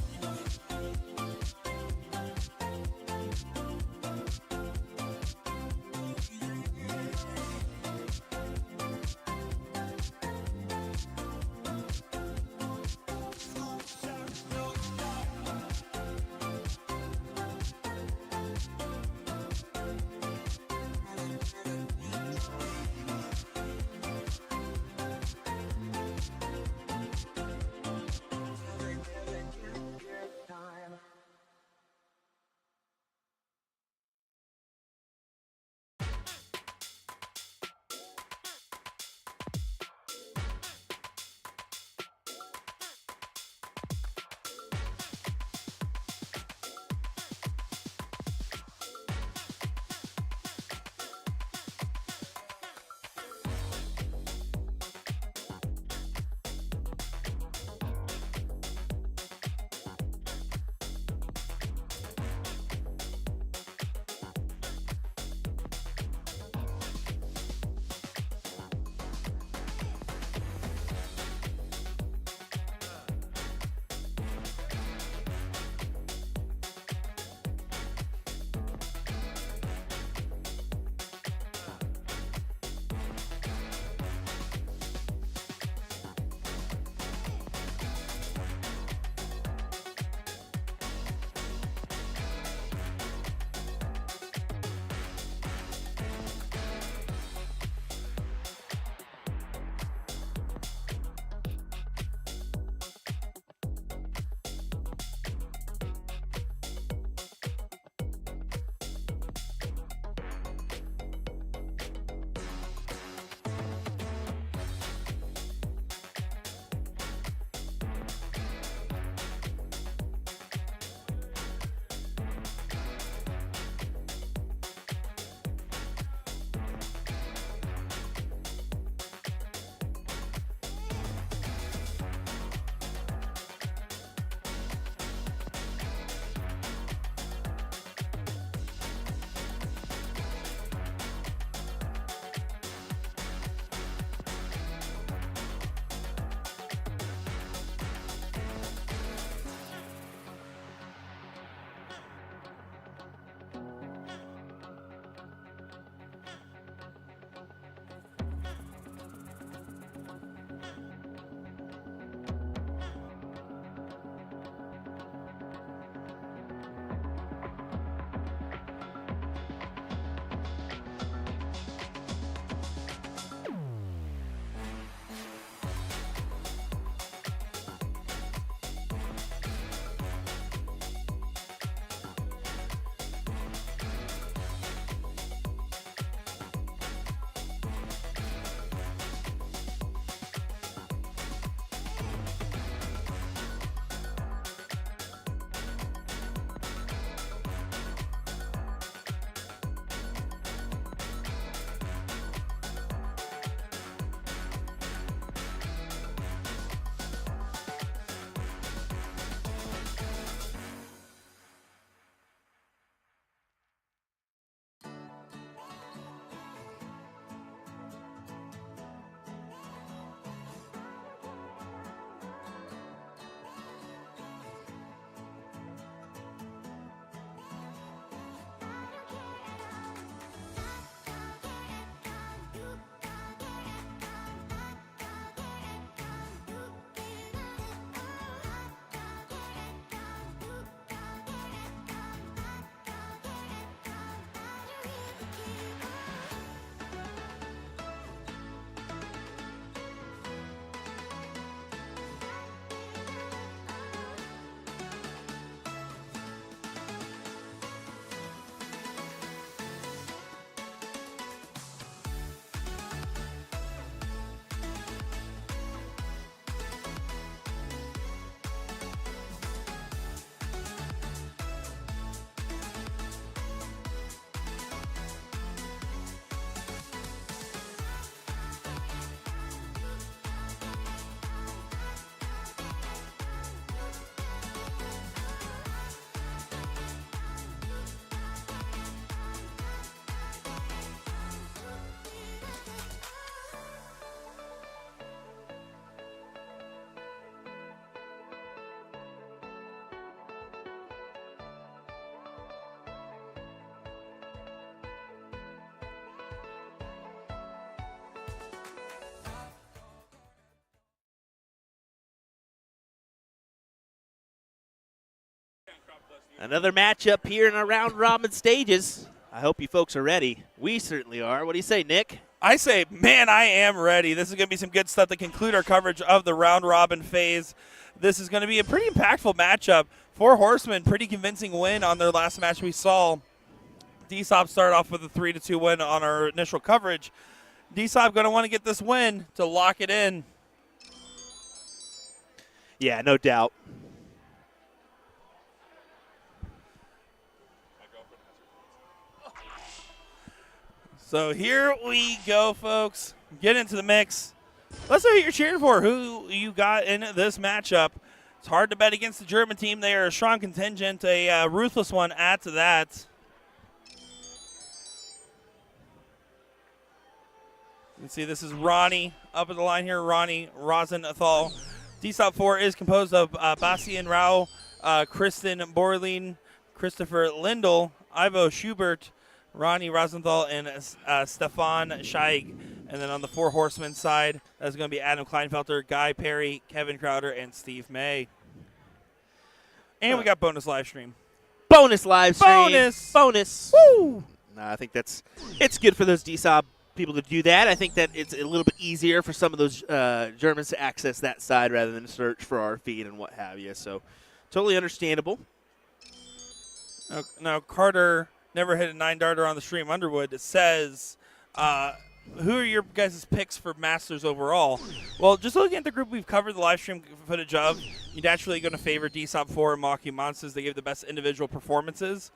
School's out. No doubt. Another matchup here in our round robin stages. I hope you folks are ready. We certainly are. What do you say, Nick? I say, man, I am ready. This is going to be some good stuff to conclude our coverage of the round robin phase. This is going to be a pretty impactful matchup. Four Horsemen, pretty convincing win on their last match we saw. DSOP started off with a 3-2 win on our initial coverage. DSOP going to want to get this win to lock it in. Yeah, no doubt. So here we go, folks. Get into the mix. Let's know who you're cheering for, who you got in this matchup. It's hard to bet against the German team. They are a strong contingent, a ruthless one at that. You can see this is Ronnie up at the line here, Ronnie Rosenthal. DSOP 4 is composed of Bastian Rao, Kristen Borlin, Christopher Lindell, Ivo Schubert, Ronnie Rosenthal, and Stefan Scheig. And then on the Four Horsemen side, that's going to be Adam Kleinfelter, Guy Perry, Kevin Crowder, and Steve May. And we got bonus live stream. Bonus live stream. Bonus. Woo! No, I think it's good for those DSOP people to do that. I think that it's a little bit easier for some of those Germans to access that side rather than search for our feed and what have you. So totally understandable. Now Carter never hit a 9-darter on the stream. Underwood says, who are your guys' picks for Masters overall? Well, just looking at the group we've covered the live stream footage of, you're naturally going to favor DSOP 4 and Maki Monsters. They gave the best individual performances.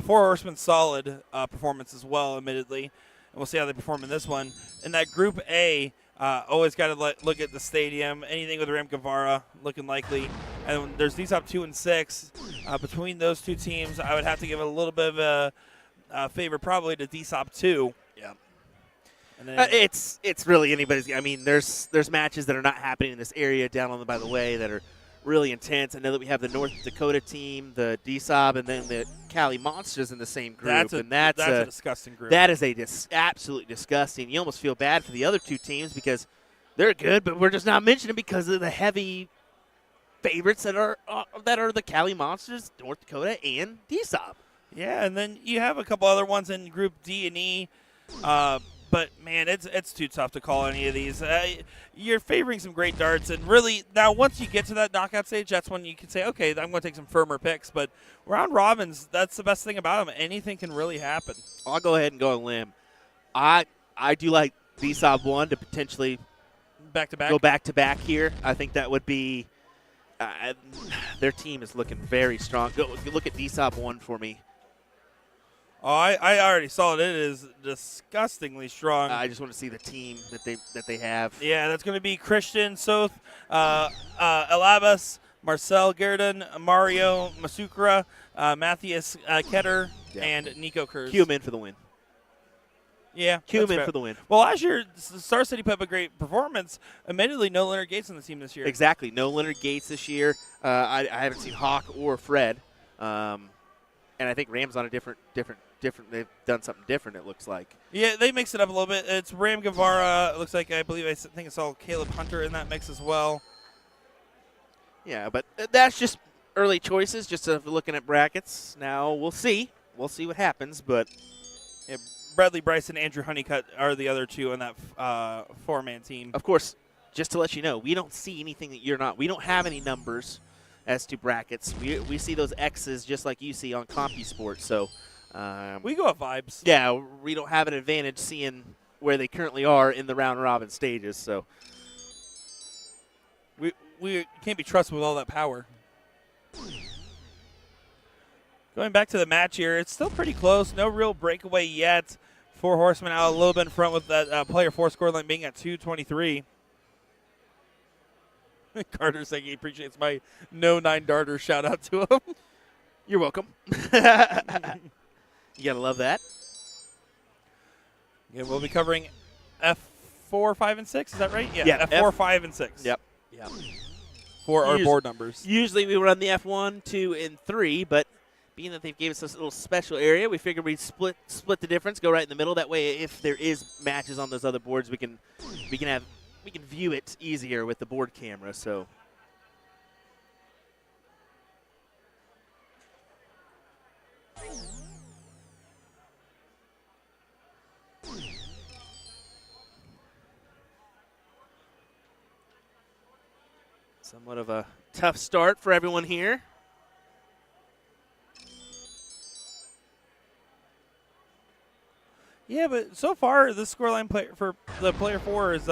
Four Horsemen solid performance as well, admittedly. And we'll see how they perform in this one. In that Group A, always got to look at the stadium. Anything with Ram Guevara looking likely. And there's DSOP 2 and 6. Between those two teams, I would have to give a little bit of a favor probably to DSOP 2. Yeah. And then, It's really anybody's. I mean, there's matches that are not happening in this area down on the by the way that are really intense. I know that we have the North Dakota team, the DSOB, and then the Cali Monsters in the same group. that's a disgusting group. That is absolutely disgusting. You almost feel bad for the other two teams because they're good, but we're just not mentioning because of the heavy favorites that are the Cali Monsters, North Dakota, and DSOB. Yeah, and then you have a couple other ones in Group D and E. But, man, it's too tough to call any of these. You're favoring some great darts. And really, now once you get to that knockout stage, that's when you can say, okay, I'm going to take some firmer picks. But round robins, that's the best thing about them. Anything can really happen. I'll go ahead and go on a limb. I do like DSOB 1 to potentially go back-to-back here. I think that would be their team is looking very strong. Go look at DSOB 1 for me. Oh, I already saw it. It is disgustingly strong. I just want to see the team that they have. Yeah, that's going to be Christian Soth, Elabas, Marcel Gerdon, Mario Masukra, Matthias Ketter, and Nico Kurz. Cumin for the win. Yeah, Cumin for the win. Well, last year, Star City put up a great performance. Admittedly, no Leonard Gates on the team this year. Exactly. No Leonard Gates this year. I haven't seen Hawk or Fred. And I think Ram's on a different. They've done something different. It looks like. Yeah, they mix it up a little bit. It's Ram Guevara. It looks like I think I saw Caleb Hunter in that mix as well. Yeah, but that's just early choices. Just looking at brackets. Now we'll see. We'll see what happens. But yeah, Bradley Bryce and Andrew Honeycutt are the other two on that four-man team. Of course, just to let you know, we don't see anything that you're not. We don't have any numbers as to brackets. We see those X's just like you see on CompuSport. So. We go off vibes. Yeah, we don't have an advantage seeing where they currently are in the round-robin stages. So we can't be trusted with all that power. Going back to the match here, it's still pretty close. No real breakaway yet. Four Horsemen out a little bit in front with that player 4 scoreline being at 223. Carter saying he appreciates my no 9-darter. Shout out to him. You're welcome. You gotta love that. Yeah, we'll be covering F4, 5, and 6. Is that right? Yeah. F4, 5, and 6. Yep. For our board numbers. Usually we run the F1, 2, and 3, but being that they've gave us this little special area, we figured we'd split the difference, go right in the middle. That way, if there is matches on those other boards, we can view it easier with the board camera. So. Somewhat of a tough start for everyone here. Yeah, but so far the scoreline for the player 4 is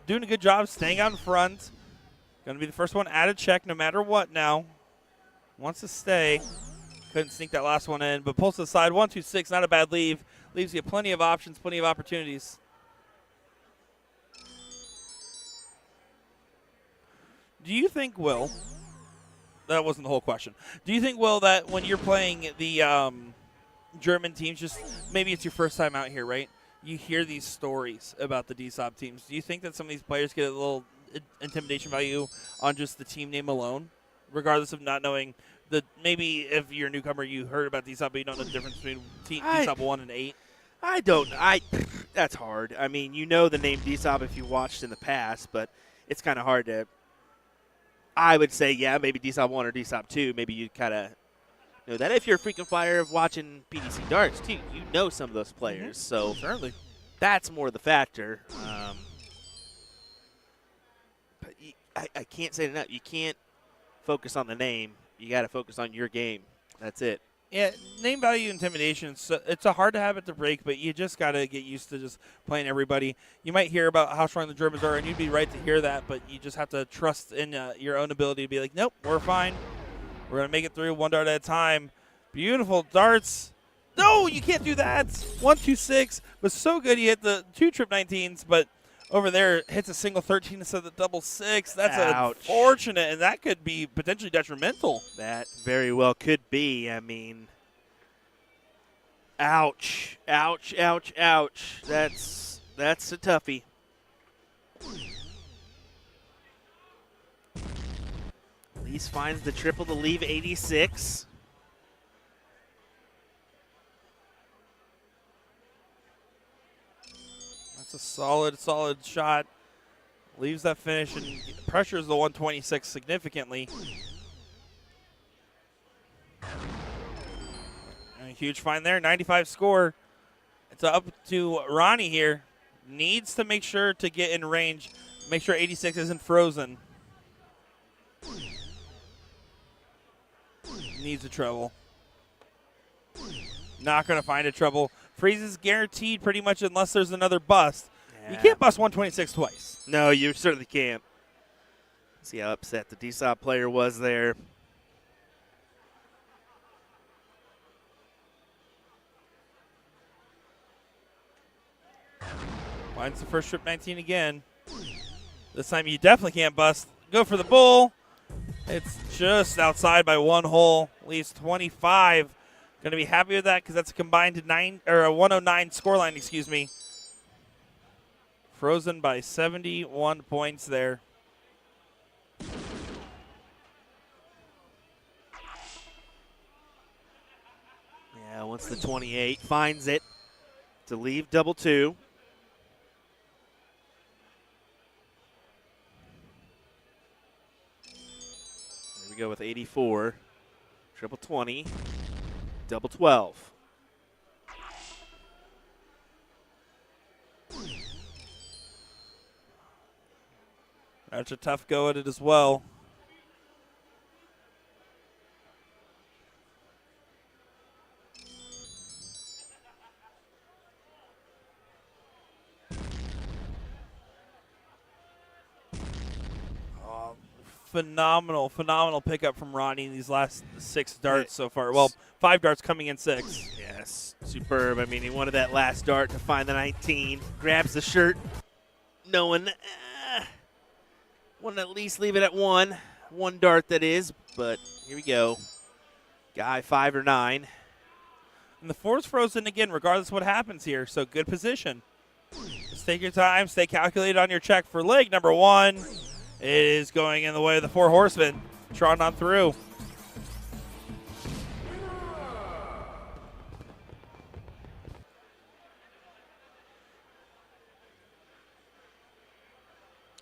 doing a good job staying out in front. Going to be the first one out of check no matter what now. Wants to stay. Couldn't sneak that last one in, but pulls to the side. 1-2-6, not a bad leave. Leaves you plenty of options, plenty of opportunities. Do you think, Will, that wasn't the whole question. Do you think, Will, that when you're playing the German teams, just maybe it's your first time out here, right? You hear these stories about the DSOB teams. Do you think that some of these players get a little intimidation value on just the team name alone, regardless of not knowing that maybe if you're a newcomer, you heard about DSOB, but you don't know the difference between DSOB 1 and 8? That's hard. I mean, you know the name DSOB if you watched in the past, but it's kind of hard to. I would say, yeah, maybe DSOB 1 or DSOB 2. Maybe you kind of know that. If you're a frequent flyer of watching PDC Darts, too, you know some of those players. So Certainly. that's more the factor. But I can't say it enough. You can't focus on the name. You got to focus on your game. That's it. Yeah, name value intimidation, it's a hard habit to break, but you just got to get used to just playing everybody. You might hear about how strong the Germans are, and you'd be right to hear that, but you just have to trust in your own ability to be like, nope, we're fine. We're going to make it through one dart at a time. Beautiful darts. No, you can't do that. 1-2-6 was so good. He hit the 2 trip 19s, but over there hits a single 13 instead of the double 6. That's unfortunate, and that could be potentially detrimental. That very well could be. I mean, ouch, ouch, ouch, ouch. That's a toughie. Lease finds the triple to leave 86. That's a solid shot. Leaves that finish and pressures the 126 significantly. And a huge find there, 95 score. It's up to Ronnie here. Needs to make sure to get in range. Make sure 86 isn't frozen. Needs a treble. Not going to find a treble. Freeze is guaranteed pretty much unless there's another bust. Yeah. You can't bust 126 twice. No, you certainly can't. See how upset the DSOB player was there. Finds the first trip 19 again. This time you definitely can't bust. Go for the bull. It's just outside by one hole. Leaves 25. Going to be happy with that because that's a combined a 109 scoreline, excuse me. Frozen by 71 points there. Yeah, once the 28 finds it to leave double 2. There we go with 84. Triple 20. Double 12. That's a tough go at it as well. Phenomenal pickup from Ronnie in these last 6 darts so far. Well, 5 darts coming in 6. Yes, superb. I mean, he wanted that last dart to find the 19. Grabs the shirt, knowing want to at least leave it at 1. 1 dart, that is. But here we go. Guy 5 or 9. And the 4's frozen again, regardless of what happens here. So good position. Just take your time. Stay calculated on your check for leg number 1. It is going in the way of the 4 horsemen. Trotting on through.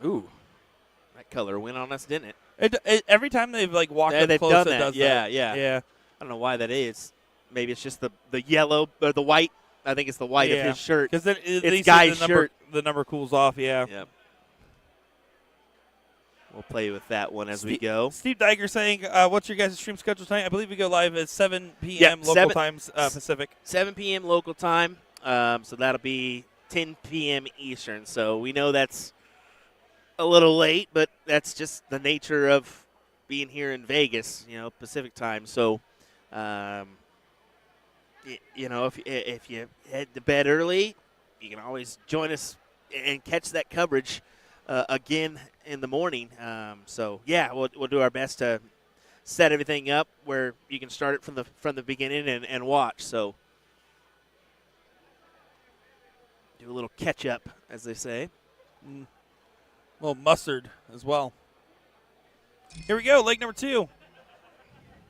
Ooh, that color went on us, didn't it? Every time they've like walked Yeah, up they've close, done it that. does Yeah, that. yeah. Yeah. I don't know why that is. Maybe it's just the yellow or the white. I think it's the white of his shirt. Because then at It's least Guy's the shirt. the number cools off. Yeah. Yep. we'll play with that one as we go. Steve Diker saying, what's your guys' stream schedule tonight? I believe we go live at 7 p.m. Yep, local times Pacific. 7 p.m. local time, so that'll be 10 p.m. Eastern. So we know that's a little late, but that's just the nature of being here in Vegas, Pacific time. So, if you head to bed early, you can always join us and catch that coverage again in the morning. We'll do our best to set everything up where you can start it from the beginning and watch. So do a little catch up, as they say. A little mustard as well. Here we go, leg number 2.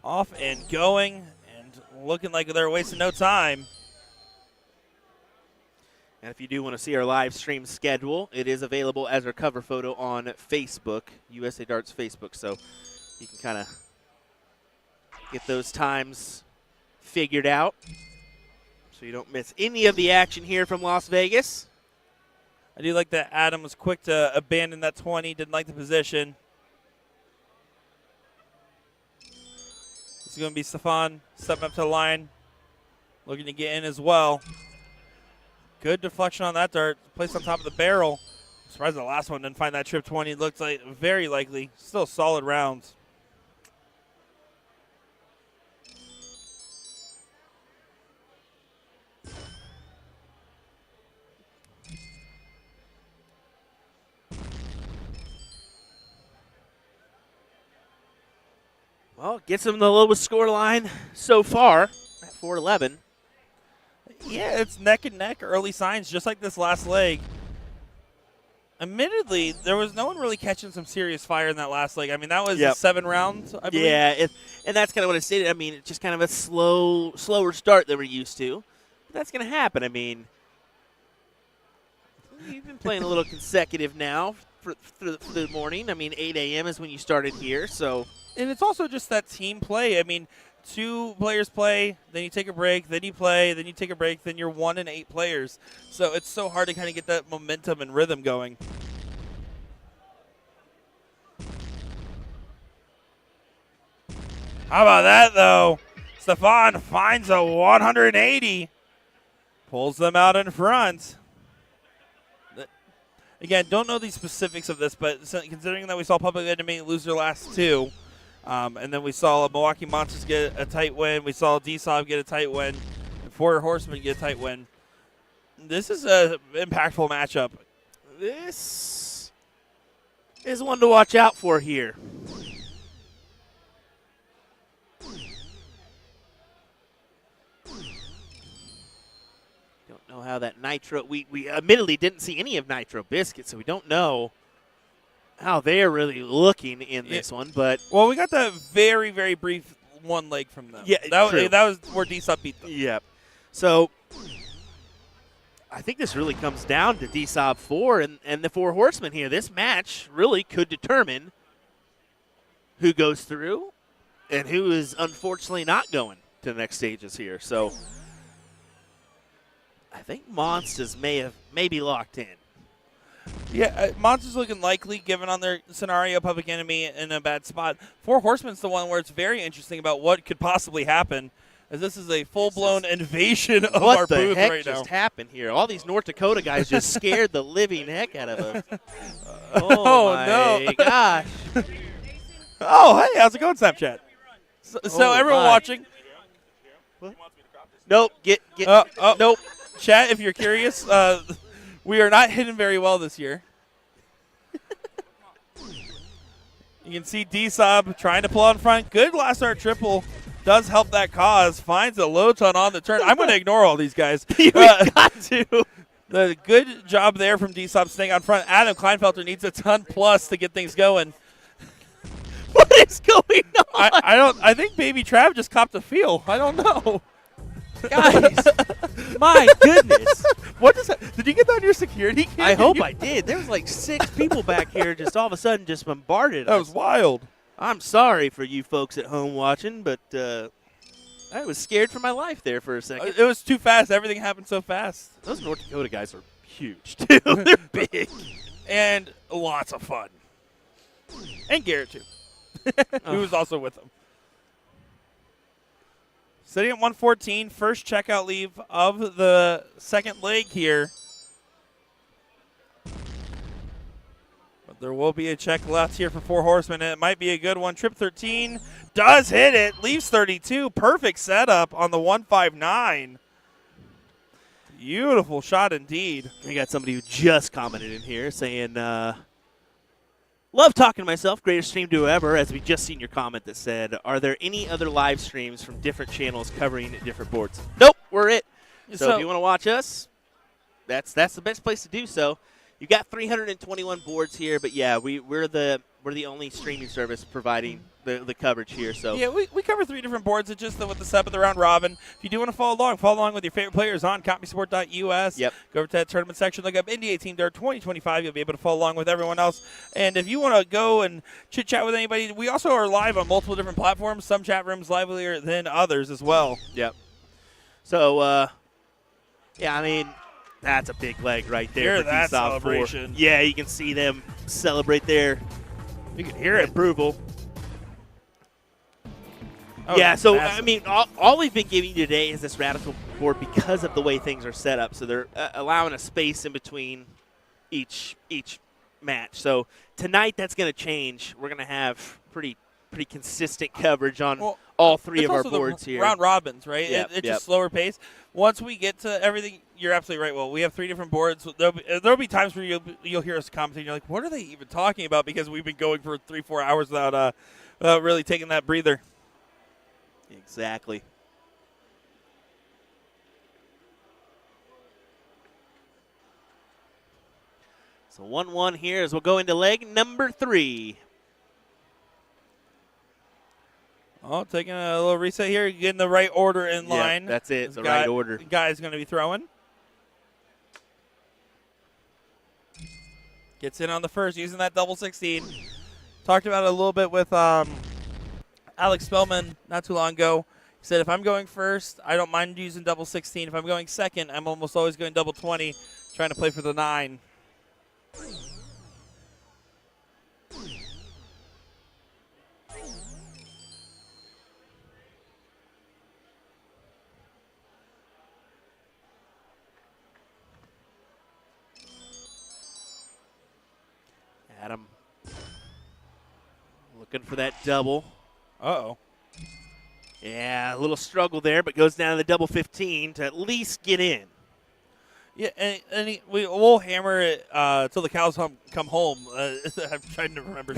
Off and going, and looking like they're wasting no time. And if you do want to see our live stream schedule, it is available as our cover photo on Facebook, USA Darts Facebook. So you can kind of get those times figured out so you don't miss any of the action here from Las Vegas. I do like that Adam was quick to abandon that 20, didn't like the position. This is going to be Stefan stepping up to the line, looking to get in as well. Good deflection on that dart, placed on top of the barrel. I'm surprised the last one didn't find that trip 20. It looks like very likely. Still solid rounds. Well, gets him the lowest score line so far at 411. Yeah, it's neck and neck, early signs, just like this last leg. Admittedly, there was no one really catching some serious fire in that last leg. I mean, that was 7 rounds, I believe. Yeah, and that's kind of what I stated. I mean, it's just kind of a slower start than we're used to. But that's going to happen. I mean, you've been playing a little consecutive now for the morning. I mean, 8 a.m. is when you started here, so. And it's also just that team play. I mean, 2 players play, then you take a break, then you play, then you take a break, then you're 1 and 8 players. So it's so hard to kind of get that momentum and rhythm going. How about that, though? Stefan finds a 180. Pulls them out in front. Again, don't know the specifics of this, but considering that we saw Public Enemy lose their last 2, and then we saw Milwaukee Monsters get a tight win. We saw D-Sob get a tight win. And 4 Horsemen get a tight win. This is an impactful matchup. This is one to watch out for here. Don't know how that Nitro. We admittedly didn't see any of Nitro Biscuit, so we don't know how they're really looking in this one, but well, we got that very, very brief one leg from them. Yeah, that was where D-Sub beat them. Yep. So I think this really comes down to D-Sob 4 and the 4 Horsemen here. This match really could determine who goes through and who is unfortunately not going to the next stages here. So I think Monsters may be locked in. Yeah, Monsters looking likely, given on their scenario, Public Enemy in a bad spot. 4 Horsemen's the one where it's very interesting about what could possibly happen, as this is a full-blown invasion of our booth right now. What the heck just happened here? All these North Dakota guys just scared the living heck out of us. Oh, my gosh. Oh, hey, how's it going, Snapchat? So everyone watching. What? Nope, nope. Chat, if you're curious, we are not hitting very well this year. You can see D-Sob trying to pull out in front. Good last start triple. Does help that cause. Finds a low ton on the turn. I'm going to ignore all these guys. You got to. The good job there from D-Sob staying out front. Adam Kleinfelter needs a ton plus to get things going. What is going on? I think Baby Trav just copped a feel. I don't know. Guys, my goodness. What is that? Did you get that on your security cam? I hope I did. There was like 6 people back here just all of a sudden just bombarded us. That was wild. I'm sorry for you folks at home watching, but I was scared for my life there for a second. It was too fast. Everything happened so fast. Those North Dakota guys are huge, too. They're big. And lots of fun. And Garrett, too, who was also with them. Sitting at 114, first checkout leave of the second leg here. But there will be a check left here for Four Horsemen, and it might be a good one. Trip 13 does hit it, leaves 32. Perfect setup on the 159. Beautiful shot indeed. We got somebody who just commented in here saying, love talking to myself, greatest stream duo ever, as we just seen your comment that said, are there any other live streams from different channels covering different boards? Nope, we're it. So if you want to watch us, that's the best place to do so. You've got 321 boards here, but yeah, we're the only streaming service providing the coverage here. So yeah, we cover 3 different boards. It's just with the setup of the round robin. If you do want to follow along with your favorite players on CopySport.us. Yep. Go over to that tournament section, look up NDA Team Dart 2025. You'll be able to follow along with everyone else. And if you want to go and chit chat with anybody, we also are live on multiple different platforms. Some chat rooms livelier than others as well. Yep. So yeah, I mean, that's a big leg right there. Hear for that DSOB 4. celebration. Yeah, you can see them celebrate their You can hear it. approval. Oh, Yeah, so, massive. I mean, all we've been giving you today is this radical board because of the way things are set up. So they're allowing a space in between each match. So tonight that's going to change. We're going to have pretty consistent coverage on all 3 It's of our also the boards here. Round robins, right? Yep, It's yep. just slower pace. Once we get to everything, you're absolutely right. Well, we have 3 different boards. There'll be times where you'll hear us commenting. You're like, what are they even talking about? Because we've been going for 3-4 hours without really taking that breather. Exactly. So 1-1 here as we'll go into leg number 3. Oh, taking a little reset here, getting the right order in Yeah, line. that's it, This the right order. Guy's going to be throwing. Gets in on the first, using that double 16. Talked about it a little bit with Alex Spellman not too long ago. He said, if I'm going first, I don't mind using double 16. If I'm going second, I'm almost always going double 20, trying to play for the 9. Adam looking for that double. Uh-oh. Yeah, a little struggle there, but goes down to the double 15 to at least get in. Yeah, we'll hammer it till the cows come home. I'm trying to remember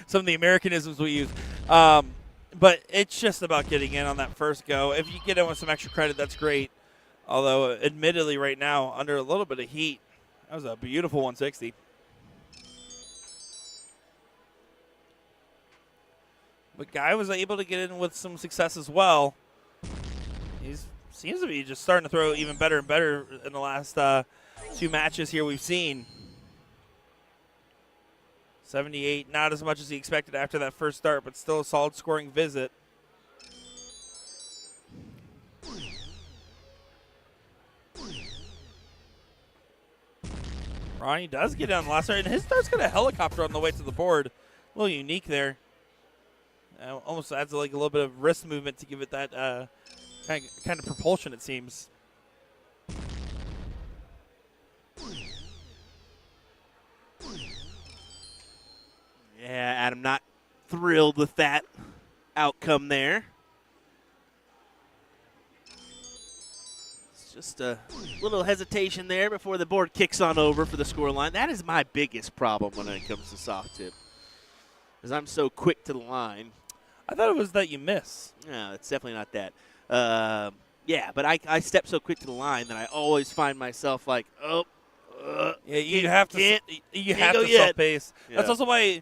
some of the Americanisms we use. But it's just about getting in on that first go. If you get in with some extra credit, that's great. Although, admittedly, right now, under a little bit of heat, that was a beautiful 160. But Guy was able to get in with some success as well. He seems to be just starting to throw even better and better in the last 2 matches here we've seen. 78, not as much as he expected after that first start, but still a solid scoring visit. Ronnie does get on the last start, and his start's got a helicopter on the way to the board. A little unique there. Almost adds like a little bit of wrist movement to give it that kind of propulsion, it seems. Yeah, Adam not thrilled with that outcome there. It's just a little hesitation there before the board kicks on over for the score line. That is my biggest problem when it comes to soft tip, because I'm so quick to the line. I thought it was that you miss. No, it's definitely not that. Yeah, but I step so quick to the line that I always find myself like, Yeah, you have to go yet. self-pace. Yeah. That's also why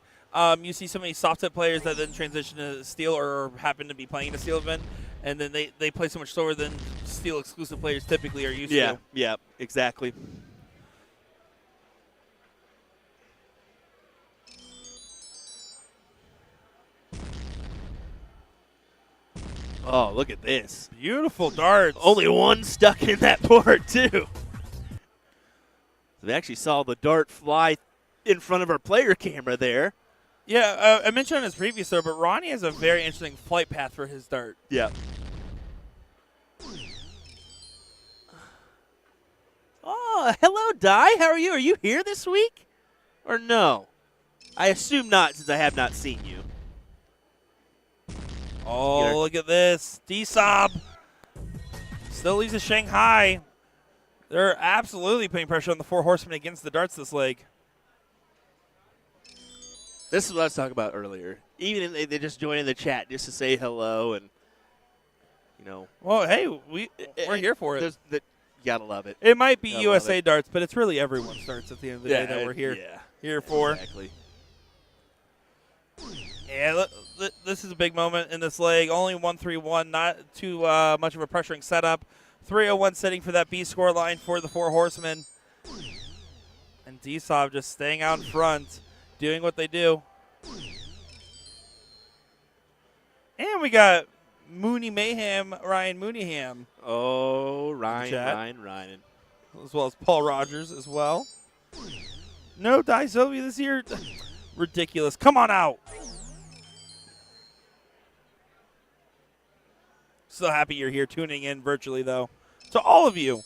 you see so many soft tip players that then transition to steel or happen to be playing a steel event, and then they play so much slower than steel exclusive players typically are used to. Yeah, exactly. Oh, look at this. Beautiful darts. Only one stuck in that board, too. So we actually saw the dart fly in front of our player camera there. Yeah, I mentioned on his previous throw, but Ronnie has a very interesting flight path for his dart. Yeah. Oh, hello, Di. How are you? Are you here this week? Or no? I assume not, since I have not seen you. Oh, look at this. D-Sob still leads to Shanghai. They're absolutely putting pressure on the Four Horsemen against the darts this leg. This is what I was talking about earlier. Even if they just join in the chat just to say hello and, Well, hey, we're here for it. You gotta love it. It might be Gotta USA love it. darts, but it's really everyone's darts at the end of the day that we're here for. Exactly. Yeah, this is a big moment in this leg. Only 1-3-1, not too much of a pressuring setup. 3-0-1 setting for that B score line for the Four Horsemen. And D-Sob just staying out in front, doing what they do. And we got Mooney Mayhem, Ryan Mooneyham. Oh, Ryan. As well as Paul Rogers as well. No Dysovia this year. Ridiculous. Come on out. So happy you're here tuning in virtually, though. To all of you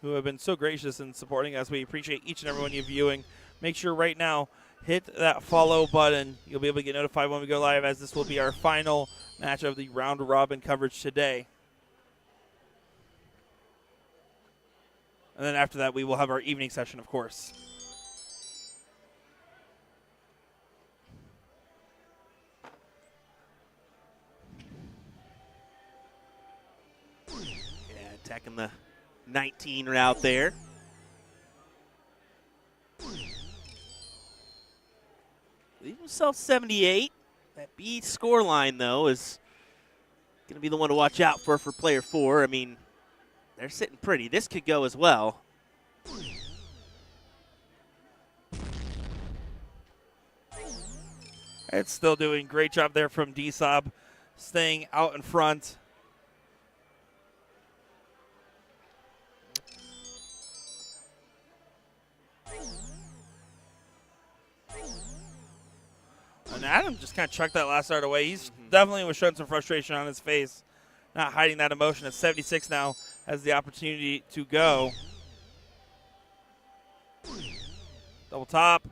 who have been so gracious in supporting us, we appreciate each and every one of you viewing. Make sure right now, hit that follow button. You'll be able to get notified when we go live, as this will be our final match of the round-robin coverage today. And then after that, we will have our evening session, of course. Yeah, attacking the 19 route there. Leave himself 78. That B score line, though, is going to be the one to watch out for player 4. I mean, they're sitting pretty. This could go as well. It's still doing a great job there from D-Sob, staying out in front. And Adam just kind of chucked that last dart away. He's definitely was showing some frustration on his face, not hiding that emotion. At 76 now, has the opportunity to go. Double top.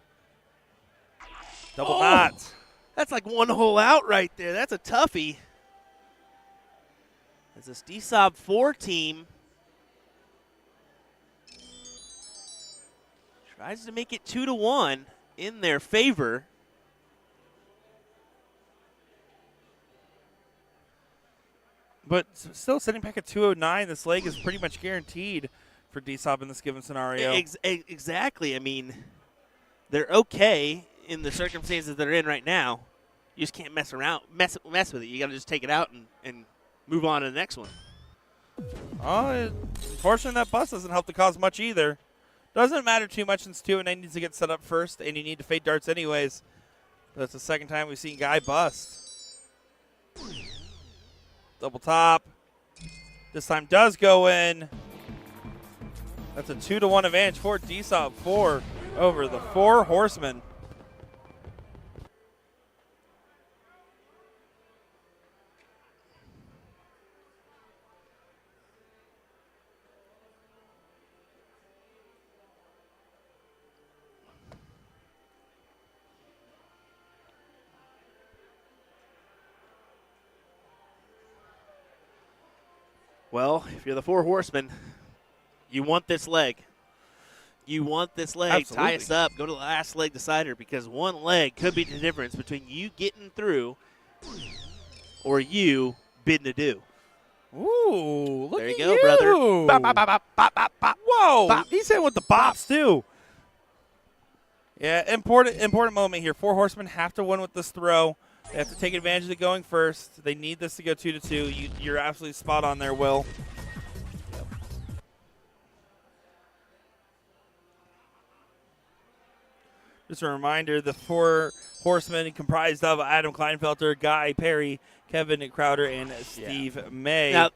Double knot. That's like one hole out right there. That's a toughie. As this D-Sob 4 team tries to make it 2-1 in their favor. But still sitting back at 209, this leg is pretty much guaranteed for D-Sob in this given scenario. Exactly. I mean, they're okay in the circumstances they're in right now. You just can't mess with it. You got to just take it out and move on to the next one. Oh, unfortunately, that bust doesn't help the cause much either. Doesn't matter too much since 209 needs to get set up first, and you need to fade darts anyways. But it's the second time we've seen Guy bust. Double top. This time does go in. That's a 2-1 advantage for D-Sob 4 over the Four Horsemen. Well, if you're the Four Horsemen, you want this leg. You want this leg. Absolutely. Tie us up. Go to the last leg decider, because one leg could be the difference between you getting through or you bidding adieu. Ooh, look There you at go, brother. Bop, bop, bop, bop, bop, bop. Whoa, Bop. he's hitting with the bops too. Yeah, important moment here. Four Horsemen have to win with this throw. They have to take advantage of it going first. They need this to go 2-2. You're absolutely spot on there, Will. Just a reminder, the Four Horsemen comprised of Adam Kleinfelter, Guy Perry, Kevin Crowder, and Steve May. Now,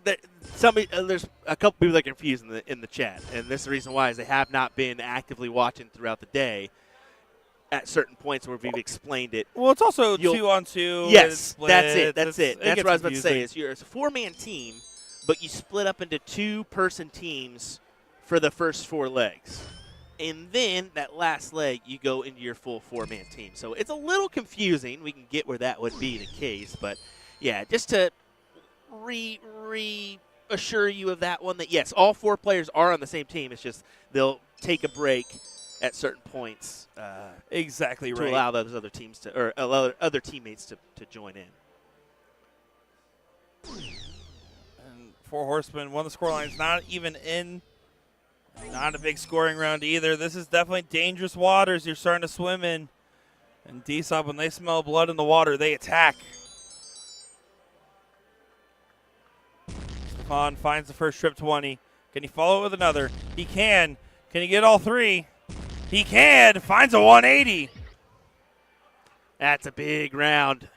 there's a couple people that are confused in the chat, and this is the reason why is they have not been actively watching throughout the day. at certain points where we've explained it. Well, it's also You'll- 2-on-2. Yes, split. that's it. That's It's- it. That's gets what I was about to say. confusing. It's a 4-man team, but you split up into 2-person teams for the first 4 legs. And then that last leg, you go into your full 4-man team. So it's a little confusing. We can get where that would be the case. But, yeah, just to reassure you of that one, that, yes, all 4 players are on the same team. It's just they'll take a break at certain points Exactly to right. allow those other teams to, or allow other teammates to join in. And 4 Horsemen, one of the scorelines not even in. Not a big scoring round either. This is definitely dangerous waters you're starting to swim in. And D-Sub, when they smell blood in the water, they attack. Stefan finds the first trip 20. Can he follow it with another? He can. Can he get all 3? He can. Finds a 180. That's a big round.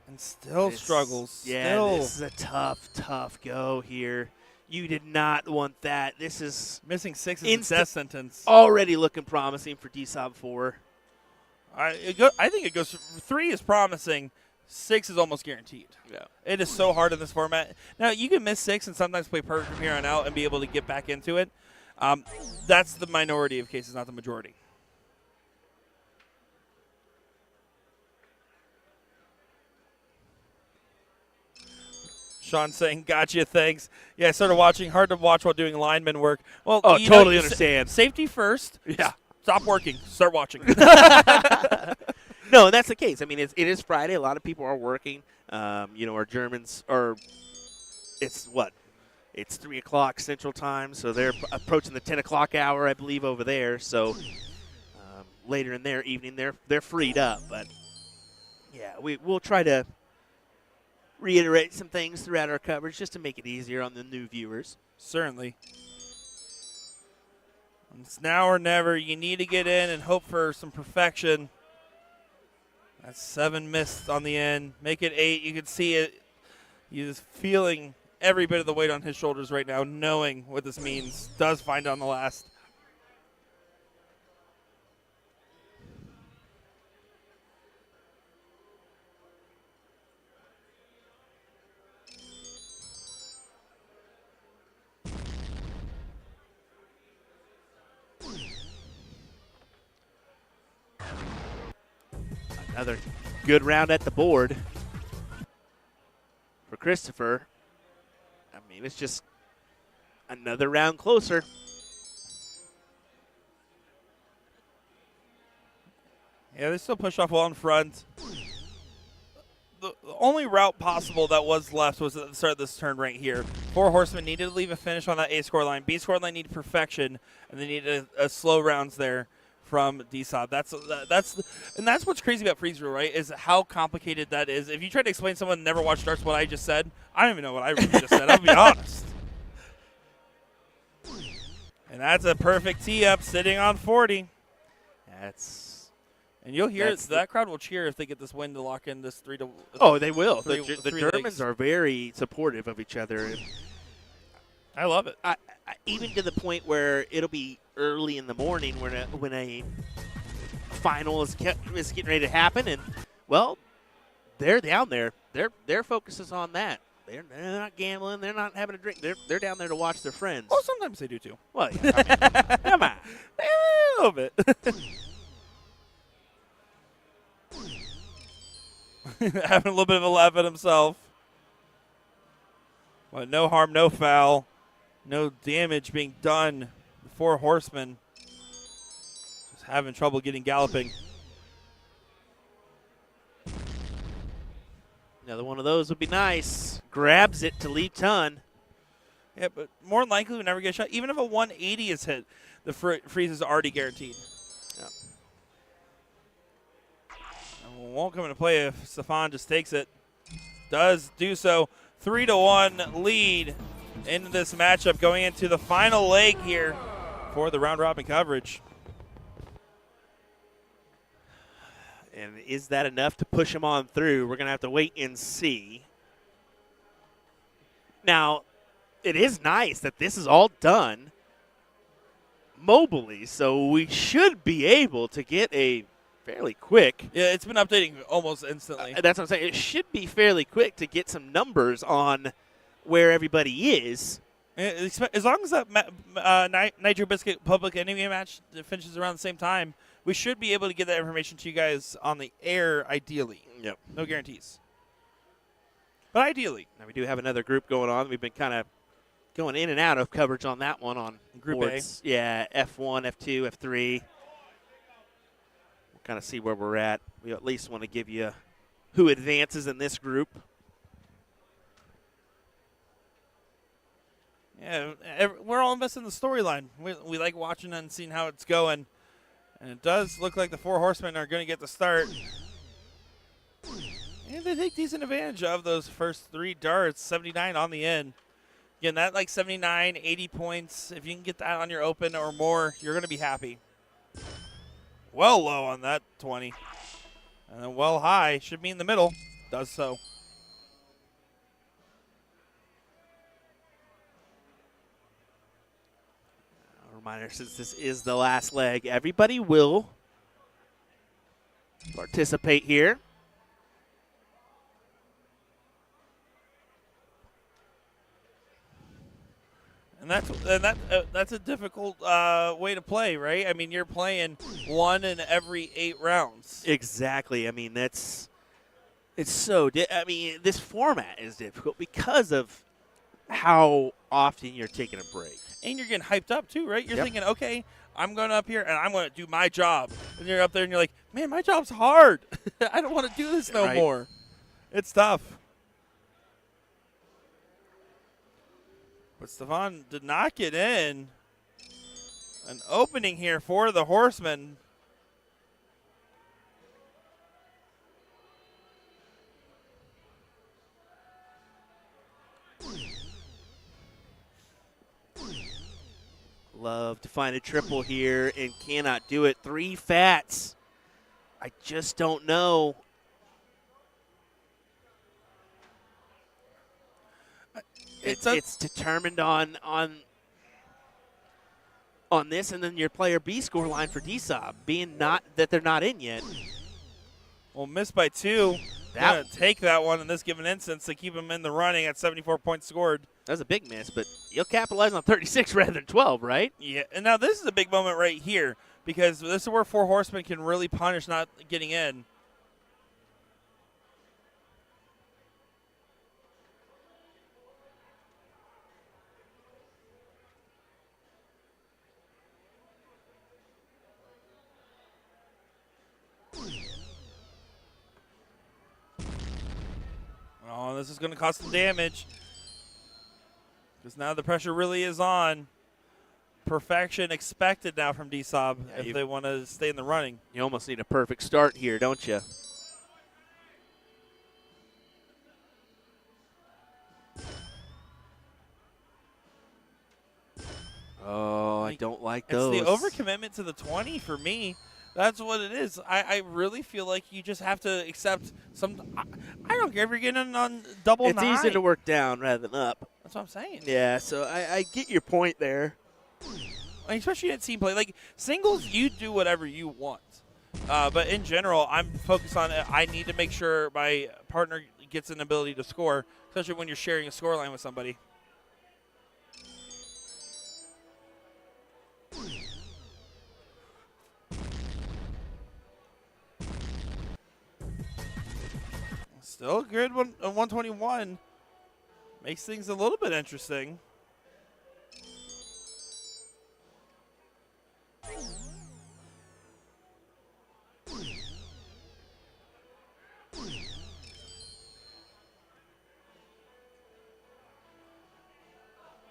And still struggles. Yeah, Still this is a tough go here. You did not want that. This is missing 6 is a death sentence. already looking promising for DSOB 4. I think it goes 3 is promising. 6 is almost guaranteed. Yeah. It is so hard in this format. Now, you can miss 6 and sometimes play perfect from here on out and be able to get back into it. That's the minority of cases, not the majority. Sean saying, gotcha, thanks. Yeah, I started watching. Hard to watch while doing lineman work. Well, Oh, you know, totally understand. Safety first. Yeah. Stop working. Start watching. No, that's the case. I mean, it is Friday. A lot of people are working. Our Germans are, it's 3 o'clock Central Time, so they're approaching the 10 o'clock hour, I believe, over there. So later in their evening, they're freed up. But, yeah, we'll try to reiterate some things throughout our coverage just to make it easier on the new viewers. Certainly. It's now or never. You need to get in and hope for some perfection. That's 7 missed on the end. Make it 8. You can see it. He's feeling every bit of the weight on his shoulders right now, knowing what this means. Does find on the last. Another good round at the board for Christopher. I mean, it's just another round closer. Yeah, they still push off well in front. The only route possible that was left was at the start of this turn right here. 4 Horsemen needed to leave a finish on that A score line. B score line needed perfection, and they needed a slow rounds there from DSOB. That's what's crazy about freeze rule, right? Is how complicated that is. If you try to explain to someone who never watched darts what I just said, I don't even know what I really just said. I'll be honest. And that's a perfect tee up, sitting on 40. And you'll hear that crowd will cheer if they get this win to lock in this 3 to. Oh, they will. Three The Germans legs. are very supportive of each other. I love it. Even to the point where it'll be early in the morning when a final is getting ready to happen, and well, they're down there. Their focus is on that. They're not gambling. They're not having a drink. They're down there to watch their friends. Oh, sometimes they do too. Well, yeah, I mean, come on. A little bit. Having a little bit of a laugh at himself. But no harm, no foul. No damage being done. The 4 Horsemen just having trouble getting galloping. Another one of those would be nice. Grabs it to lead ton. Yeah, but more than likely we never get a shot. Even if a 180 is hit, the freeze is already guaranteed. Yep. And won't come into play if Stefan just takes it. Does do so. 3-1 lead into this matchup going into the final leg here for the round robin coverage. And is that enough to push them on through? We're going to have to wait and see. Now, it is nice that this is all done mobily, so we should be able to get a fairly quick. Yeah, it's been updating almost instantly. That's what I'm saying. It should be fairly quick to get some numbers on where everybody is. As long as that Nitro Biscuit Public Enemy match finishes around the same time, we should be able to get that information to you guys on the air, ideally. Yep. No guarantees. But ideally. Now, we do have another group going on. We've been kind of going in and out of coverage on that one on Group boards. A. Yeah, F1, F2, F3. We'll kind of see where we're at. We at least want to give you who advances in this group. Yeah, we're all invested in the storyline. We like watching and seeing how it's going. And it does look like the Four Horsemen are going to get the start. And they take decent advantage of those first 3 darts, 79 on the end. Again, that like 79, 80 points. If you can get that on your open or more, you're going to be happy. Well low on that 20. And then well high. Should be in the middle. Does so. Reminder, since this is the last leg, everybody will participate here. And that's a difficult way to play, right? I mean, you're playing 1 in every 8 rounds. Exactly. I mean, it's so. I mean, this format is difficult because of how often you're taking a break. And you're getting hyped up too, right? You're Yep. thinking, okay, I'm going up here and I'm going to do my job. And you're up there and you're like, man, my job's hard. I don't want to do this no Right. more. It's tough. But Stefan did not get in. An opening here for the Horsemen. Love to find a triple here and cannot do it. 3 fats. I just don't know. It's determined on this, and then your player B score line for DSOB being not that they're not in yet. Well, missed by 2. Gonna take that one in this given instance to keep him in the running at 74 points scored. That was a big miss, but you'll capitalize on 36 rather than 12, right? Yeah, and now this is a big moment right here because this is where Four Horsemen can really punish not getting in. Oh, this is going to cause some damage. Because now the pressure really is on. Perfection expected now from DSOB if they want to stay in the running. You almost need a perfect start here, don't you? Oh, I don't like those. It's the overcommitment to the 20 for me. That's what it is. I really feel like you just have to accept some. I don't care if you're getting on double It's 9. easier to work down rather than up. That's what I'm saying. Yeah, so I get your point there. Like, especially in team play. Like, singles, you do whatever you want. But in general, I'm focused on I need to make sure my partner gets an ability to score, especially when you're sharing a scoreline with somebody. Still a good one, 121. Makes things a little bit interesting.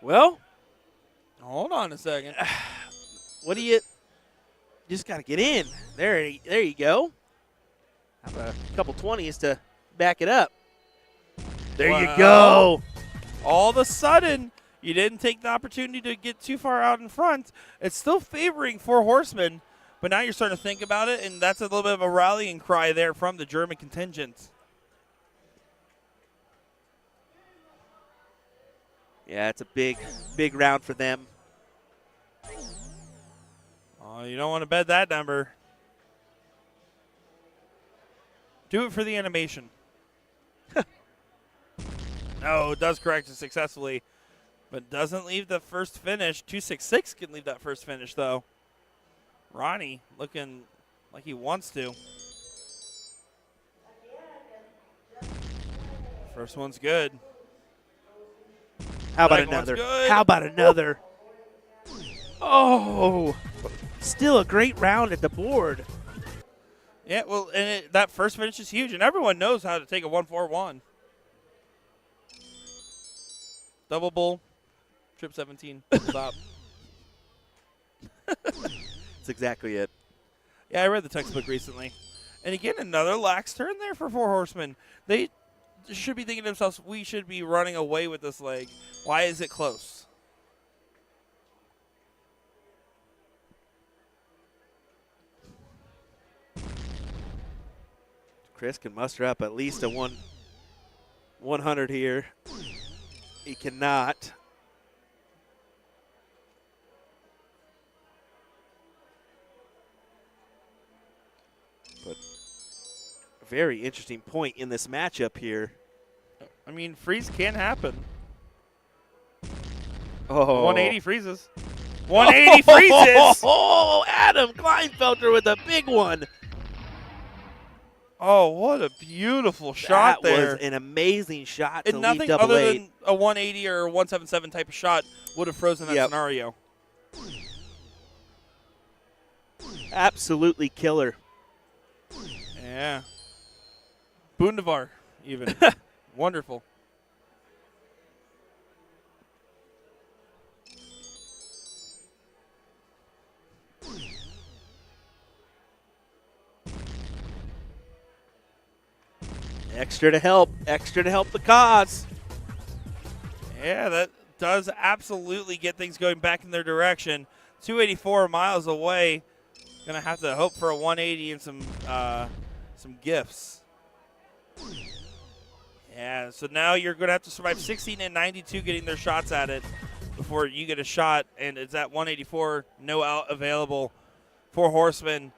Well, hold on a second. What do you just got to get in? There you go. Have a couple 20s to back it up. There you go. All of a sudden, you didn't take the opportunity to get too far out in front. It's still favoring Four Horsemen, But now you're starting to think about it, and that's a little bit of a rallying cry there from the German contingent. Yeah, it's a big round for them. Oh, you don't want to bet that number. Do it for the animation. No, it does correct it successfully, but doesn't leave the first finish. 266 can leave that first finish, though. Ronnie looking like he wants to. First one's good. How about Second one's another? good. How about another? Oh, still a great round at the board. Yeah, well, and that first finish is huge, and everyone knows how to take a 1-4-1. Double bull, trip 17, stop. That's exactly it. Yeah, I read the textbook recently. And again, another lax turn there for Four Horsemen. They should be thinking to themselves, we should be running away with this leg. Why is it close? Chris can muster up at least a 100 here. He cannot. But a very interesting point in this matchup here. I mean, freeze can happen. Oh, 180 freezes. 180 freezes! Oh, Adam Kleinfelter with a big one. Oh, what a beautiful shot that there. was an amazing shot to And lead nothing double other eight. than a 180 or a 177 type of shot would have frozen that Yep. scenario. Absolutely killer. Yeah. Bundevar, even. Wonderful. Extra to help the cause. Yeah, that does absolutely get things going back in their direction. 284 miles away. Gonna have to hope for a 180 and some gifts. Yeah, so now you're gonna have to survive 16 and 92 getting their shots at it before you get a shot, and it's at 184, no out available. Four Horsemen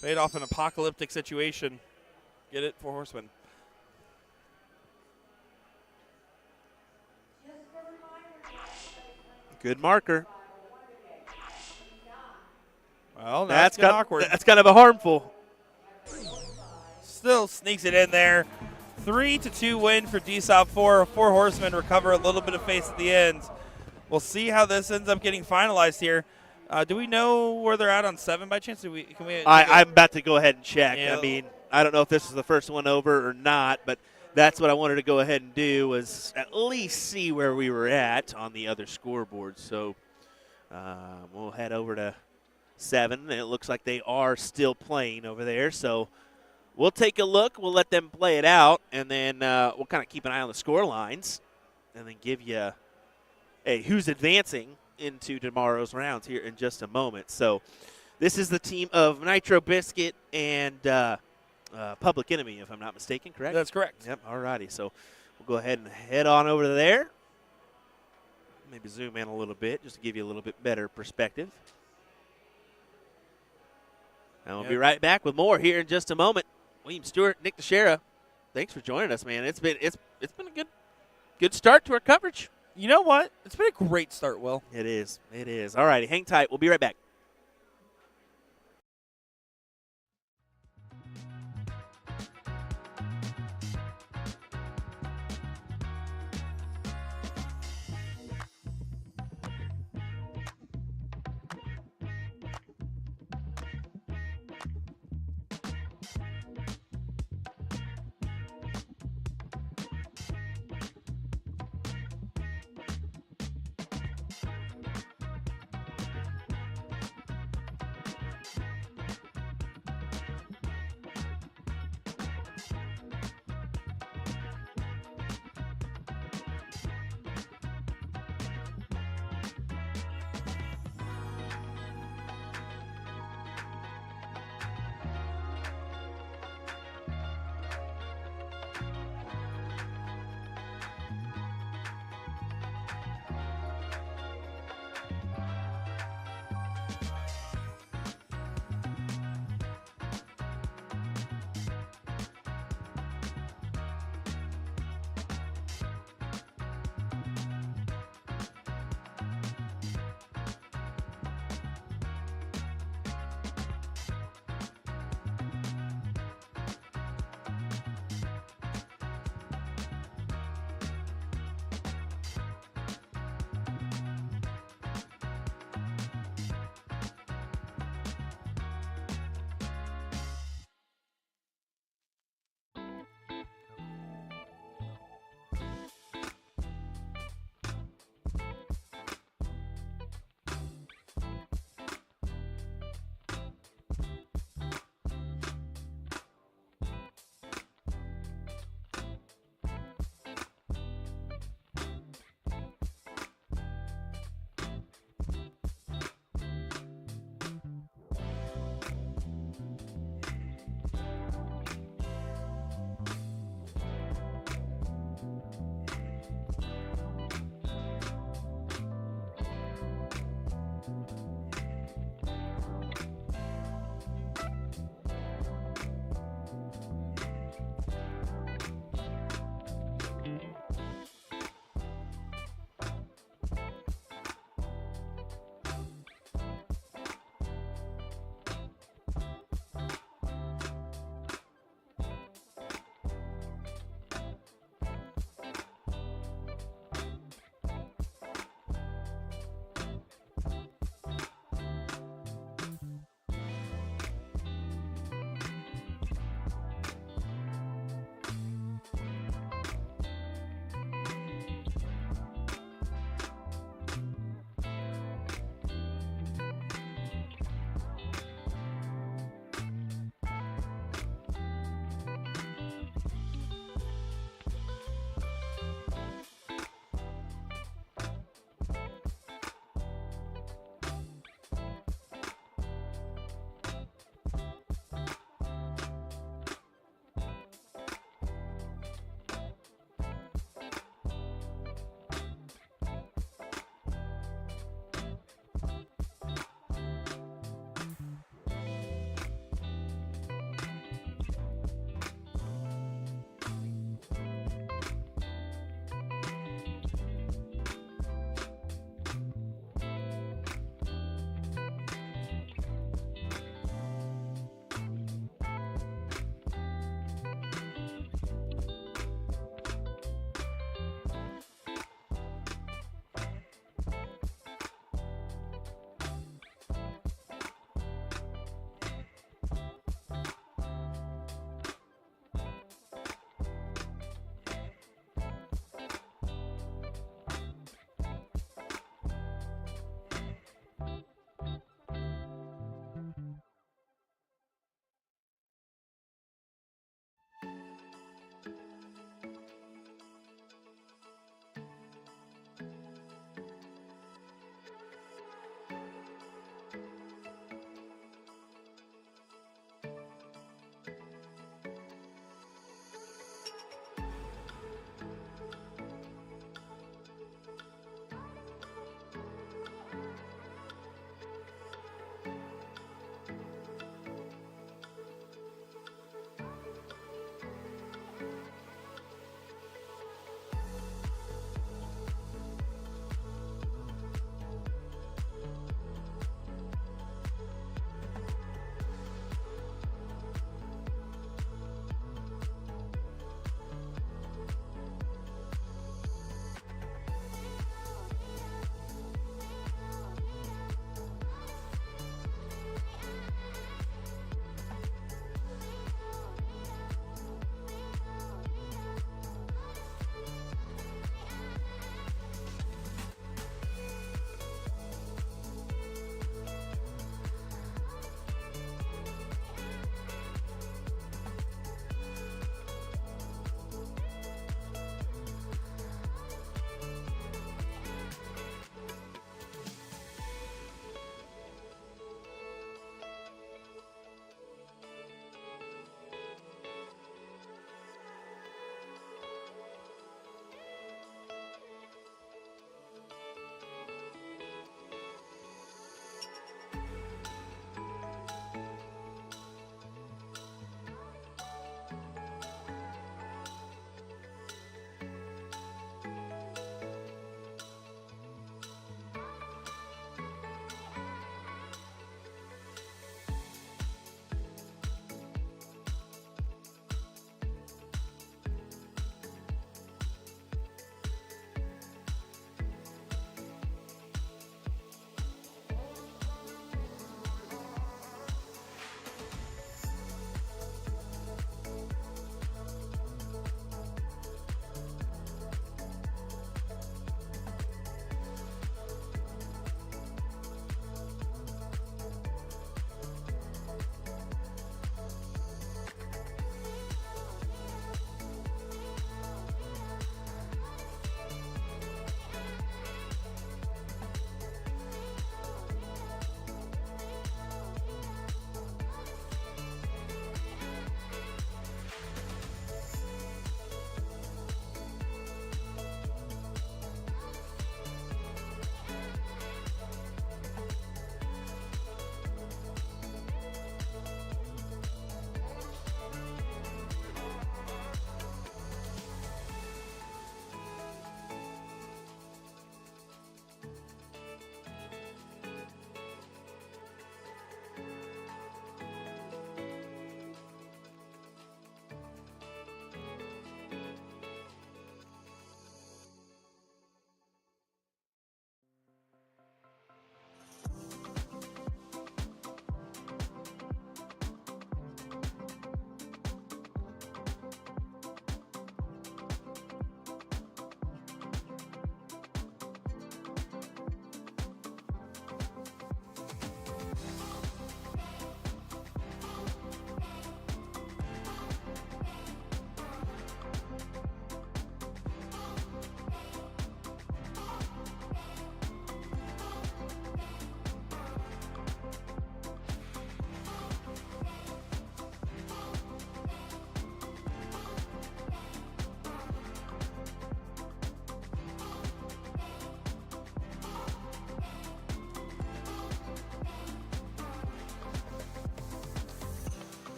fade off an apocalyptic situation. Get it? Four Horsemen. Good marker. Well, that's awkward. That's kind of a harmful. Still sneaks it in there. 3-2 win for DSOP 4. Four Horsemen recover a little bit of face at the end. We'll see how this ends up getting finalized here. Do we know where they're at on 7 by chance? I'm about to go ahead and check. Yeah. I mean, I don't know if this is the first one over or not, but that's what I wanted to go ahead and do, was at least see where we were at on the other scoreboard. So we'll head over to 7, and it looks like they are still playing over there. So we'll take a look. We'll let them play it out, and then we'll kind of keep an eye on the score lines and then give you who's advancing into tomorrow's rounds here in just a moment. So this is the team of Nitro Biscuit and Public Enemy, if I'm not mistaken, correct? That's correct. Yep, all righty. So we'll go ahead and head on over there. Maybe zoom in a little bit just to give you a little bit better perspective. And we'll be right back with more here in just a moment. William Stewart, Nick Teixeira, thanks for joining us, man. It's been a good start to our coverage. You know what? It's been a great start, Will. It is. It is. All righty, hang tight. We'll be right back.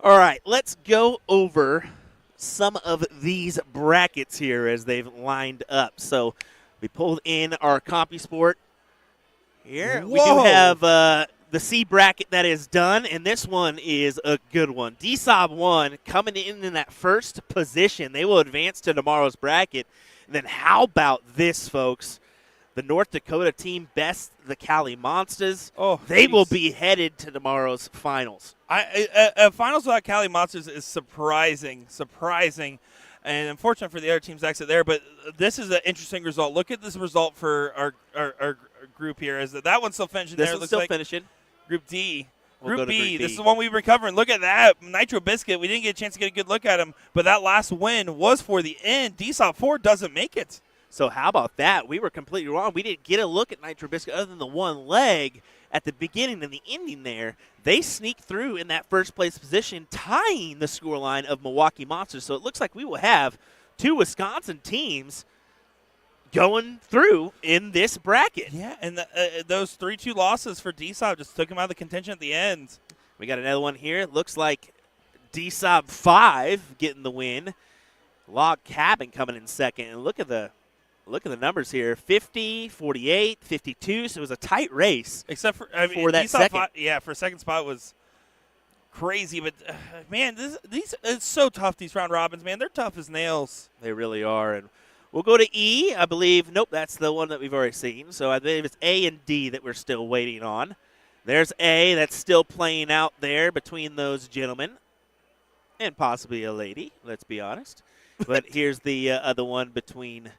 All right, let's go over some of these brackets here as they've lined up. So we pulled in our CompuSport here. We do Whoa. have the C bracket that is done, and this one is a good one. DSOB 1 coming in that first position. They will advance to tomorrow's bracket. And then how about this, folks? The North Dakota team best the Cali Monsters. Oh, they will jeez. be headed to tomorrow's finals. Finals without Cali Monsters is surprising, and unfortunate for the other team's exit there. But this is an interesting result. Look at this result for our group here. Is that one's still finishing This there? It one's looks still like finishing. Group D. We'll go Group to B. Group D. This is the one we were covering. Look at that. Nitro Biscuit. We didn't get a chance to get a good look at him, but that last win was for the end. DSOP 4 doesn't make it. So how about that? We were completely wrong. We didn't get a look at Nitro Biscuit other than the one leg at the beginning and the ending there. They sneaked through in that first place position, tying the scoreline of Milwaukee Monsters. So it looks like we will have two Wisconsin teams going through in this bracket. Yeah, and those 3-2 losses for DSOP just took him out of the contention at the end. We got another one here. It looks like DSOB 5 getting the win. Log Cabin coming in second. And look at the numbers here. 50, 48, 52. So it was a tight race. Except for for that DSOP second. for second spot was crazy. But, man, these it's so tough, these round robins, man. They're tough as nails. They really are. And we'll go to E, I believe. Nope, that's the one that we've already seen. So I believe it's A and D that we're still waiting on. There's A that's still playing out there between those gentlemen and possibly a lady, let's be honest. But here's the other one between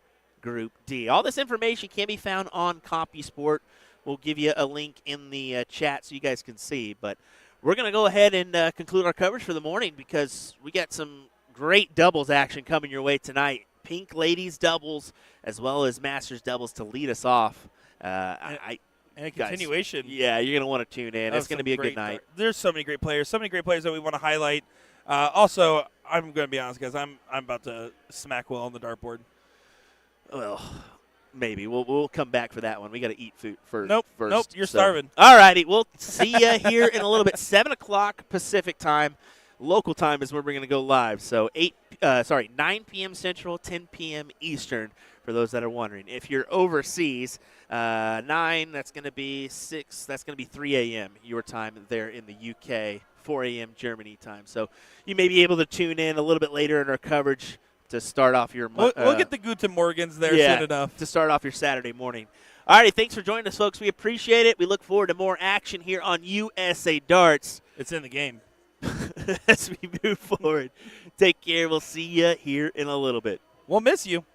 Group D. All this information can be found on CompuSport. We'll give you a link in the chat so you guys can see. But we're going to go ahead and conclude our coverage for the morning because we got some great doubles action coming your way tonight. Pink Ladies doubles as well as Masters doubles to lead us off. And a guys, continuation. yeah, you're going to want to tune in. It's going to be a good night. There's so many great players that we want to highlight. Also, I'm going to be honest, guys. I'm about to smack Will on the dartboard. Well, maybe. We'll come back for that one. We got to eat food first. Nope, you're starving. All righty. We'll see you here in a little bit. 7 o'clock Pacific time. Local time is where we're going to go live. So 9 p.m. Central, 10 p.m. Eastern, for those that are wondering. If you're overseas, 9, that's going to be 6, that's going to be 3 a.m. your time there in the UK, 4 a.m. Germany time. So you may be able to tune in a little bit later in our coverage to start off your We'll get the Guten Morgens there soon enough. To start off your Saturday morning. All righty, thanks for joining us, folks. We appreciate it. We look forward to more action here on USA Darts. It's in the game. As we move forward. Take care. We'll see you here in a little bit. We'll miss you.